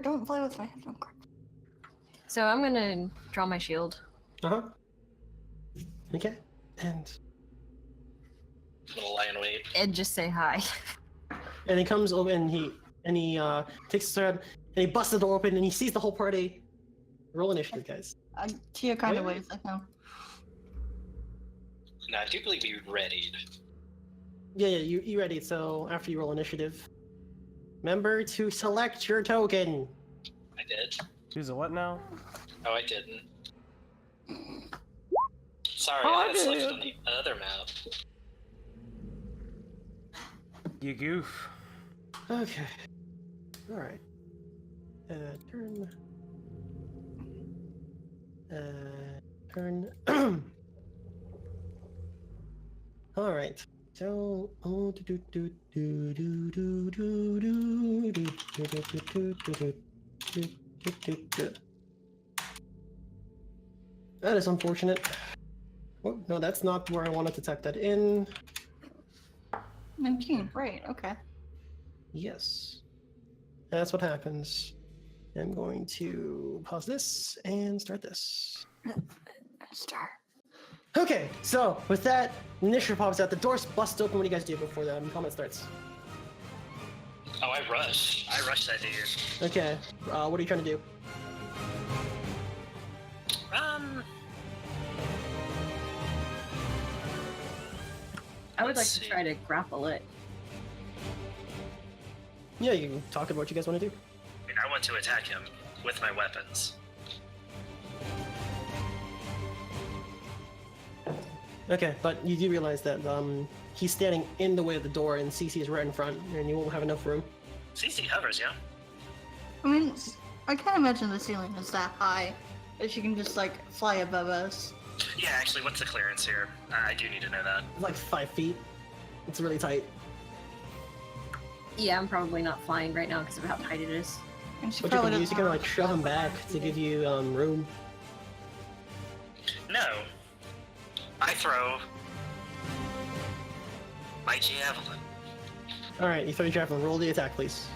Don't play with my head. So I'm gonna draw my shield. Uh-huh. Okay, and I'm gonna lie in wait. And just say hi. he comes over and he takes his sword and he busts the door open and he sees the whole party. Roll initiative, guys. Tia kind of Yeah. waves at him. No, I do believe you readied. Yeah, you ready? So after you roll initiative, remember to select your token. I did. Who's a what now? Oh, I didn't. Sorry, Oh, I I had selected did. on the other map. You goof. Okay. All right. Turn. Turn. All right. So. That is unfortunate. Oh, no, that's not where I wanted to type that in. 19, right, okay. Yes. That's what happens. I'm going to pause this and start this. Star. Okay, so with that, initiative pops out. The doors bust open. What do you guys do before the comment starts? Oh, I rushed. I rushed that dude. Okay, what are you trying to do? I would like Let's to see. try to grapple it. Yeah, you can talk about what you guys want to do. I want to attack him with my weapons. Okay, but you do realize that he's standing in the way of the door and Cici is right in front, and you won't have enough room. Cici hovers, yeah? I mean, I can't imagine the ceiling is that high that she can just fly above us. Yeah, actually, what's the clearance here? I do need to know that. It's like 5 feet. It's really tight. Yeah, I'm probably not flying right now because of how tight it is. And she What you probably can do is you can doesn't like shove him back to give you room. No. I throw my javelin. All right, you throw your javelin. Roll the attack, please.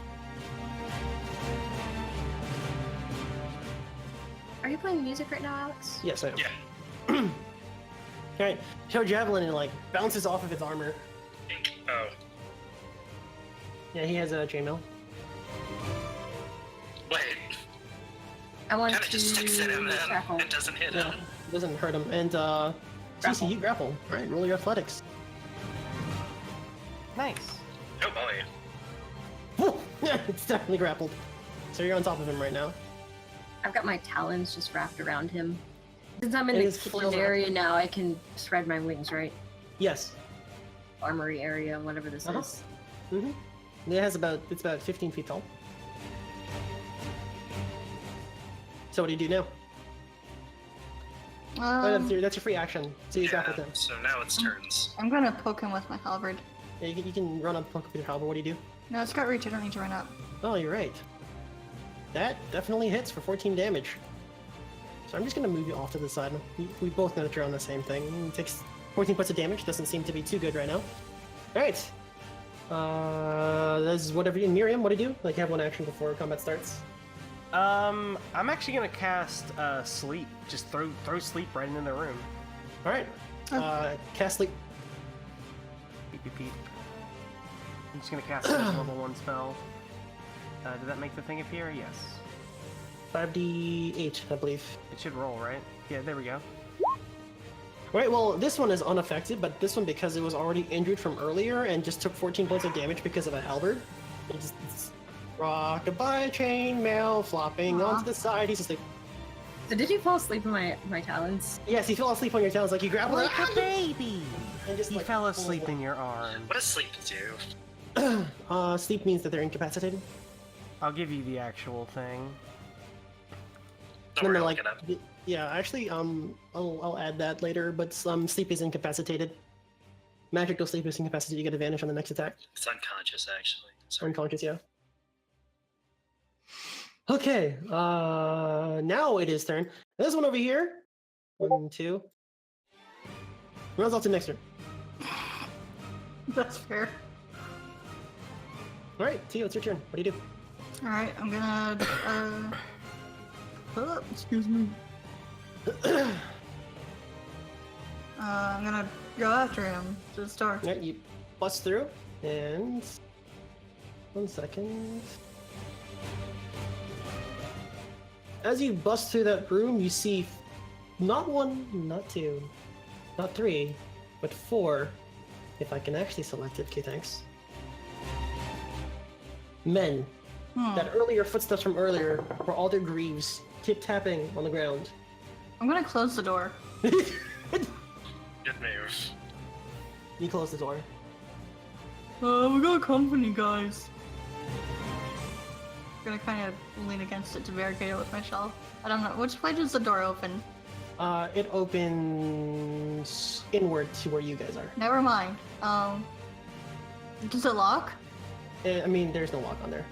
Are you you playing music right now, Alex? Yes, I am. Yeah. Alright, show javelin and like bounces off of its armor. Oh. Yeah, he has a chainmail. Wait. I want Kinda to just sticks at him then. grapple. It doesn't hit Yeah, him. doesn't hurt him. And Cici, you grapple. Alright, roll your athletics. Nice. Oh boy. Woo! It's definitely grappled. So you're on top of him right now. I've got my talons just wrapped around him. Since I'm in It the is kitchen flails area now, I can spread my wings, right? Yes. Armory area, whatever this Uh-huh. is. Mm-hmm. It's about 15 feet tall. So what do you do now? That's your free action. So you grapple him. So now it's turns. I'm gonna poke him with my halberd. Yeah, you can run up, poke with your halberd. What do you do? No, it's got reach. I don't need to run up. Oh, you're right. That definitely hits for 14 damage. So I'm just gonna move you off to the side. We both know that you're on the same thing. It takes 14 points of damage. Doesn't seem to be too good right now. All right. That's whatever you. Mirrium, what do you do? Like, you have one action before combat starts. I'm actually gonna cast sleep. Just throw sleep right into the room. All right. Cast sleep. Beep, beep, beep. I'm just gonna cast this level 1 spell. Did that make the thing appear? Yes. 5d8, I believe. It should roll, right? Yeah, there we go. Right, well, this one is unaffected, but this one, because it was already injured from earlier and just took 14 points of damage because of a halberd, it's rock-a-bye chainmail flopping onto the side. He's just like, So did you fall asleep in my talons? yes, he fell asleep on your talons, like you grab him Like a baby! and just He like, fell asleep in your arm. What does sleep do? Sleep means that they're incapacitated. I'll give you the actual thing. Don't worry, I'll like, look it up. yeah, actually, I'll add that later, but sleep is incapacitated. Magical sleep is incapacitated, you get advantage on the next attack. It's unconscious, actually. Sorry. Unconscious, yeah. Okay, now it is turn. This one over here. 1, 2. Runs off to next turn. That's fair. Alright, Tio, it's your turn. What do you do? Alright, I'm gonna, excuse me. I'm gonna go after him to the store. Alright, you bust through, and... 1 second. As you bust through that room, you see not 1, not 2, not 3, but 4. If I can actually select it, okay, thanks. Men. That earlier footsteps from earlier were all their greaves, tip-tapping on the ground. I'm gonna close the door. Good move. You close the door. We got company, guys. I'm gonna kind of lean against it to barricade it with my shelf. I don't know. Which way does the door open? It opens inward to where you guys are. Never mind. Does it lock? I mean, there's no lock on there.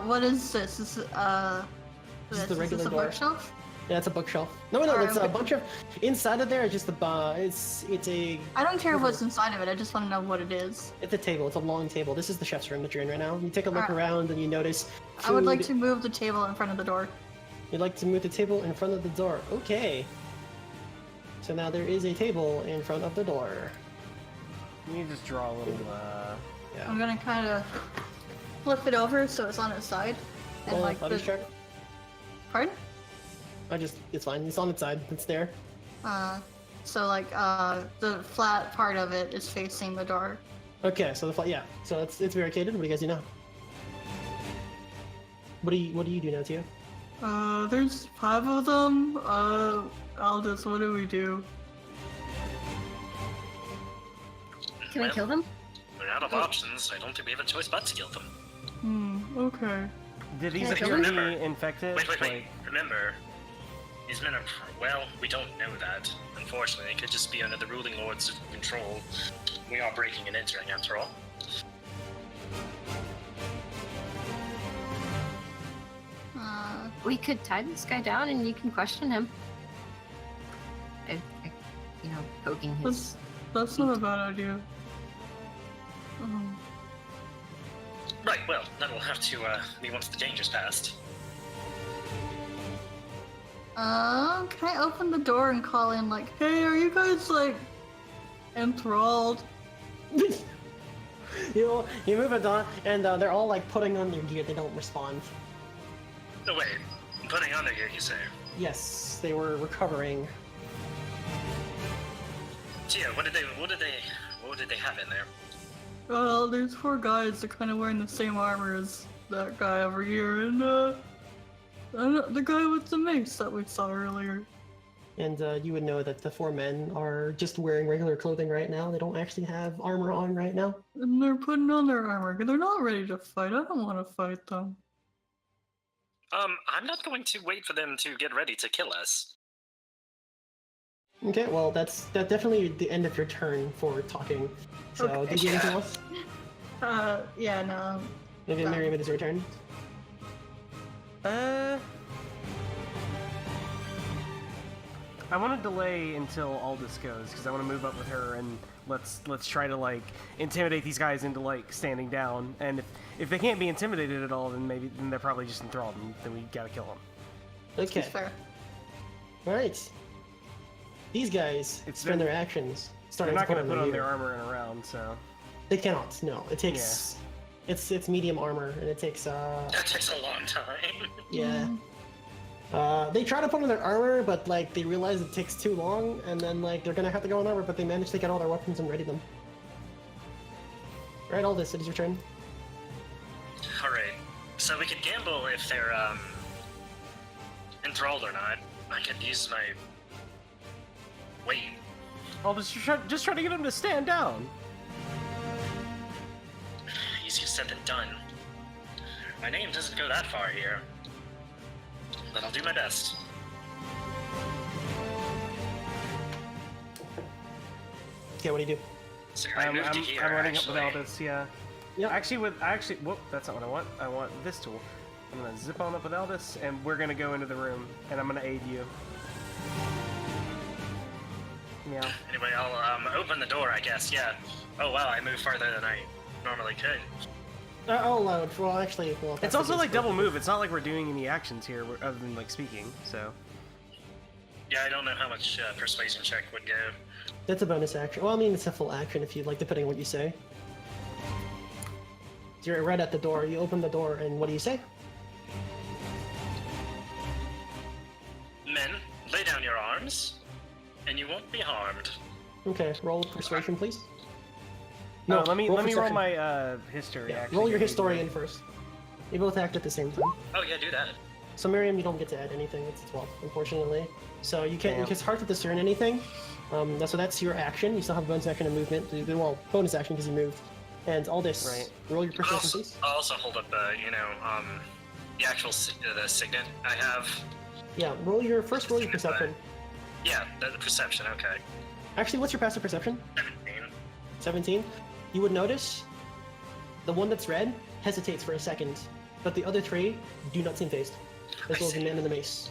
What is this? This is the regular a door. bookshelf? Yeah, it's a bookshelf. No, Alright, it's a bunch of... Inside of there, it's just it's a... I don't care what's inside of it. I just want to know what it is. It's a table. It's a long table. This is the chef's room that you're in right now. You take a look Alright. around and you notice I would like food. to move the table in front of the door. You'd like to move the table in front of the door. Okay. So now there is a table in front of the door. You just draw a little, Yeah. I'm gonna kind of flip it over so it's on its side. And Roll like athletics the... check. Pardon? It's fine. It's on its side. It's there. So like the flat part of it is facing the door. Okay, so yeah. So it's barricaded. What do you guys do now? What do you do now, Tio? There's 5 of them. Aldys, what do we do? Can we kill them? We're out of options. I don't think we have a choice but to kill them. Okay. Did these Can I appear kill to them? be infected? Wait. Like, Remember, these men are... Well, we don't know that. Unfortunately, it could just be under the ruling lord's control. We are breaking and entering, after all. We could tie this guy down and you can question him. Poking his... That's not a bad idea. Right, well, that will have to be once the danger's passed. Can I open the door and call in like, hey, are you guys like enthralled? You move it on, and they're all like putting on their gear. They don't respond. No, wait. Putting on their gear, you say? Yes, they were recovering. Gee, what did they have in there? Well, there's 4 guys that kind of wearing the same armor as that guy over here, and the guy with the mace that we saw earlier. And you would know that the 4 men are just wearing regular clothing right now. They don't actually have armor on right now. And they're putting on their armor. They're not ready to fight. I don't want to fight them. I'm not going to wait for them to get ready to kill us. Okay, well, that's definitely the end of your turn for talking. So, Okay. did you have anything else? Yeah, no. Maybe No. Mirrium, it is your turn. I want to delay until Aldys goes because I want to move up with her and let's try to like intimidate these guys into like standing down. And if they can't be intimidated at all, then they're probably just enthralled, and then we gotta kill them. Okay. That's fair. Alright. These guys spend their actions. They're Starting not to gonna put on gear. their armor in a round, so They cannot. No, it takes. It's medium armor, and it takes. That takes a long time. Yeah. They try to put on their armor, but like they realize it takes too long, and then like they're gonna have to go on armor, but they manage to get all their weapons and ready them. Alright, Aldys, it is your turn. Alright, so we could gamble if they're, enthralled or not. I could use my weight. Aldys, just try to get them to stand down. Easier said than done. My name doesn't go that far here. But I'll do my best. Okay, what do you do? So I I'm moved to here, running up with actually. Aldys, yeah. Yeah. Actually, whoop, that's not what I want. I want this tool. I'm gonna zip on up with Aldys, and we're gonna go into the room, and I'm gonna aid you. Yeah. Anyway, I'll open the door, I guess, yeah. Oh wow, I moved farther than I normally could. Oh, loud. Well, actually, well. It's also like double move. It's not like we're doing any actions here other than like speaking. So. Yeah, I don't know how much persuasion check would go. That's a bonus action. Well, I mean, it's a full action if you like, depending on what you say. You're right at the door. You open the door, and what do you say? Men, lay down your arms, and you won't be harmed. Okay, roll persuasion, please. No, let me roll perception. my history. Yeah, actually. roll your historian first. You both act at the same time. Oh yeah, do that. So Mirrium, you don't get to add anything. It's 12, unfortunately. So you can't. Damn. It's hard to discern anything. So that's your action. You still have bonus action and movement. Well, bonus action because you moved. And Aldys, Right. roll your perception, please. I'll also hold up, the actual the signet I have. Yeah, roll your perception. Yeah, the perception. Okay. Actually, what's your passive perception? 17. 17. You would notice the one that's red hesitates for a second, but the other 3 do not seem phased, as well as the see. man in the mace.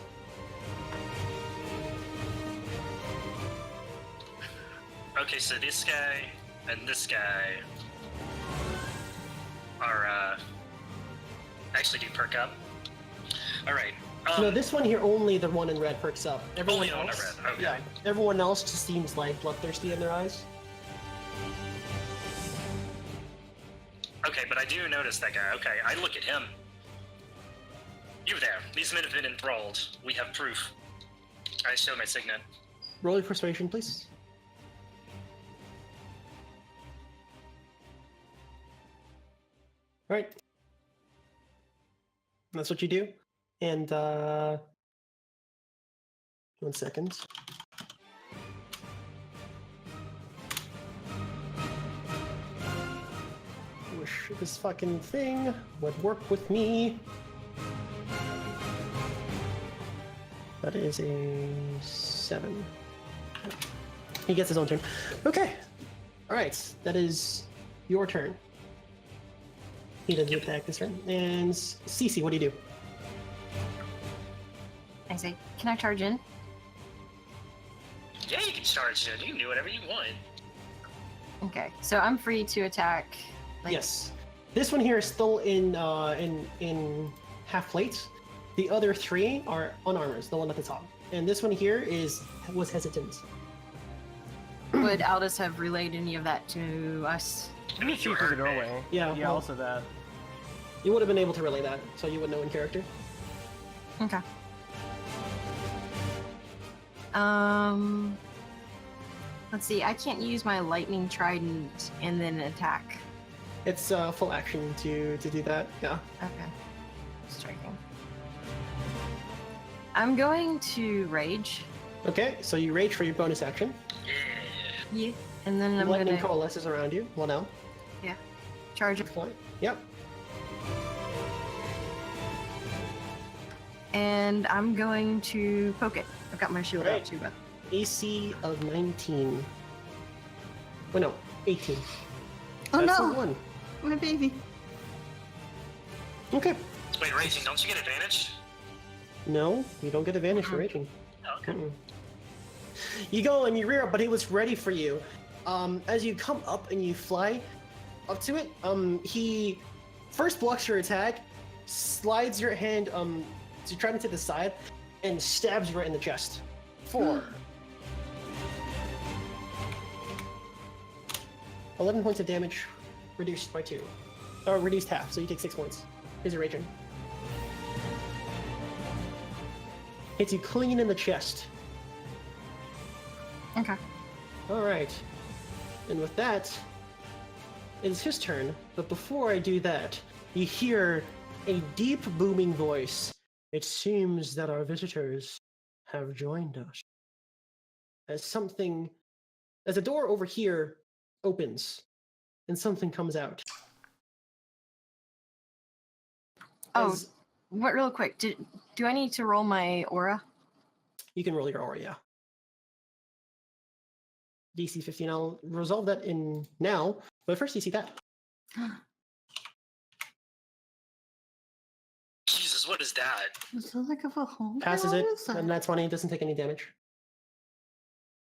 Okay, so this guy and this guy are actually do perk up. All right. No, this one here, only the one in red perks up. Everyone Only one in else, red, okay. yeah, everyone else just seems like bloodthirsty in their eyes. Okay, but I do notice that guy. Okay, I look at him. You there. These men have been enthralled. We have proof. I show my signet. Roll your persuasion, please. All right. That's what you do. And 1 second. Wish this fucking thing would work with me. That is a 7. He gets his own turn. Okay. Alright, that is your turn. He doesn't attack this turn. And Cici, what do you do? I say, can I charge in? Yeah, you can charge it. You can do whatever you want. Okay, so I'm free to attack. Like, Yes. This one here is still in half plate. The other 3 are unarmored, the one at the top. and this one here was hesitant. Would Aldous have relayed any of that to us? Let me see through the doorway. Yeah, Yeah, well- also that. You would have been able to relay that, so you would know in character. Okay. Let's see. I can't use my lightning trident and then attack. It's full action to do that. Yeah. Okay. Striking. I'm going to rage. Okay, so you rage for your bonus action. Yeah. Yeah. And then I'm Lightning gonna coalesces around you. Well, now. charge it. Fine. Yep. And I'm going to poke it. I've got my shield Right. out too, but AC of 19. Oh no, 18. Oh That's no, the one. my baby. Okay. Wait, raging, don't you get advantage? No, you don't get advantage for raging. Oh, okay. Mm-mm. You go and you rear up, but he was ready for you. As you come up and you fly up to it, he first blocks your attack, slides your hand to try to the side, and stabs you right in the chest. 4. 11 points of damage, reduced by 2. Or reduced half, so you take 6 points. Here's your raging. Hits you clean in the chest. okay. Alright. And with that, it's his turn. But before I do that, you hear a deep booming voice. It seems that our visitors have joined us. As a door over here opens, and something comes out. Oh, As- what? Real quick. Do I need to roll my aura? You can roll your aura, yeah. DC 15. I'll resolve that in now, but first you see that. Jesus, what is that? Is that like a home? Passes it, and that's 20. It doesn't take any damage.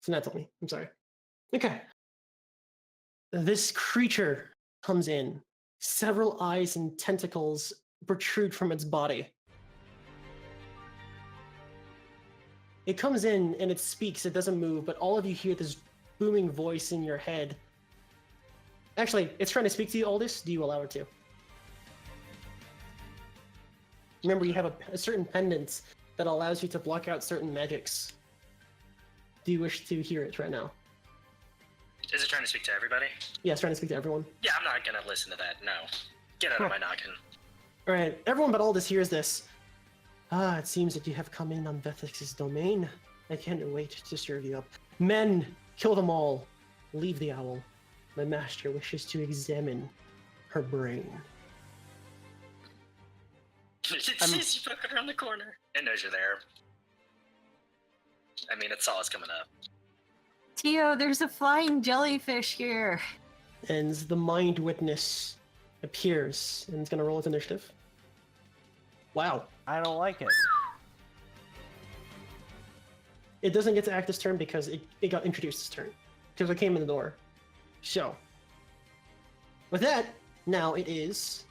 So not 20. I'm sorry. Okay. This creature comes in. Several eyes and tentacles protrude from its body. It comes in and it speaks. It doesn't move, but all of you hear this booming voice in your head. Actually, it's trying to speak to you, Aldys. Do you allow it to? Remember, you have a certain pendant that allows you to block out certain magics. Do you wish to hear it right now? Is it trying to speak to everybody? Yeah, it's trying to speak to everyone. Yeah, I'm not gonna listen to that, no. Get out of my noggin. Alright, everyone but Aldys hears this. Ah, it seems that you have come in on Vethix's domain. I can't wait to serve you up. Men, kill them all. Leave the owl. My master wishes to examine her brain. Cici fucking around the corner. It knows you're there. I mean, it saw us coming up. Tio, there's a flying jellyfish here. And the mind witness appears and it's gonna roll its initiative. Wow. I don't like it. It doesn't get to act this turn because it got introduced this turn. Because it came in the door. So, with that, now it is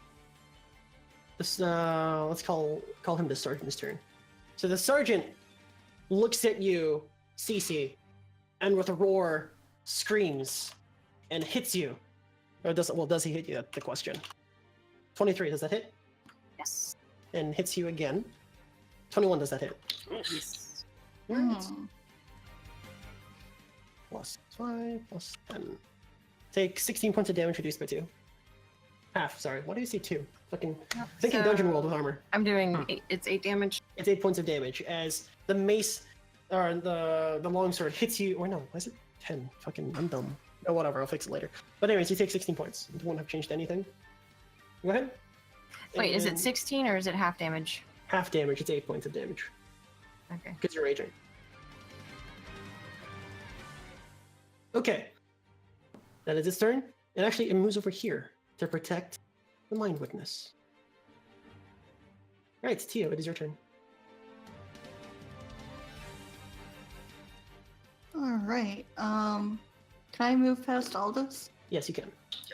this. Let's call him the sergeant's turn. So the sergeant looks at you, Cici, and with a roar, screams and hits you. Or does he hit you? That's the question. 23, does that hit? Yes. And hits you again. 21, does that hit? Yes. Alright. Plus 5, plus 10. Take 16 points of damage reduced by 2. Half, sorry. Why do you see 2? Fucking thinking So- Dungeon World with armor. I'm doing it's 8 damage. It's 8 points of damage as the mace, or the longsword hits you, or no, why is it 10? Fucking, I'm dumb. Oh, whatever, I'll fix it later. But anyways, you take 16 points. It won't have changed anything. Go ahead. Wait, is it And 16 or is it half damage? half damage, it's 8 points of damage. Okay. Because you're raging. Okay. That is its turn. And actually, it moves over here to protect the Mind Witness. Right, Tio, it is your turn. Alright, can I move past Aldous? Yes, you can.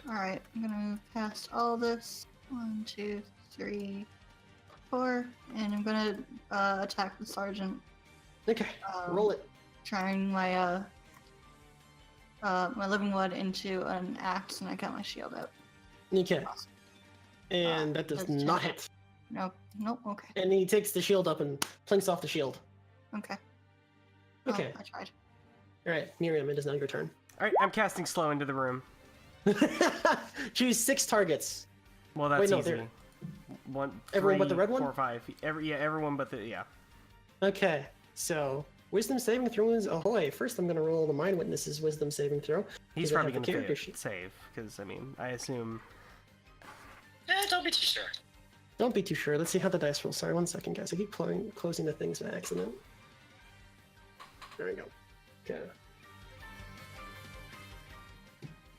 Alright, I'm gonna move past Aldous. 1, 2, 3, 4, and I'm gonna attack the sergeant. Okay, roll it. Turning my my living wood into an axe, and I got my shield out. Okay. And that does that's not 10. hit. Nope. Nope. Okay. And he takes the shield up and plinks off the shield. Okay. Okay. I tried. Alright, Mirrium, it is now your turn. Alright, I'm casting slow into the room. Choose 6 targets. Well, that's Wait, no, easy. they're- 1, Everyone but the 3, red one? 4, 5. Everyone but the Okay, so wisdom saving throws ahoy. First, I'm going to roll the Mind Witness's wisdom saving throw. He's Because I probably have going the character to sheet. save, because, I mean, I assume... Don't be too sure. Don't be too sure. Let's see how the dice roll. Sorry, 1 second, guys. I keep closing the things by accident. There we go. Okay.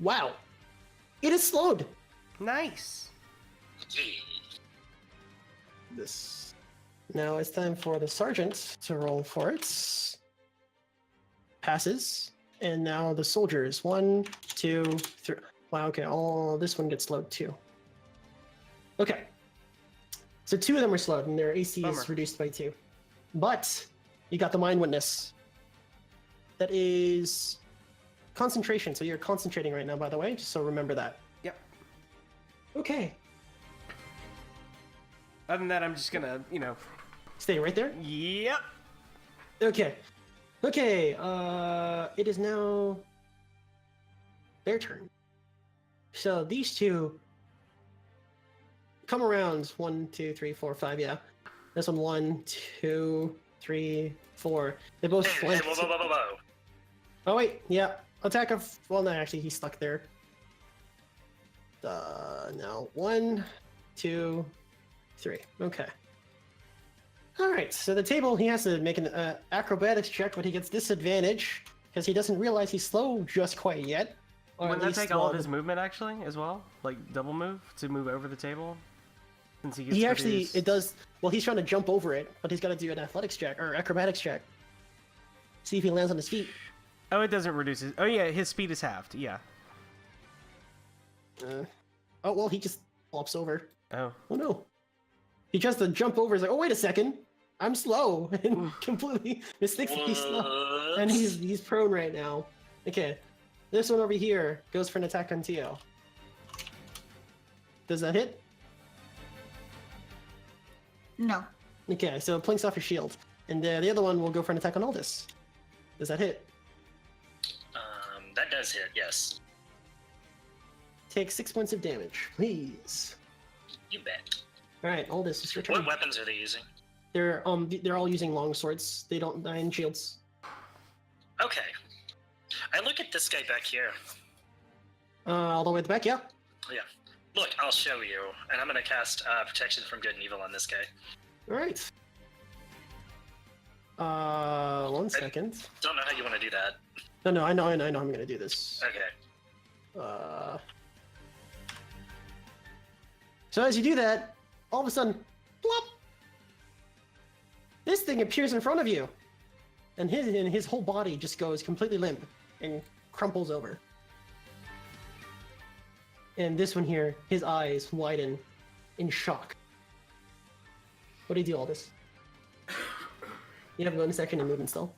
Wow! It is slowed! Nice! This. Now it's time for the sergeant to roll for it. Passes. And now the soldiers. 1, 2, 3. Wow, okay. Oh, this one gets slowed too. Okay. So 2 of them are slowed, and their AC Bummer. is reduced by 2. But you got the Mind Witness. That is concentration. So you're concentrating right now, by the way, just so remember that. Yep. Okay. Other than that, I'm just gonna, Stay right there. Yep! Okay. Okay, it is now their turn. So these 2 come around. 1, 2, 3, 4, 5, yeah. This one, 1, 2, 3, 4. They both Hey, flank. whoa. Oh wait, yeah. Attack of, well no, actually he's stuck there. Now 1, 2, 3. Okay. Alright, so the table, he has to make an acrobatics check, but he gets disadvantage because he doesn't realize he's slow just quite yet. Or Wouldn't at that least, take all of well, his movement, actually, as well? Like, double move to move over the table? Since he gets He to actually, reduce- it does, well he's trying to jump over it, but he's got to do an athletics check, or acrobatics check. See if he lands on his feet. Oh, it doesn't reduce his... Oh, yeah, his speed is halved, yeah. Oh, well he just flops over. Oh. Oh no. He tries to jump over, he's like, oh wait a second, I'm slow, and completely mistakes that he's slow. And he's prone right now. Okay, this one over here goes for an attack on Tio. Does that hit? No. Okay, so it plinks off your shield. And the other one will go for an attack on Aldys. Does that hit? That does hit, yes. Take 6 points of damage, please. You bet. Alright, Aldys, it's your turn. What weapons are they using? They're all using long swords. They don't die in shields. Okay. I look at this guy back here. All the way at the back, yeah. Yeah. Look, I'll show you. And I'm gonna cast Protection from Good and Evil on this guy. Alright. 1 second. Don't know how you want to do that. No, I know I'm gonna do this. Okay. So as you do that, all of a sudden, plop! This thing appears in front of you, and his whole body just goes completely limp and crumples over. And this one here, his eyes widen in shock. What do you do, Aldys? You have a bonus action and movement still.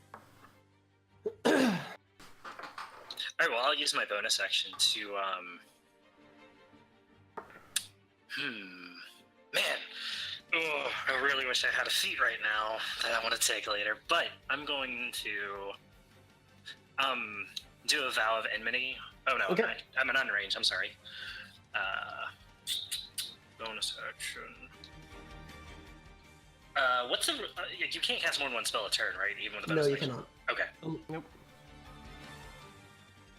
Alright, well, I'll use my bonus action to, Man. Oh, I really wish I had a feat right now that I want to take later, but I'm going to, do a vow of enmity. Oh no, Okay. I'm an unrange, I'm sorry. Bonus action. What's the, you can't cast more than one spell a turn, right? Even with a bonus No, you action? cannot. Okay. Nope.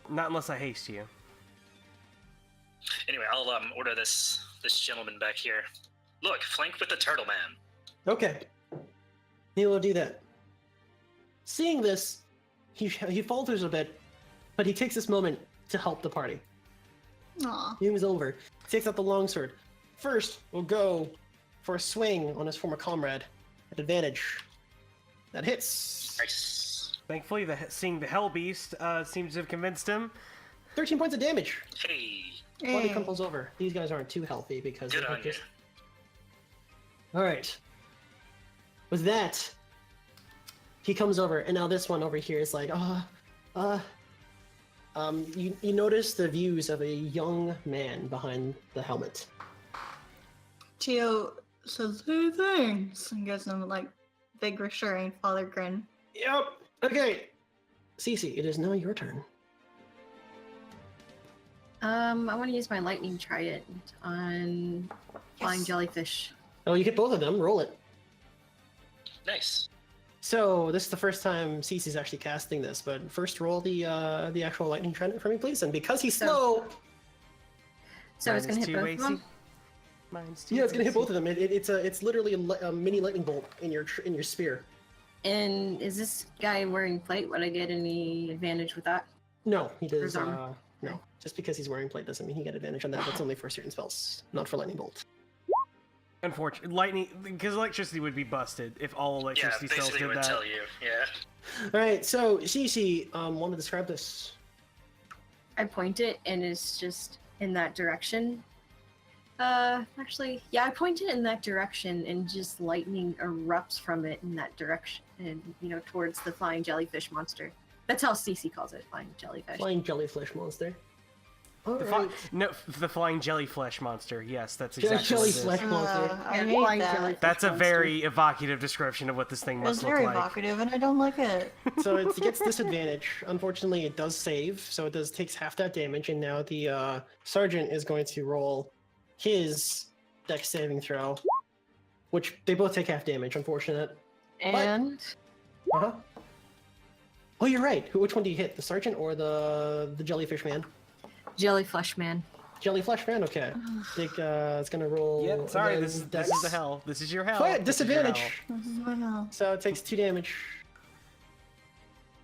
Not unless I haste you. Anyway, I'll order this gentleman back here. Look, flank with the turtle man. Okay. He will do that. Seeing this, he falters a bit, but he takes this moment to help the party. Aw. He moves over, takes out the longsword. First, we'll go for a swing on his former comrade at advantage. That hits. Nice. Thankfully, seeing the Hell Beast seems to have convinced him. 13 points of damage. Hey, Body Hey. crumples over. These guys aren't too healthy because good they on have you. just... Alright. With that, he comes over, and now this one over here is like, you notice the views of a young man behind the helmet. Tio says, "Hey, thanks," and gives him like big reassuring father grin. Yep. Okay. Cici, it is now your turn. I want to use my lightning trident on flying jellyfish. Oh, you get both of them. Roll it. Nice. So this is the first time Cici's actually casting this, but first roll the actual lightning trident for me, please. And because he's slow, So it's gonna hit both of them. yeah, it's gonna hit both of them. It's literally a mini lightning bolt in your spear. And is this guy wearing plate? Would I get any advantage with that? No, he does. His armor. No, just because he's wearing plate doesn't mean he get advantage on that. That's only for certain spells, not for lightning bolt. Unfortunately, lightning, because electricity would be busted if all Yeah, electricity spells basically did would that. tell you. Yeah. All right, so Cici, want to describe this? I point it and it's just in that direction. Actually, yeah, I point it in that direction and just lightning erupts from it in that direction and, towards the flying jellyfish monster. That's how Cici calls it, flying jellyfish. Flying jellyfish monster. All The, right. the flying jellyflesh monster. Yes, that's exactly what it is. Jellyflesh monster. I Yeah, hate flying that. jellyfish. That's a monster. very evocative description of what this thing It's must look very like. evocative, and I don't like it. So it gets disadvantage. Unfortunately, it does save, so it takes half that damage. And now the sergeant is going to roll his dex saving throw, which they both take half damage. Unfortunate. And Uh-huh. Oh, you're right. Which one do you hit? The sergeant or the jellyfish man? jellyflesh man. Jellyflesh man. Okay. Think it's gonna roll. Yep, sorry, again, this is dex. the hell. This is your hell. Quiet, This is your disadvantage. hell. This is my hell. So it takes 2 damage.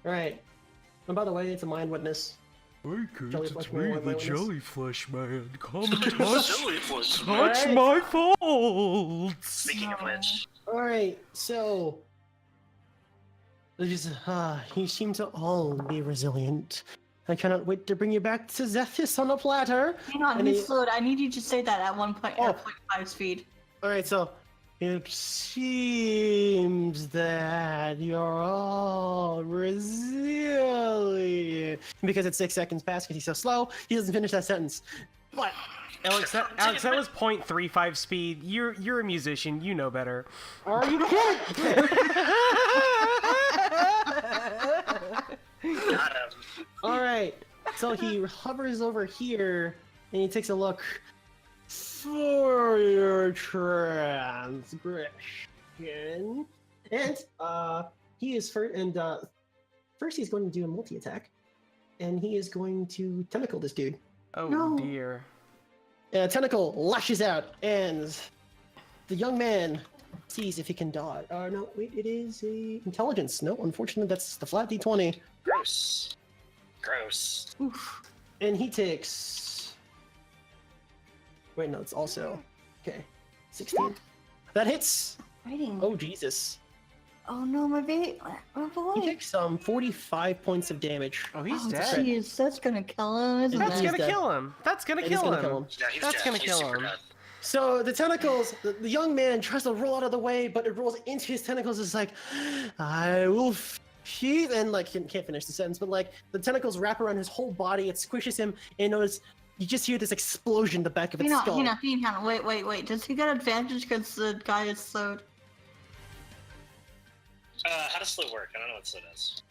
All right. And by the way, it's a mind witness. Hey kids, Jellyflesh it's man, me, what the am I Jellyflesh Man. Come touch Alright. my folds! Speaking of which, All right. So. You seem to all be resilient. I cannot wait to bring you back to Zethys on a platter. Hang on, And he he- slowed. I need you to say that at 1.5 speed. All right, so it seems that you're all resilient. Because it's 6 seconds past because he's so slow, he doesn't finish that sentence. What? Alex, that was 0.35 speed. You're a musician. You know better. Are you kidding? got him. All right, so he hovers over here and he takes a look for your transgression, and he is first. And first, he's going to do a multi-attack, and he is going to tentacle this dude. Oh No. dear. Tentacle lashes out, and the young man sees if he can dodge. No, wait, it is a intelligence. No, unfortunately, that's the flat d20. Gross. Gross. And he takes. Wait, no, it's also. Okay. 16. That hits! Fighting. Oh, Jesus. Oh no, my baby. My boy. He takes 45 points of damage. Oh, he's Oh, dead. jeez, that's gonna kill him, isn't That's He's it? gonna dead. kill him. That's gonna It is kill gonna him. kill him. Yeah, he's That's dead. gonna He's kill super him. dead. So the tentacles, the young man tries to roll out of the way, but it rolls into his tentacles. It's like, I will sheath, and like he can't finish the sentence, but like the tentacles wrap around his whole body. It squishes him, and notice you just hear this explosion in the back of its skull. Hang on. Wait. Does he get advantage because the guy is slowed? How does slow work? I don't know what slow does.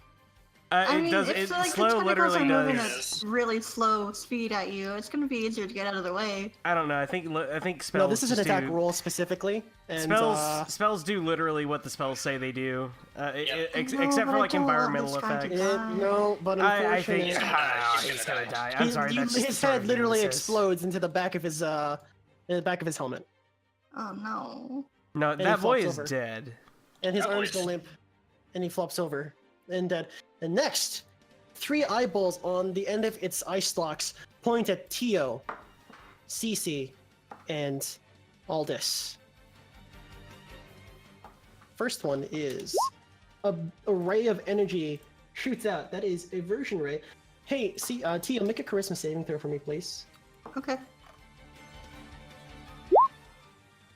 It does. if It like, the slow tentacles literally are moving does. at really slow speed at you, it's gonna be easier to get out of the way. I don't know. I think spells. No, this is an just attack do- roll specifically, and Spells do literally what the spells say they do, No, except but for I like don't want environmental this guy to effects. die. no, but I think He's unfortunately, gonna die. he's gonna die. I'm His- sorry. That's just the his start head of literally Nemesis. explodes into the back of his helmet, Oh no. No, he that boy flops is over. dead. and his That arms boy's- go limp, and he flops over and dead. And next, 3 eyeballs on the end of its eye stalks point at Tio, Cici, and Aldys. First one is a ray of energy shoots out. That is a version ray. Hey, Tio, make a charisma saving throw for me, please. Okay.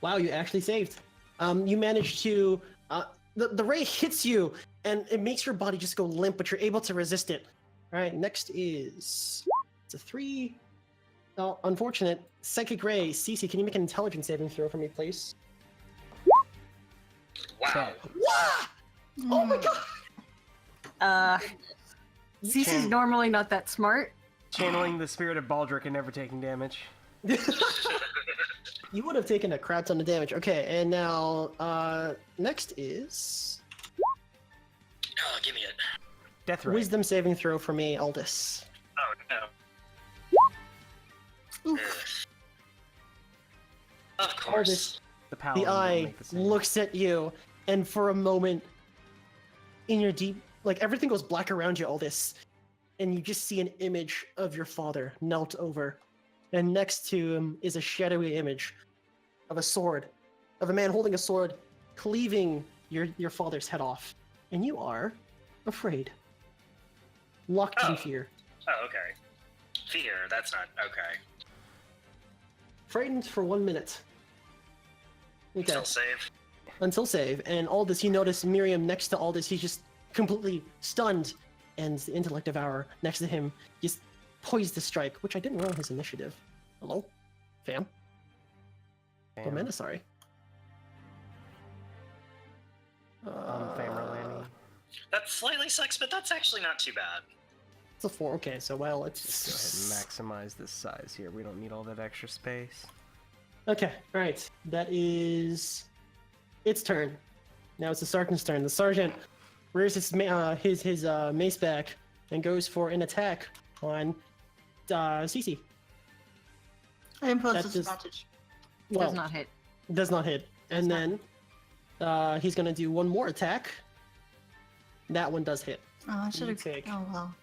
Wow, you actually saved. You managed to. The ray hits you, and it makes your body just go limp, but you're able to resist it. All right, next is it's a 3. Oh, unfortunate. Psychic Ray, Cici, can you make an intelligence saving throw for me, please? Wow. Wow! Oh my god! Cece's Chan- normally not that smart. Channeling the spirit of Baldric and never taking damage. You would have taken a crap ton of damage. Okay, and now next is Oh, give me it. Death Ray. wisdom saving throw for me, Aldys. Oh no. Oof. Of course. Aldous, The paladin the didn't eye make the save. looks at you, and for a moment, in your deep, like everything goes black around you, Aldous, and you just see an image of your father knelt over, and next to him is a shadowy image of a sword, of a man holding a sword, cleaving your father's head off, and you are afraid, locked in Oh. fear, Oh, okay. Fear, that's not okay. frightened for 1 minute. Okay. Still save. Until save, and Aldous, you notice Mirrium next to Aldous, he's just completely stunned, and the Intellect Devourer next to him just poised to strike, which I didn't roll his initiative. Hello? Fam? Damn. Amanda, sorry. Famerlani. That slightly sucks, but that's actually not too bad. It's a 4, okay, so well, it's... Just go ahead and maximize this size here. We don't need all that extra space. Okay, alright, that is... its turn. Now it's the sergeant's turn. The sergeant rears his mace back and goes for an attack on Cici. I impose That's just- disadvantage. Well, Does not hit. does not hit. And Does then he's gonna do one more attack. That one does hit. Oh, I should have. take. Oh well.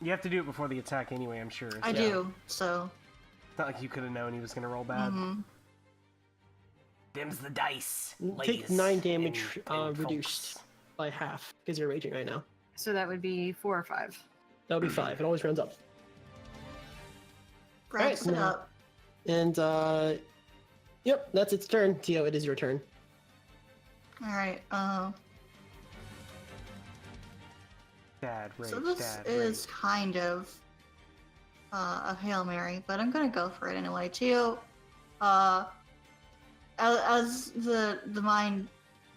You have to do it before the attack anyway, I'm sure. I do. So. It's not like you could have known he was going to roll bad. mhm. Dims the dice. Take ladies 9 damage and reduced folks. by half because you're raging right now. So that would be 4 or 5. That would be 5. It always rounds up. Wraps it now- up. And yep, that's its turn. Tio, it is your turn. All right. Dad, rage, So this dad, is rage. kind of a Hail Mary, but I'm gonna go for it anyway. Tio, as the mind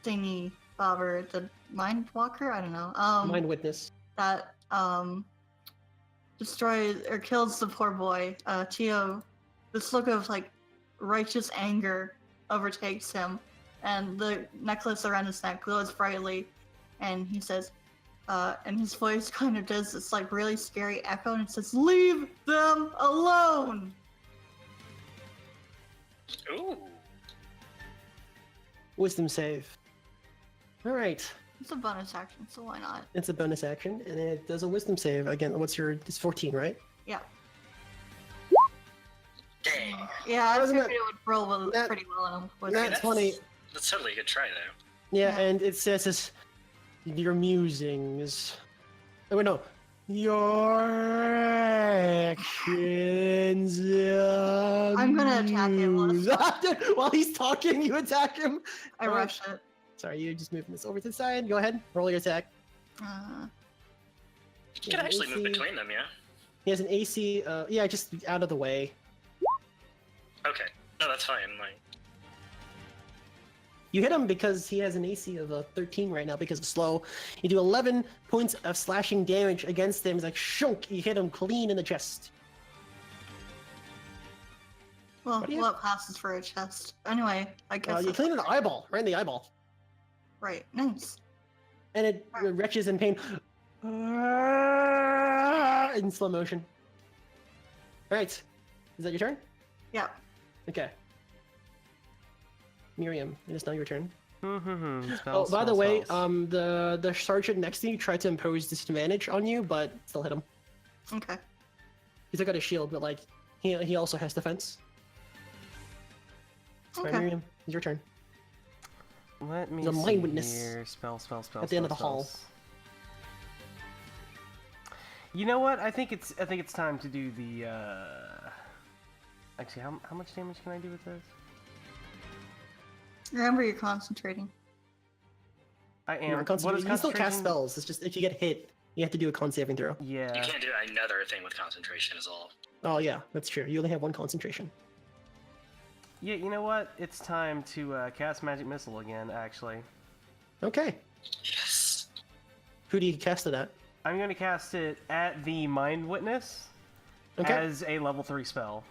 thingy bobber, the mind walker, I don't know. Mind witness. That destroys or kills the poor boy. Tio, this look of like righteous anger overtakes him, and the necklace around his neck glows brightly, and he says, and his voice kind of does this like really scary echo, and it says, "Leave them alone." Ooh. Wisdom save. All right. It's a bonus action, so why not? It's a bonus action, and it does a wisdom save. Again, what's your... It's 14, right? Yeah. Dang. Yeah, I Wasn't figured it would roll well, that- pretty well on with that's it. funny. That's totally a good try, though. Yeah, Yeah. and it says this, your musings. Oh, wait, no. Your actions. I'm gonna attack him while it's While he's talking, you attack him. I Oh. rush it. Sorry, you're just moving this over to the side. Go ahead, roll your attack. You can actually move between them, yeah? He has an AC. Yeah, just out of the way. Okay. No, that's fine. Like, You hit him because he has an AC of 13 right now because of slow. You do 11 points of slashing damage against him. He's like, shunk! You hit him clean in the chest. Well, What do you- what passes for a chest? Anyway, I guess. You that's- clean in the eyeball, right in the eyeball. Right, nice. And it retches in pain. In slow motion. Alright. Is that your turn? Yeah. Okay. Mirrium, it is now your turn. Spells, By the spells, way, spells. the sergeant next to you tried to impose disadvantage on you, but still hit him. Okay. He took out his shield, but like he also has defense. Alright, Okay. Mirrium, it's your turn. Let me the see mind witness here. Spell. at the end of the hall. You know what? I think it's time to do the. Actually, how much damage can I do with this? Remember, you're concentrating. I You're am. on What is concentration. You can still cast concentration? spells. It's just if you get hit, you have to do a con saving throw. Yeah. You can't do another thing with concentration is all. Oh yeah, that's true. You only have one concentration. Yeah, you know what? It's time to cast Magic Missile again, actually. Okay. Yes. Who do you cast it at? I'm going to cast it at the Mind Witness Okay. as a level 3 spell.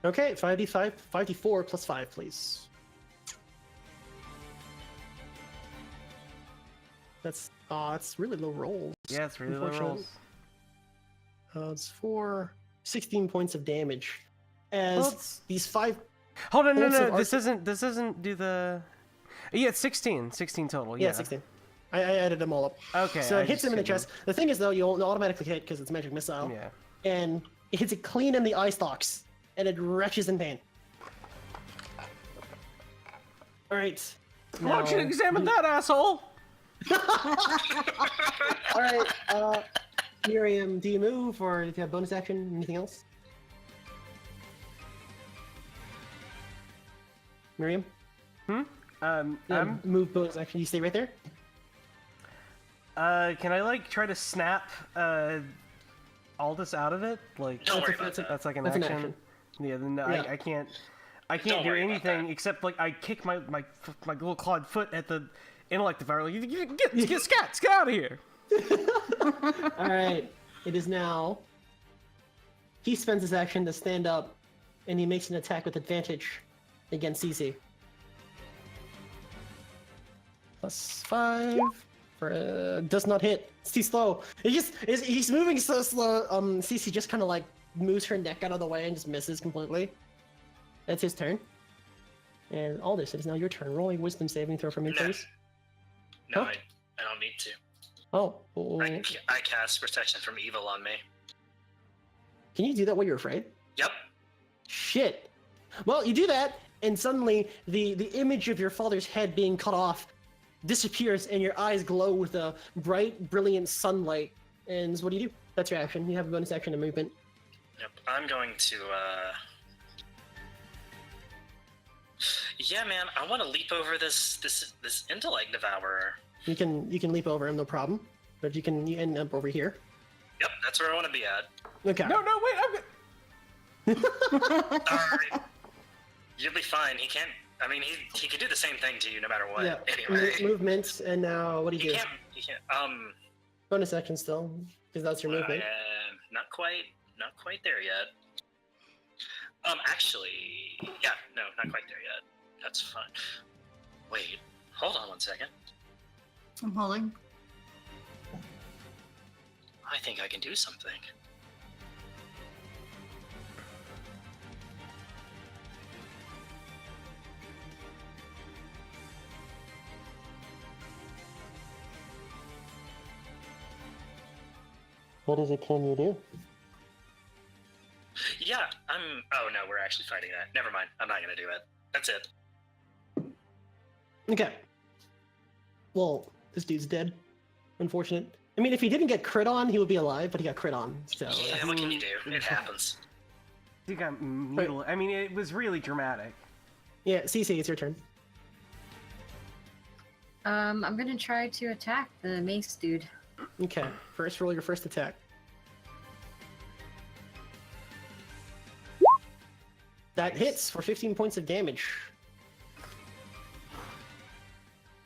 Okay, 5d4 plus 5, please. That's really low rolls. Yeah, it's really low Unfortunately. rolls. It's for 16 points of damage. As Well, it's- these 5... Hold on, no, bolts no, of this doesn't do the... Yeah, it's 16 total, yeah. Yeah, 16. I added them all up. Okay. So I it hits just him in the didn't- chest. The thing is, though, you'll automatically hit because it's magic missile. Yeah. And it hits it clean in the eye stalks, and it retches in pain. All right. Why don't you now- examine that, asshole? All right. Mirrium, do you move, or if you have bonus action, anything else? Mirrium? I'm... Move bonus action. You stay right there. Can I, like, try to snap, Aldys out of it? Like, Don't worry about that. that's like an That's an action. action. Yeah, then Yeah. I can't Don't do worry about anything that. except, like, I kick my little clawed foot at the intellect devourer. Like, get scat out of here! All right. It is now. He spends his action to stand up, and he makes an attack with advantage against Cici. Plus 5 for does not hit. It's too slow. He's moving so slow. Cici just kind of like moves her neck out of the way and just misses completely. That's his turn. And Aldous, it is now your turn. Roll a wisdom saving throw for me, No. please. No, Huh? I don't need to. Oh, I cast protection from evil on me. can you do that while you're afraid? Yep. Shit. Well, you do that, and suddenly the image of your father's head being cut off disappears, and your eyes glow with a bright, brilliant sunlight. And what do? That's your action. You have a bonus action and movement. Yep. I'm going to. Yeah, man. I want to leap over this intellect devourer. You can leap over him, no problem. But you end up over here. Yep. That's where I want to be at. Okay. No, wait, I'm good. Alright. You'll be fine. He can't. I mean, he could do the same thing to you no matter what. Yeah. Anyway. Movement, and now what do you He do? can't. He can't. Bonus action still, because that's your movement. Not quite there yet. Actually, yeah, no, not quite there yet. That's fine. Wait, hold on one second. I'm holding. I think I can do something. What is it can you do? Yeah, Oh no, we're actually fighting that. Never mind. I'm not gonna do it. That's it. Okay. Well, this dude's dead. Unfortunate. I mean, if he didn't get crit on, he would be alive, but he got crit on. So Yeah, what can you do? It happens. You got mutilated. I mean, it was really dramatic. yeah, Cici, it's your turn. I'm gonna try to attack the mace dude. Okay. First, roll your first attack. That hits for 15 points of damage.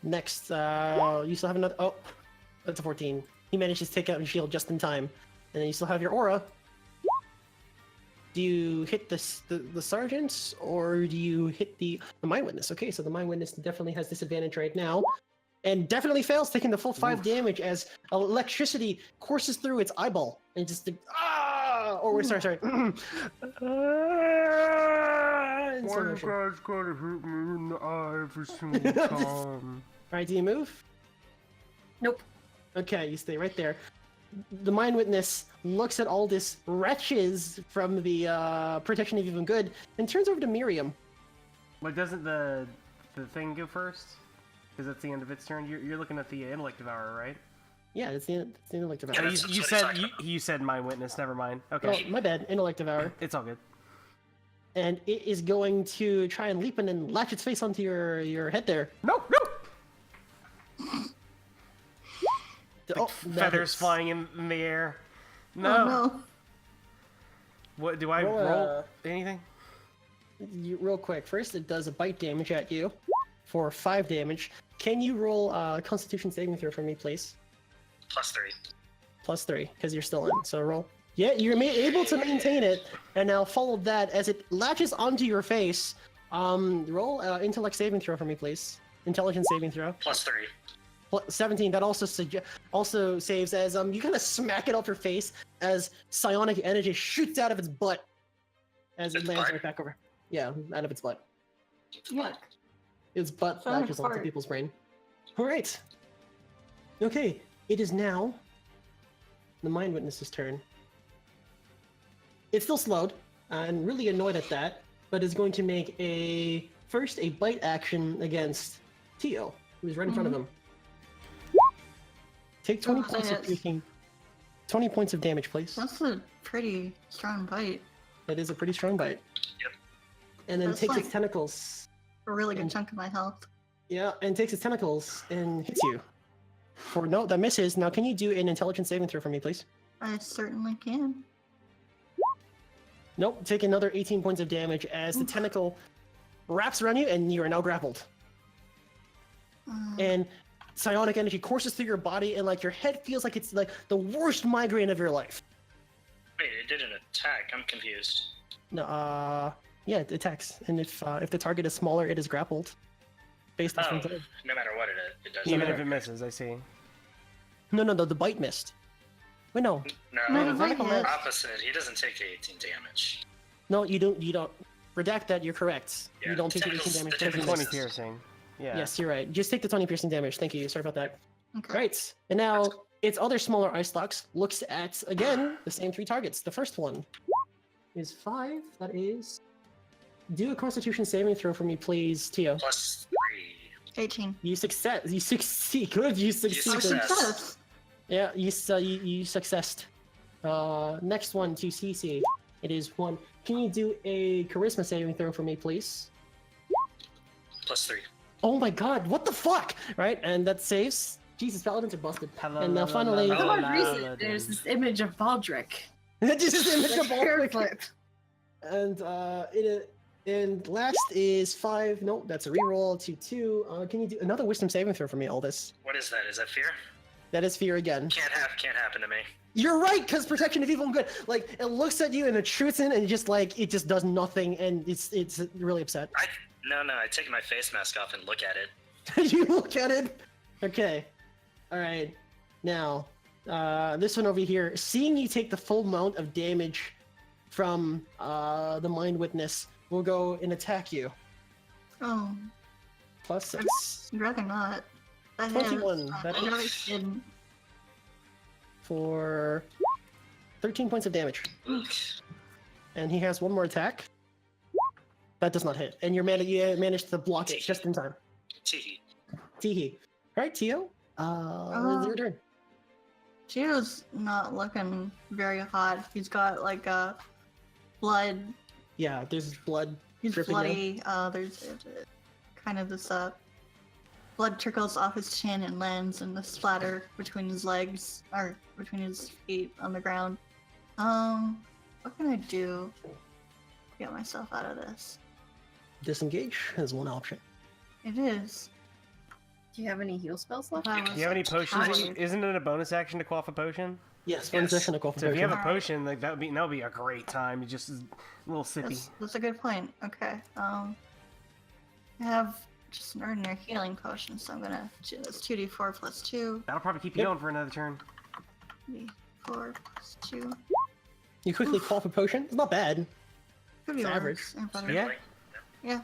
Next, you still have another. Oh, that's a 14. He manages to take out his shield just in time, and then you still have your aura. Do you hit the sergeant, or do you hit the mind witness? Okay, so the mind witness definitely has disadvantage right now, and definitely fails, taking the full 5 damage as electricity courses through its eyeball, and just sorry. And slow motion. guys gotta hit me in the eye every single time? Alright, do you move? Nope. Okay, you stay right there. The mind witness looks at Aldys, retches from the protection of even good, and turns over to Mirrium. Like, doesn't the thing go first? Because that's the end of its turn. You're looking at the intellect devourer, right? Yeah, it's the intellect Yeah, devourer. that's you what he's said talking about. you said my witness. Never mind. Oh, Okay, my bad. Intellect devourer. it's all good. And it is going to try and leap and then latch its face onto your head there. No. Oh, that feathers hits. flying in the air. No. Oh no. What do I Roll, roll? Anything? Real quick, first it does a bite damage at you for 5 damage. Can you roll Constitution saving throw for me, please? +3. +3, because you're still in. So roll. Yeah, you're able to maintain it, and now follow that as it latches onto your face. Roll intellect saving throw for me, please. Intelligence saving throw. +3. 17. That also saves as you kind of smack it off your face as psionic energy shoots out of its butt as it Its lands butt? right back over. Yeah, out of its butt. Yuck. Its butt Psionic latches onto fart. people's brain. All right. Okay, it is now the Mind Witness's turn. It's still slowed and really annoyed at that, but is going to make a bite action against Tio, who's right in front of him. Take 20 points of yes. piercing. 20 points of damage, please. That's a pretty strong bite. That is a pretty strong bite. Yep. And then That's takes its like- tentacles. A really good And- chunk of my health. Yeah, and takes its tentacles and hits you. For no, that misses. Now, can you do an intelligence saving throw for me, please? I certainly can. Nope. Take another 18 points of damage as the tentacle wraps around you, and you are now grappled. And psionic energy courses through your body, and like your head feels like it's like the worst migraine of your life. Wait, it did an attack. I'm confused. No, yeah, it attacks, and if the target is smaller, it is grappled. Based Oh, on no matter what it does. Even if it misses, I see. no, the bite missed. Wait, no, No, No, the vertical bite hit. miss. opposite. He doesn't take the 18 damage. No, you don't. You don't. Redact that. You're correct. Yeah, You don't take the 18 tentacles- damage. the Take the tentacles- 20 miss. piercing. Yeah. Yes, you're right. Just take the 20 piercing damage. Thank you. Sorry about that. Okay. Right. And now its other smaller ice locks looks at again the same 3 targets. The first one is 5. That is. Do a Constitution saving throw for me, please, Tio. +3. 18. You success. You succeed. Good. You succeeded. success. Success. Yeah. You successed. Next one to Cici. It is 1. Can you do a Charisma saving throw for me, please? +3. Oh my God! What the fuck? Right, and that saves. Jesus, paladins are busted. And now finally, For Oh, some reason, there's this image of Baldric. just this image of Hair Baldric. flip. And and last is 5. Nope, that's a reroll to 2. Can you do another Wisdom saving throw for me, Aldys? What is that? Is that fear? That is fear again. Can't happen to me. You're right, because protection of evil and good. Like it looks at you and it shoots in, and it just does nothing, and it's really upset. No, I take my face mask off and look at it. You look at it. Okay. All right. Now, this one over here, seeing you take the full amount of damage from the Mind Witness, will go and attack you. Oh, +6 I'd rather not. That 21, hits. that I know hits. it didn't. for 13 points of damage. Look. And he has one more attack. That does not hit. And you managed to block it just in time. Tee. Teehee. All right, Tio. It's your turn. Gio's not looking very hot. He's got like blood. Yeah, there's blood. He's dripping down. bloody. There's kind of this blood trickles off his chin and lands in the splatter between his legs or between his feet on the ground. What can I do to get myself out of this? Disengage is one option. It is. Do you have any heal spells left? If I Do was you have any potions? tired. Isn't it a bonus action to quaff a potion? Yes, one Yes. session of So if you have a Alright. potion, like that would be a great time. You just a little sippy. That's a good point. Okay. I have just an ordinary healing potion, so I'm gonna do this 2d4 plus 2. That'll probably keep you Yep. going for another turn. 2d4 plus 2. You quickly quaff a potion. It's not bad. Could be It's worse average. or better. Yeah. Yeah.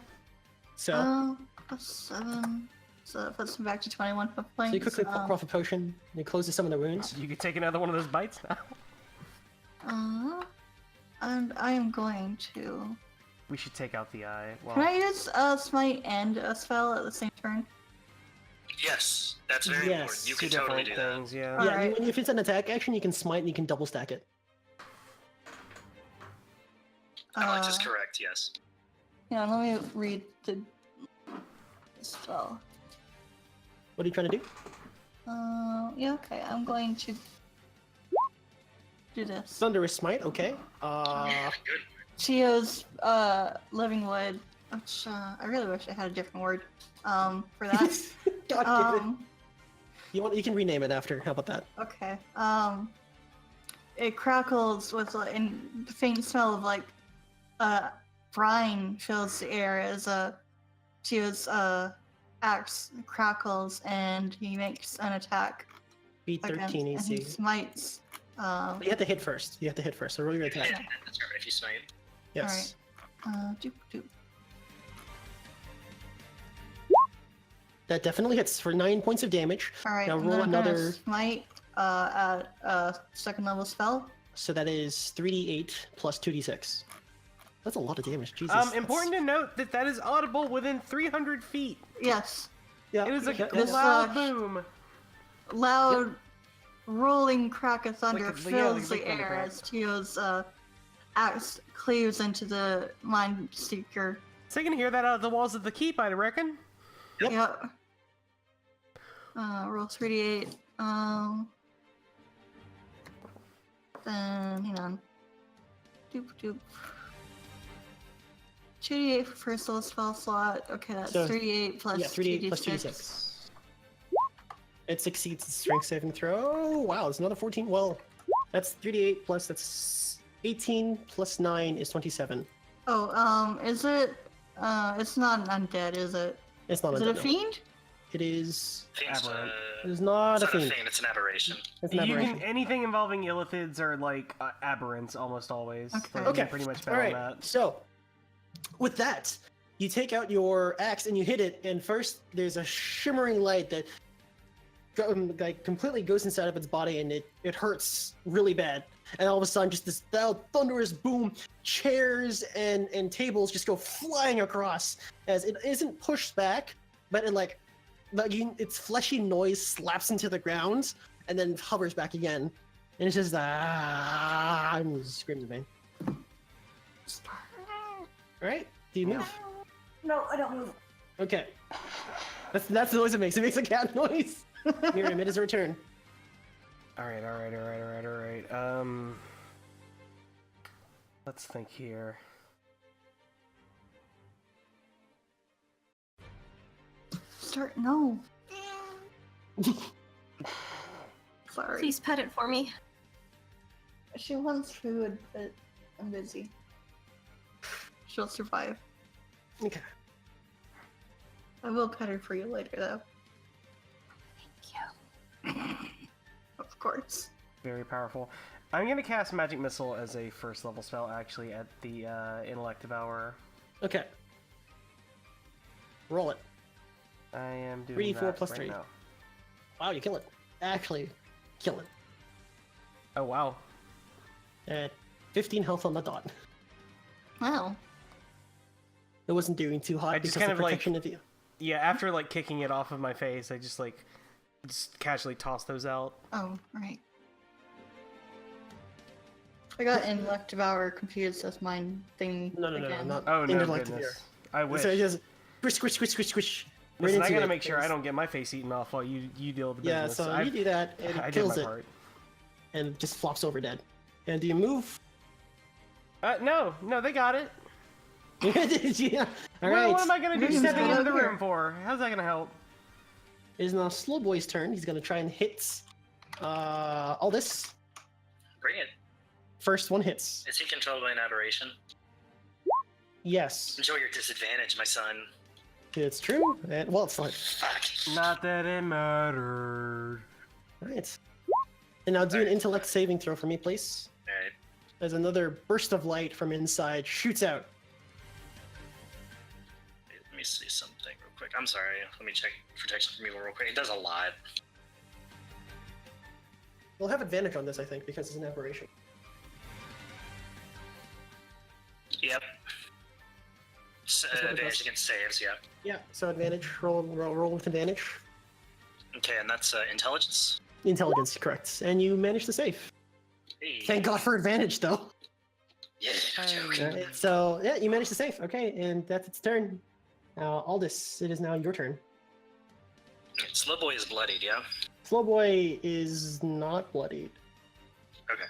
So, Plus 7. So that puts me back to 21 hit points. so you quickly quaff a potion. And it closes some of the wounds. You could take another one of those bites now. And I am going to. We should take out the eye. Well, Can I use Smite and a spell at the same turn? Yes, that's very Yes. important. You two can totally different do that. things, yeah. Oh. Yeah, Alright. if it's an attack action, you can smite and you can double stack it. Alex is correct, yes. Yeah, let me read the spell. What are you trying to do? Yeah, okay. I'm going to do this. Thunderous Smite, okay. Good. Chio's living wood, which I really wish I had a different word for that. God damn it. You can rename it after. How about that? Okay. It crackles with a faint smell of like brine fills the air as Chio's axe crackles and he makes an attack. Beat against, 13 and he AC. smites. You have to hit first. So roll your attack. Yeah, that's right. If you smite. Yes. Doop, doop. That definitely hits for 9 points of damage. All right. Now and roll then I'm gonna another. smite at second level spell. So that is 3d8 plus 2d6. That's a lot of damage. Jesus. Important to note that that is audible within 300 feet. Yes. Yeah. It is a okay. loud boom. Loud rolling crack of thunder Like a fills big the thunder air crack. as Chio's axe cleaves into the Mind Seeker. So you can hear that out of the walls of the keep, I reckon. Yep. Roll 3d8. Then, hang on. Doop doop. 2d8 for first level spell slot. Okay, that's So, 3d8 plus yeah, 3d8 plus 2d6. 2d6. It succeeds the strength saving throw. Wow, it's another 14. Well, that's 3d8 plus, that's 18 plus 9 is 27. Oh, is it? It's not an undead, is it? It's not Is a it a no. fiend? It is. Fiend's, Aberrant. It is not it's a not a fiend. fiend, it's an aberration. It's an aberration. Anything involving illithids are like aberrants almost always. Okay. They Okay. pretty much bet All on right. that. So, with that, you take out your axe and you hit it, and first there's a shimmering light that like completely goes inside of its body, and it hurts really bad. And all of a sudden, just this loud, thunderous boom, chairs and tables just go flying across as it isn't pushed back, but its fleshy noise slaps into the ground and then hovers back again. And it's just I'm screaming, man. All right, do you move? No, I don't move. Okay. That's the noise it makes. It makes a cat noise. Mirrium, it is your turn. Alright. Let's think here. No. Sorry. Please pet it for me. She wants food, but I'm busy. She'll survive. Okay. I will pet her for you later, though. Thank you. Of course. Very powerful. I'm gonna cast Magic Missile as a first level spell actually at the Intellect Devourer. Okay. Roll it. I am doing 3d4 that plus right 3. now. Wow, you kill it. Actually, kill it. Oh wow. At 15 health on the dot. Wow. It wasn't doing too hot I just because kind of of, like- protection of you. Yeah, after like kicking it off of my face, I just casually toss those out. Oh, right. I got Intellect Devour confused as mine thing No, again. not Oh no, intellect goodness. here. I wish. So it just squish. Right Listen, I into gotta it. make sure I It's- don't get my face eaten off while you deal with the Yeah, business. so you do that, and I it did kills my it, part. and it just flops over dead. And do you move? No, they got it. Yeah. All Well, right. what am I gonna do Mirrium's stepping right into the over here. room for? How's that gonna help? It is now Slow Boy's turn. He's gonna try and hit Aldys. Bring it. First one hits. Is he controlled by an aberration? Yes, Enjoy your disadvantage, my son. it's true. And, well, it's not. Fuck. Not that it mattered. All right. And now do an Alright. intellect saving throw for me, please. Alright. As another burst of light from inside shoots out. Let me see something real quick. I'm sorry. Let me check protection from evil real quick. It does a lot. We'll have advantage on this, I think, because it's an aberration. Yep. what it Advantage does. against saves, yep. Yeah, so advantage. Roll with advantage. Okay, and that's intelligence. Intelligence, correct. And you manage to save. Hey. Thank God for advantage, though. Yeah, no joke. Alright, so, yeah, you managed to save. Okay, and that's its turn. Now, Aldys, it is now your turn. Slow boy is bloodied, yeah? Flowboy is not bloodied. Okay.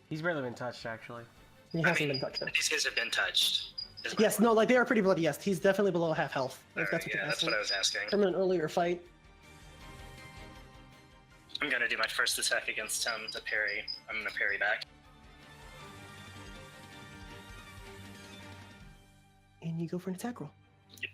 He's barely been touched, actually. He hasn't been touched. No. These guys have been touched. is my Yes, point. no, like they are pretty bloody. Yes, he's definitely below half health. If Alright, that's what yeah, you're that's asking. what I was asking. From an earlier fight. I'm gonna do my first attack against him to parry. I'm gonna parry back. And you go for an attack roll. Yep.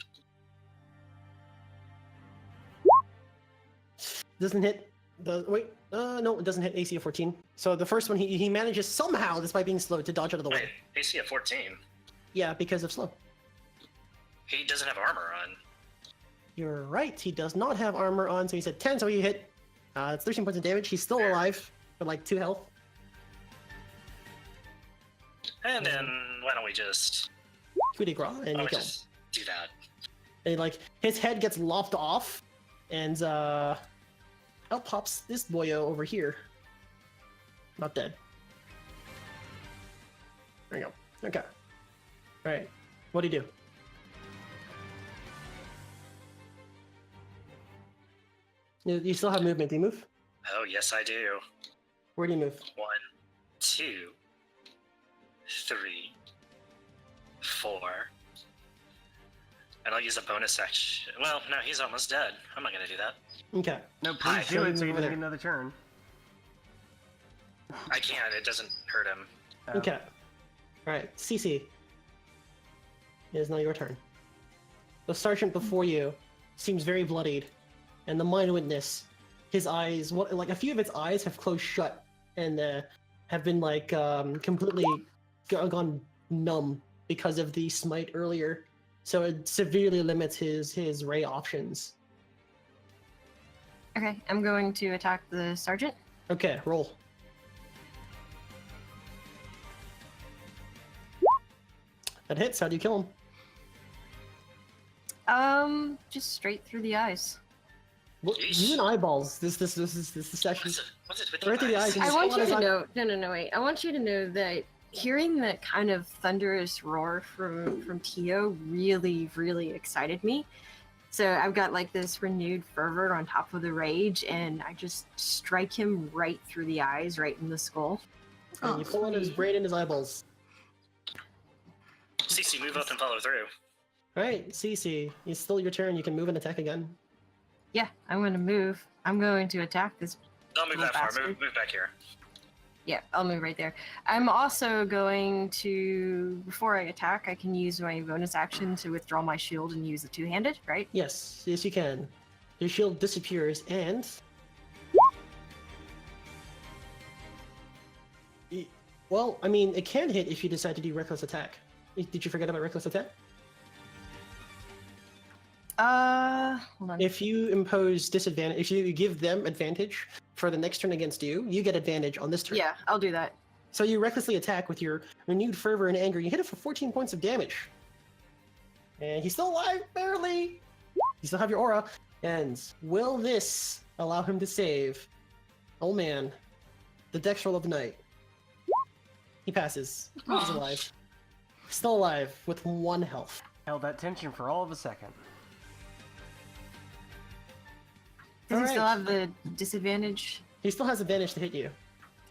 Doesn't hit. No, it doesn't hit AC of 14. So the first one, he manages somehow, despite being slow, to dodge out of the way. Wait, AC at 14. Yeah, because of slow. He doesn't have armor on. You're right. He does not have armor on, so he's at 10. So he hit. It's 13 points of damage. He's still alive, with like 2 health. And then why don't we just? Coup de grace, and Why you don't we kill him. just do that? And like his head gets lopped off, and out pops this boyo over here. Not dead. There you go. Okay. All right. What do you do? You still have movement. Do you move? Oh yes, I do. Where do you move? 1, 2, 3, 4. And I'll use a bonus action. Well, no, he's almost dead. I'm not gonna do that. Okay. No, Hi. please do it so you Over don't there. get another turn. I can't. It doesn't hurt him. Okay. All right. Cici. It is now your turn. The sergeant before you seems very bloodied, and the mind witness, his eyes, like a few of its eyes have closed shut and have been like completely gone numb because of the smite earlier. So it severely limits his ray options. Okay, I'm going to attack the sergeant. Okay, roll. That hits. How do you kill him? Just straight through the eyes. Well, Yeesh. you and eyeballs. This is the session. What's it with Right through the eyes. eyes? He's I want still you on to his know. No, wait. I want you to know that hearing that kind of thunderous roar from Tio really, really excited me. So I've got like this renewed fervor on top of the rage, and I just strike him right through the eyes, right in the skull. And you pull out his brain and his eyeballs. Cici, move up and follow through. Alright, Cici, it's still your turn. You can move and attack again. Yeah, I'm going to move. I'm going to attack this. Don't move Little that far. bastard. Move back here. Yeah, I'll move right there. I'm also going to, before I attack, I can use my bonus action to withdraw my shield and use the two-handed, right? Yes, yes you can. Your shield disappears and... Well, I mean, it can hit if you decide to do reckless attack. Did you forget about reckless attack? Hold on. If you impose disadvantage, if you give them advantage for the next turn against you, you get advantage on this turn. Yeah, I'll do that. So you recklessly attack with your renewed fervor and anger. You hit it for 14 points of damage. And he's still alive, barely. You still have your aura. And will this allow him to save? Oh man. The dex roll of the night. He passes. He's alive. Still alive with 1 health. Held that tension for all of a second. Does he still Alright. have the disadvantage? He still has advantage to hit you.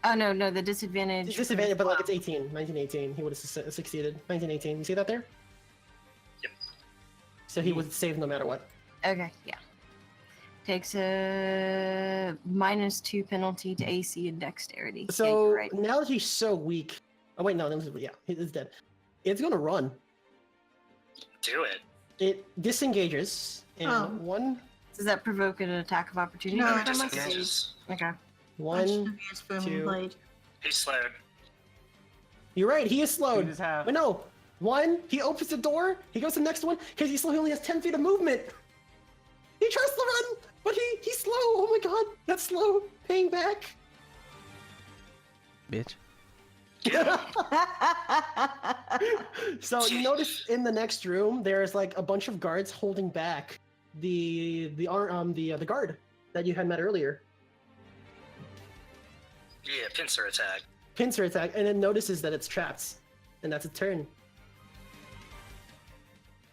Oh, no, the disadvantage. It's disadvantage, but like it's 18. 1918. He would have succeeded. 1918. You see that there? Yep. So he would save no matter what. Okay, yeah. Takes a -2 penalty to AC and dexterity. Yeah, So you're right. now that he's so weak, oh wait, no, yeah, he's dead. It's gonna run. Do it. It disengages, and Oh. one, Does that provoke an attack of opportunity? No, No, it it from just us? engages. Okay. one. two. Blade. He's slowed. You're right. He is You slowed. just have. But no, one. He opens the door. He goes to the next one because he only has 10 feet of movement. He tries to run, but he's slow. Oh my god, that's slow. Paying back. Bitch. So you notice in the next room, there's like a bunch of guards holding back the guard that you had met earlier. Yeah, pincer attack. Pincer attack, and it notices that it's trapped, and that's a turn.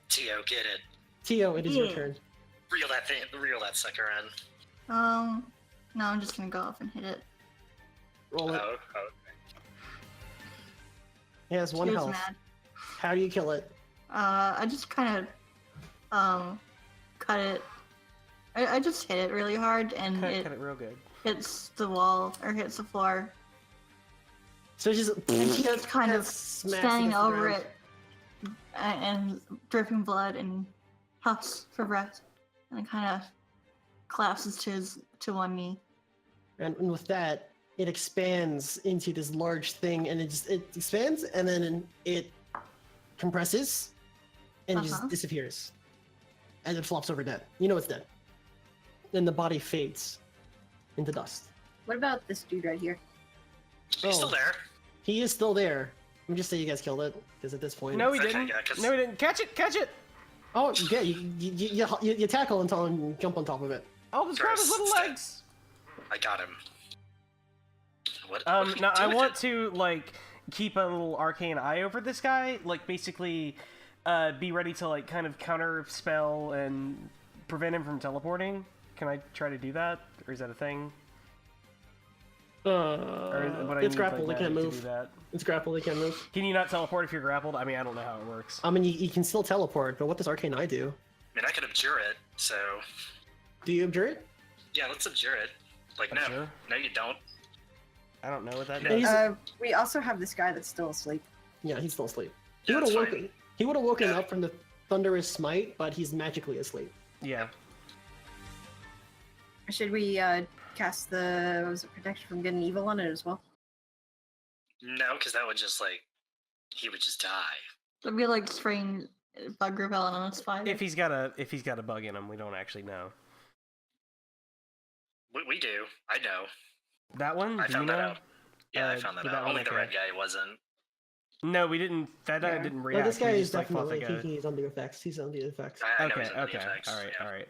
Tio, get it. Tio, it is your Yeah. turn. Reel that sucker in. No, I'm just gonna go up and hit it. Roll it. Oh, He has one She was health. mad. How do you kill it? I just kind of cut it. I just hit it really hard, and Cut it it real good. hits the wall or hits the floor. So it's just And she was kind of smacks standing against the over ground. it and dripping blood and huffs for breath, and kind of collapses to one knee. And with that, it expands into this large thing, and it expands, and then it compresses, and just disappears, and it flops over dead. You know it's dead. Then the body fades into dust. What about this dude right here? he's still there. He is still there. Let me just say you guys killed it, because at this point. No, we Okay, didn't. yeah, 'cause- No, we didn't. Catch it! Catch it! Oh, yeah, you tackle until you jump on top of it. Aldous, grab his little First. legs! I got him. What do we Now do I with want it? to, like, keep a little arcane eye over this guy. Like, basically, be ready to, like, kind of counter spell and prevent him from teleporting. Can I try to do that? Or is that a thing? Or would I It's need, grappled. like, It can't magic to move. do that? It's grappled. It can't move. Can you not teleport if you're grappled? I mean, I don't know how it works. I mean, you can still teleport, but what does arcane eye do? I mean, I could abjure it, so... Do you abjure it? Yeah, let's abjure it. Like, Abjure? no, you don't. I don't know what that Yeah, does. he's- We also have this guy that's still asleep. Yeah, he's still asleep. He Yeah, would have that's woken. fine. He would have woken Yeah. up from the thunderous smite, but he's magically asleep. Yeah. Should we cast the what was it, protection from good and evil on it as well? No, because that would just, like... He would just die. It'd be like spraying bug repellent on a spider. If he's got a bug in him, we don't actually know. We do. I know. That one? I Do found you that know? out. Yeah, I found that did out. one? Only the Okay. red guy wasn't. No, we didn't. That guy Yeah. didn't No, react. this guy he is just, like, fought definitely the guy. he's under effects. He's under effects. I know Okay, he's under the okay. effects. Alright, yeah. alright.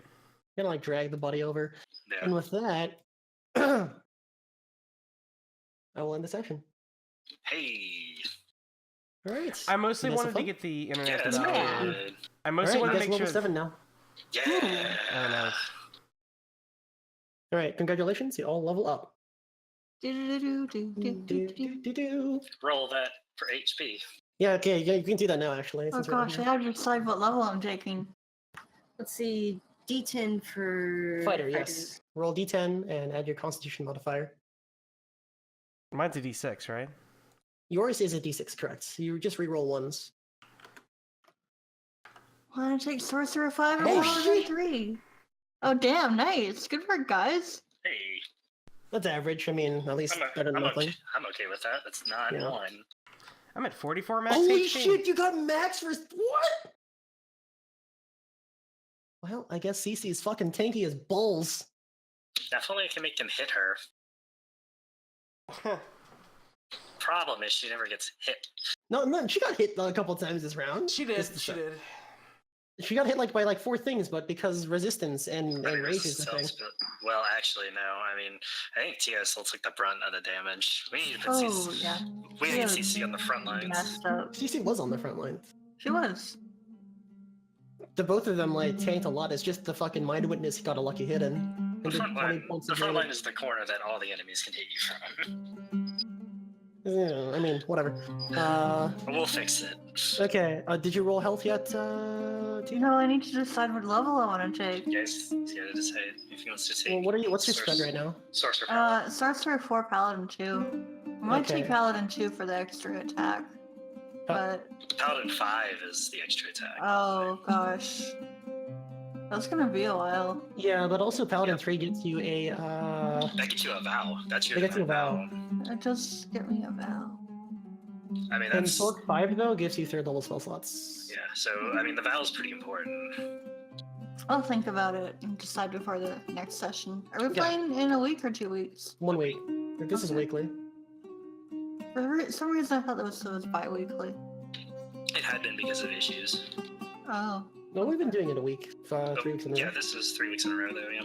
Gonna like drag the body over, Yeah. and with that, I will end the session. Hey. All right. I mostly You guys wanted have to fun? get the Yeah, internet that's without- good. I All mostly right, you wanted guys to are make level sure. 7 now. Yeah. Oh, nice. All right, congratulations, you all level up. Do-do-do-do-do-do-do-do. Roll that for HP. Yeah, okay, yeah, you can do that now. Actually, Oh since we're gosh, I here. have to decide what level I'm taking. Let's see, D10 for Fighter, yes. Roll D10 and add your Constitution modifier. Mine's a D6, right? Yours is a D6, correct? You just re-roll ones. Want to take Sorcerer 5 or Oh, Sorcerer shit. 3? Oh damn, nice. Good work, guys. Hey. That's average. I mean, at least better than nothing. I'm okay with that. That's not Yeah. one. I'm at 44 max Holy HP. shit! You got max for what? Well, I guess Cici is fucking tanky as balls. Definitely I can make him hit her. Problem is she never gets hit. No, she got hit a couple times this round. She did. This- She did. She got hit by 4 things, but because resistance and I mean, rage is the thing. well, actually, no. I mean, I think Tia still took the brunt of the damage. We need to put Oh CC. yeah. We need Yeah, CC on the front lines. Messed up. Cici was on the front line. She was. The both of them tanked a lot. It's just the fucking Mind Witness got a lucky hit in. And The did front 20 line, points the of front line damage. is the corner that all the enemies can hit you from. Yeah, I mean, whatever. We'll fix it. Okay, did you roll health yet, Tia? No, I need to decide what level I want to take. You guys, Tia decide if he wants to take. Well, what's your spread right now? Sorcerer power. Sorcerer 4, Paladin 2. I might take Okay. Paladin 2 for the extra attack. But, Paladin 5 is the extra attack. oh gosh. That's gonna be a while. Yeah, but also Paladin Yep. 3 gets you a, That gets you a vow. That's your That gets you a vow. It does get me a vow. I mean, and that's. Sorc 5, though, gives you 3rd level spell slots. Yeah, so, I mean, the vow is pretty important. I'll think about it and decide before the next session. Are we Yeah. playing in a week or 2 weeks? 1 week. This is Okay. weekly. For some reason, I thought it was bi-weekly. It had been because of issues. Oh. No, we've been doing it a week. 3 weeks in a row. Yeah, this is 3 weeks in a row, though, yeah.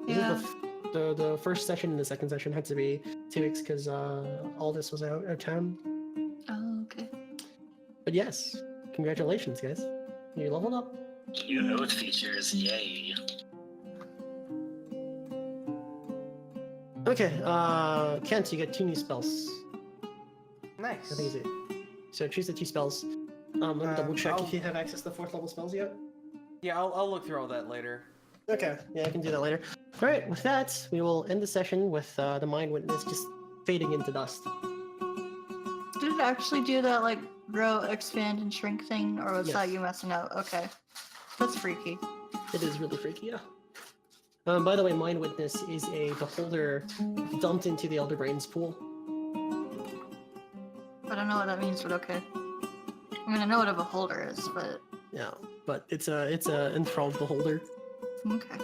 This Yeah. is the first session and the second session had to be 2 weeks because Aldys was out of town. Oh, okay. But yes, congratulations, guys. You leveled up. New oath features, yay. Okay, Kent, you get 2 new spells. Nice. I think it's it. So choose the 2 spells. Let me double check if you have access to 4th level spells yet. Yeah, I'll look through all that later. Okay, yeah, I can do that later. Alright, with that, we will end the session with the Mind Witness just fading into dust. Did it actually do that, like, grow, expand, and shrink thing, or was Yes. that you messing up? Okay. That's freaky. It is really freaky, yeah. By the way, Mind Witness is a beholder dumped into the Elder Brains pool. I don't know what that means, but okay. I mean, I know what a beholder is, but... Yeah, but it's a enthralled beholder. Okay.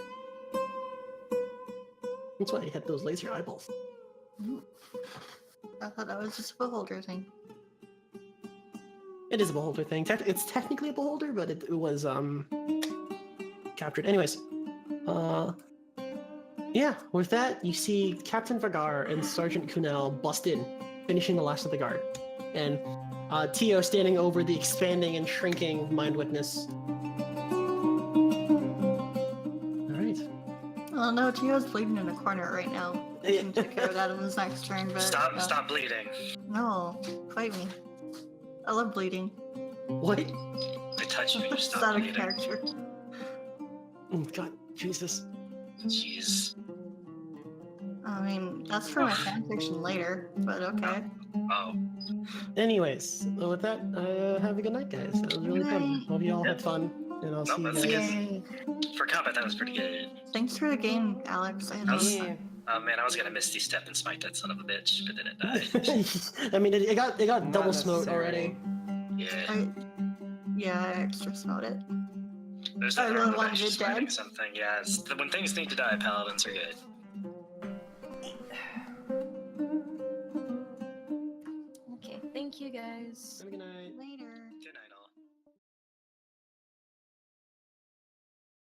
That's why he had those laser eyeballs. I thought that was just a beholder thing. It is a beholder thing. It's technically a beholder, but it was captured. Anyways, yeah. With that, you see Captain Vagar and Sergeant Kunal bust in, finishing the last of the guard, and Tio standing over the expanding and shrinking Mind Witness. All right. Oh no, Tio's bleeding in the corner right now. I can take care of that in his next turn, but... Stop bleeding. No, fight me. I love bleeding. What? I touch you, you It's stop out of bleeding. character. God, Jesus. Jeez. I mean, that's for my fanfiction later, but okay. Oh. Anyways, with that, have a good night, guys. That was really fun. Hope you all had fun, and I'll see you that's guys. Yay. For combat, that was pretty good. Thanks for the game, Alex. I had a lot of fun. Oh man, I was gonna Misty Step and smite that son of a bitch, but then it died. I mean, it got Not double smote necessary. already. Yeah. Yeah, I extra smote it. There's I nothing really wrong with wanted actually it dead. smiting something. Yeah, when things need to die, paladins are good. Okay, thank you guys. Have a good night.